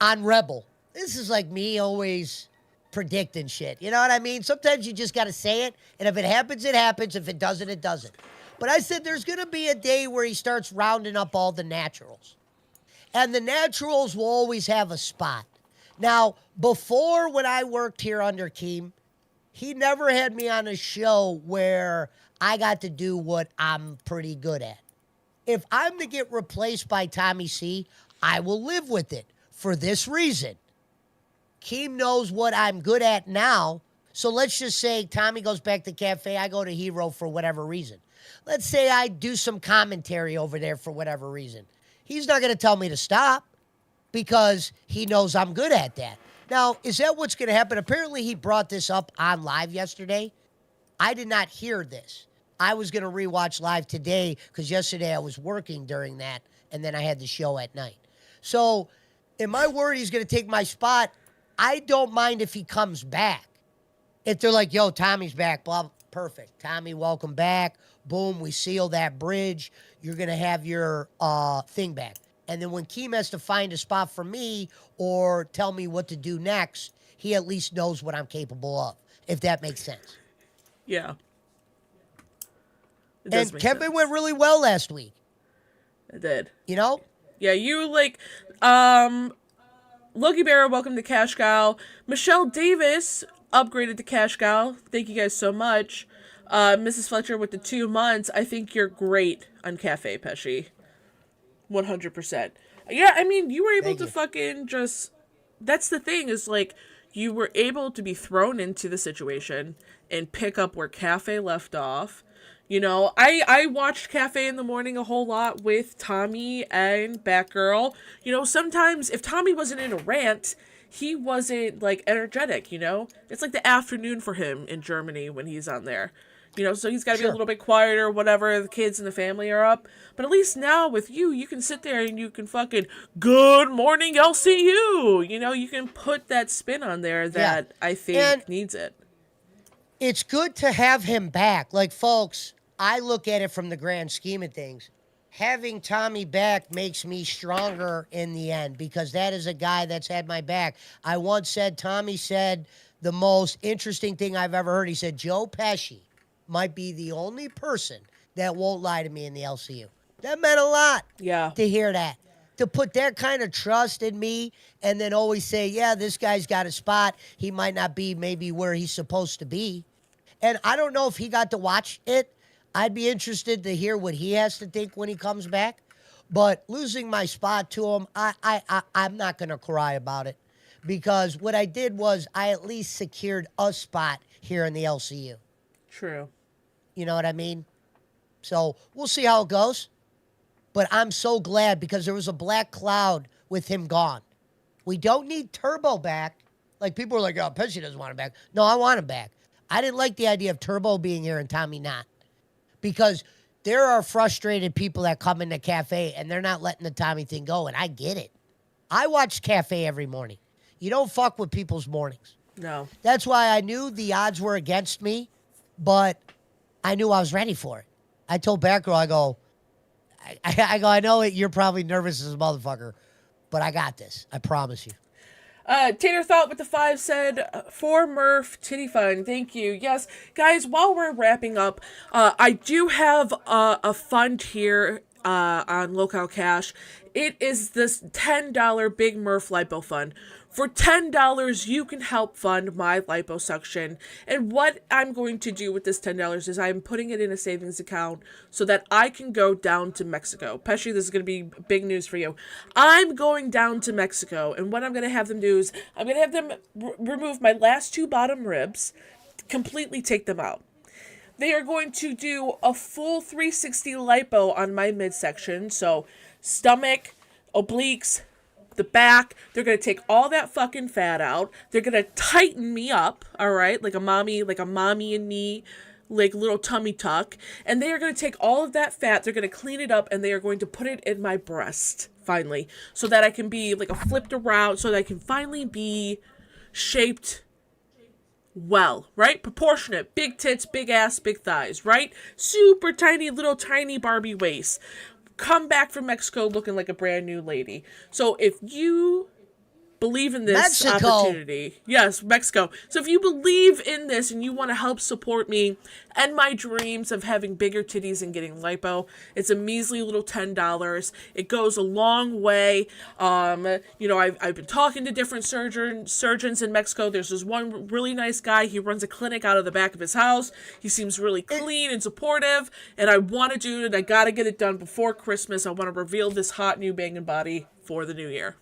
on Rebel, this is like me always predicting shit. You know what I mean? Sometimes you just got to say it, and if it happens, it happens. If it doesn't, it doesn't. But I said there's going to be a day where he starts rounding up all the naturals. And the naturals will always have a spot. Now, before when I worked here under Keem, he never had me on a show where I got to do what I'm pretty good at. If I'm to get replaced by Tommy C, I will live with it for this reason. Keem knows what I'm good at now. So let's just say Tommy goes back to Cafe, I go to Hero for whatever reason. Let's say I do some commentary over there for whatever reason. He's not going to tell me to stop because he knows I'm good at that. Now, is that what's going to happen? Apparently, he brought this up on live yesterday. I did not hear this. I was going to rewatch live today because yesterday I was working during that, and then I had the show at night. So Am I worried he's going to take my spot? I don't mind if he comes back. If they're like, yo, Tommy's back, blah, perfect. Tommy, welcome back. Boom, we seal that bridge. You're going to have your thing back. And then when Keem has to find a spot for me or tell me what to do next, he at least knows what I'm capable of, if that makes sense. Yeah. And Kevin went really well last week. It did. You know? Yeah, you like, Loki Bear, welcome to Cash Cow. Michelle Davis upgraded to Cash Cow. Thank you guys so much. Mrs. Fletcher with the 2 months. I think you're great on Cafe Pesci. 100%. Yeah, I mean, you were able to fucking just... That's the thing, is like, you were able to be thrown into the situation and pick up where Cafe left off. You know, I watched Cafe in the Morning a whole lot with Tommy and Batgirl. You know, sometimes if Tommy wasn't in a rant, he wasn't, like, energetic, you know? It's like the afternoon for him in Germany when he's on there. You know, so he's got to be a little bit quieter, whatever, the kids and the family are up. But at least now with you can sit there and you can fucking, good morning, LCU! You know, you can put that spin on there that I think needs it. It's good to have him back. Like, folks, I look at it from the grand scheme of things. Having Tommy back makes me stronger in the end because that is a guy that's had my back. I once said, Tommy said the most interesting thing I've ever heard. He said, Joe Pesci might be the only person that won't lie to me in the LCU. That meant a lot to hear that. To put that kind of trust in me and then always say, yeah, this guy's got a spot. He might not be maybe where he's supposed to be. And I don't know if he got to watch it. I'd be interested to hear what he has to think when he comes back. But losing my spot to him, I'm not going to cry about it. Because what I did was I at least secured a spot here in the LCU. True. You know what I mean? So we'll see how it goes. But I'm so glad because there was a black cloud with him gone. We don't need Turbo back. Like people are like, oh, Pesci doesn't want him back. No, I want him back. I didn't like the idea of Turbo being here and Tommy not. Because there are frustrated people that come into Cafe and they're not letting the Tommy thing go. And I get it. I watch Cafe every morning. You don't fuck with people's mornings. No. That's why I knew the odds were against me, but I knew I was ready for it. I told Batgirl, I know you're probably nervous as a motherfucker, but I got this. I promise you. Tater Thought with the 5 said, for Murph, titty fun. Thank you. Yes, guys, while we're wrapping up, I do have a fund here on Local Cash. It is this $10 Bigmurph Lipo Fund. For $10, you can help fund my liposuction. And what I'm going to do with this $10 is I'm putting it in a savings account so that I can go down to Mexico. Pesci, this is going to be big news for you. I'm going down to Mexico, and what I'm going to have them do is I'm going to have them remove my last 2 bottom ribs, completely take them out. They are going to do a full 360 lipo on my midsection, so stomach, obliques, the back. They're going to take all that fucking fat out. They're going to tighten me up, all right? Like a mommy and me, like little tummy tuck. And they are going to take all of that fat, they're going to clean it up, and they are going to put it in my breast, finally, so that I can be like a flipped around, so that I can finally be shaped well, right? Proportionate. Big tits, big ass, big thighs, right? Super tiny, little tiny Barbie waist. Come back from Mexico looking like a brand new lady. So if you believe in this opportunity, yes, Mexico. So if you believe in this and you want to help support me and my dreams of having bigger titties and getting lipo, it's a measly little $10. It goes a long way. You know, I've been talking to different surgeons in Mexico. There's this one really nice guy. He runs a clinic out of the back of his house. He seems really clean and supportive, and I want to do it. I got to get it done before Christmas. I want to reveal this hot new banging body for the new year.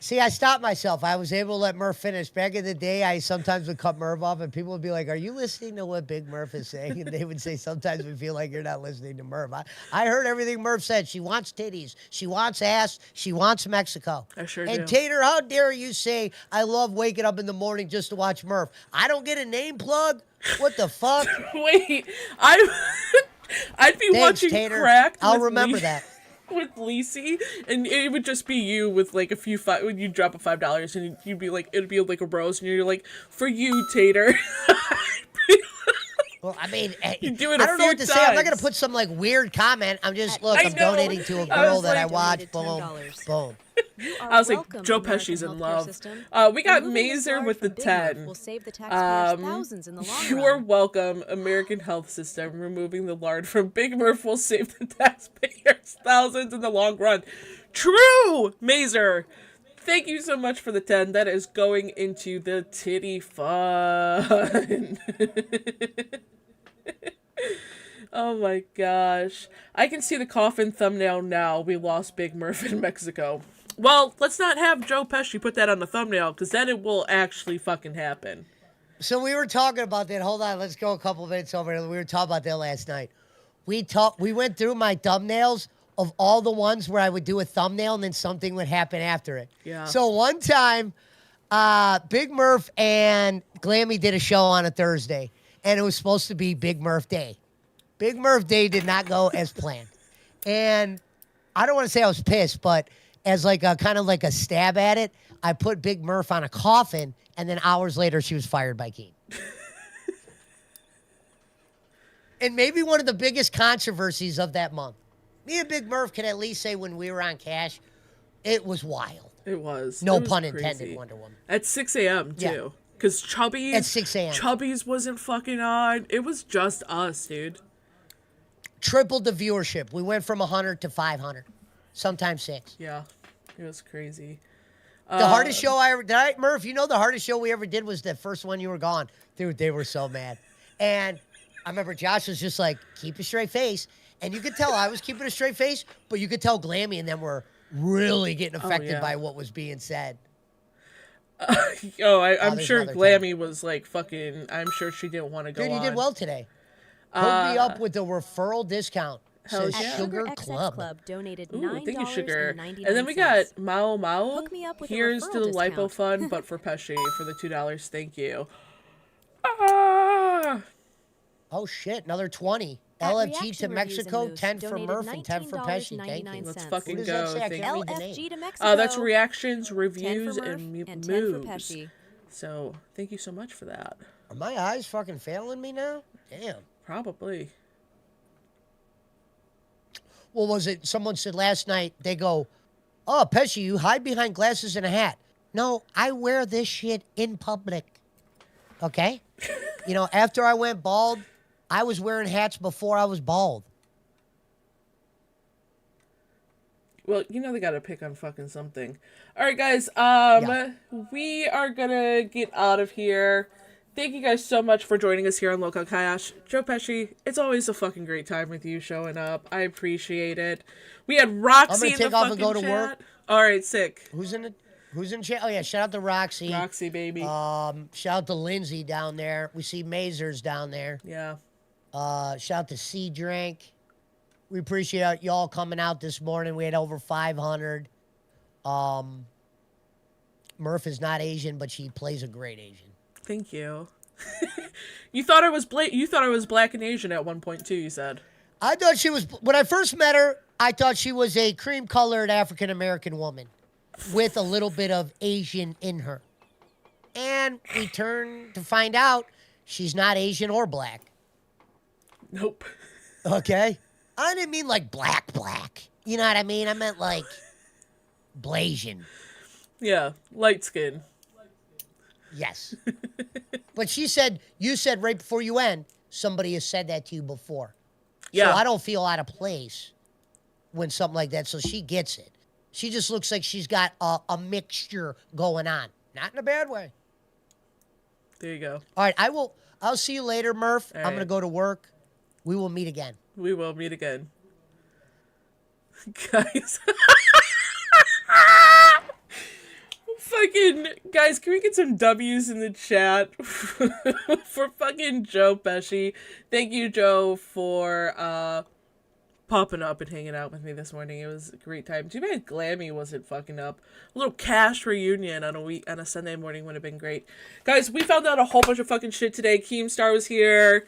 See, I stopped myself. I was able to let Murph finish. Back in the day, I sometimes would cut Murph off, and people would be like, are you listening to what Big Murph is saying? And they would say, sometimes we feel like you're not listening to Murph. I heard everything Murph said. She wants titties. She wants ass. She wants Mexico. I sure do. And Tater, how dare you say, I love waking up in the morning just to watch Murph. I don't get a name plug? What the fuck? Wait, I'd be Thanks, watching Tater. Cracked. I'll remember that. with Lacey, and it would just be you with like a few when you drop a $5, and you'd be like, it'd be like a rose, and you're like, for you, Tater. Well, I mean, You do it I a don't know few what to say. I'm not times. gonna put some like weird comment. I'm just I I'm know. donating to a I girl was that I like- watch. Boom, $10. boom. You are I was like, welcome, Joe American Pesci's in healthcare love. system. We got Removing this Mazer large with the from Bigmurph 10. will save the taxpayers thousands in the long You run. are welcome, American health system. Removing the lard from Bigmurph will save the taxpayers thousands in the long run. True, Mazer. Thank you so much for the 10. That is going into the titty fund. Oh my gosh. I can see the coffin thumbnail now. We lost Bigmurph in Mexico. Well, let's not have Joe Pesci put that on the thumbnail, because then it will actually fucking happen. So we were talking about that. Hold on, let's go a couple minutes over. We were talking about that last night. We went through my thumbnails of all the ones where I would do a thumbnail and then something would happen after it. Yeah. So one time, Bigmurph and Glammy did a show on a Thursday, and it was supposed to be Bigmurph Day. Bigmurph Day did not go as planned. And I don't want to say I was pissed, but as like a kind of like a stab at it, I put Bigmurph on a coffin, and then hours later she was fired by Keen. And maybe one of the biggest controversies of that month. Me and Bigmurph can at least say when we were on Cash, it was wild. It was. No It was pun crazy. intended, Wonder Woman. At 6 a.m. Yeah. too. Because Chubby's... At 6 a.m. Chubby's wasn't fucking on. It was just us, dude. Tripled the viewership. We went from 100 to 500. Sometimes 6. Yeah. It was crazy. The hardest show I ever did. Murph, you know the hardest show we ever did was the first one you were gone. Dude, they were so mad. And I remember Josh was just like, keep a straight face. And you could tell I was keeping a straight face, but you could tell Glammy and them were really getting affected yeah. by what was being said. I'm there's sure another Glammy was like fucking... I'm sure she didn't want to go Dude, on. you did well today. Hook me up with a referral discount. Hell Says yeah. Sugar XX Club. donated Ooh, thank you, Sugar. $9.99. And then we got Mao Mao. Hook me up with a Here's to the referral lipo discount. fund, but for Pesci for the $2. Thank you. Ah! Oh, shit. Another 20. At LFG Reaction to Reviews Mexico, and Moose 10 for donated Murph and 10 for Pesci. Thank you. Let's $19.99. fucking What does that go. say? I Thank can't you. read the name. LFG to Mexico. That's reactions, 10 reviews, for Murph and and 10 for moves. Pesci. So thank you so much for that. Are my eyes fucking failing me now? Damn. Probably. Well, was it someone said last night, they go, oh, Pesci, you hide behind glasses and a hat. No, I wear this shit in public. Okay? You know, after I went bald, I was wearing hats before I was bald. Well, you know they gotta pick on fucking something. All right, guys. Yeah. We are gonna get out of here. Thank you guys so much for joining us here on Local Kayash. Joe Pesci, it's always a fucking great time with you showing up. I appreciate it. We had Roxy in the take off fucking and go to chat. work. All right, sick. Who's in chat? Oh, yeah, shout out to Roxy. Roxy, baby. Shout out to Lindsay down there. We see Mazers down there. Yeah. Shout out to Sea Drink. We appreciate y'all coming out this morning. We had over 500. Murph is not Asian, but she plays a great Asian. Thank you. You thought I was black and Asian at one point too, you said. I thought she was, when I first met her, I thought she was a cream-colored African-American woman with a little bit of Asian in her. And we turned to find out she's not Asian or black. Nope. Okay? I didn't mean like black. You know what I mean? I meant like Blasian. Yeah, light skin. Yes. But you said right before you end, somebody has said that to you before. Yeah. So I don't feel out of place when something like that. So she gets it. She just looks like she's got a mixture going on. Not in a bad way. There you go. All right, I'll see you later, Murph. All I'm going to right. go to work. We will meet again. We will meet again. Guys. Fucking guys, can we get some W's in the chat for fucking Joe Pesci? Thank you, Joe, for popping up and hanging out with me this morning. It was a great time. Too bad Glammy wasn't fucking up. A little Cash reunion on a Sunday morning would have been great. Guys, we found out a whole bunch of fucking shit today. Keemstar was here.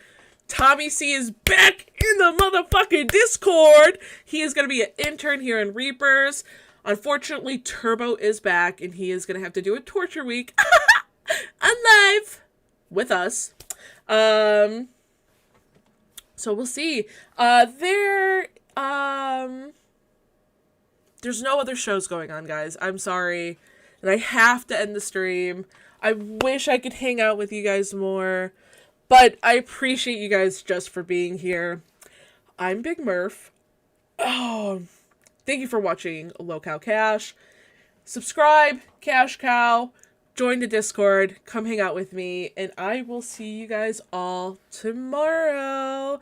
Tommy C is back in the motherfucking Discord. He is going to be an intern here in Reapers. Unfortunately, Turbo is back, and he is going to have to do a torture week live with us. So we'll see. There's no other shows going on, guys. I'm sorry. And I have to end the stream. I wish I could hang out with you guys more. But I appreciate you guys just for being here. I'm Bigmurph. Oh, thank you for watching Low Cow Cash. Subscribe, Cash Cow. Join the Discord. Come hang out with me. And I will see you guys all tomorrow.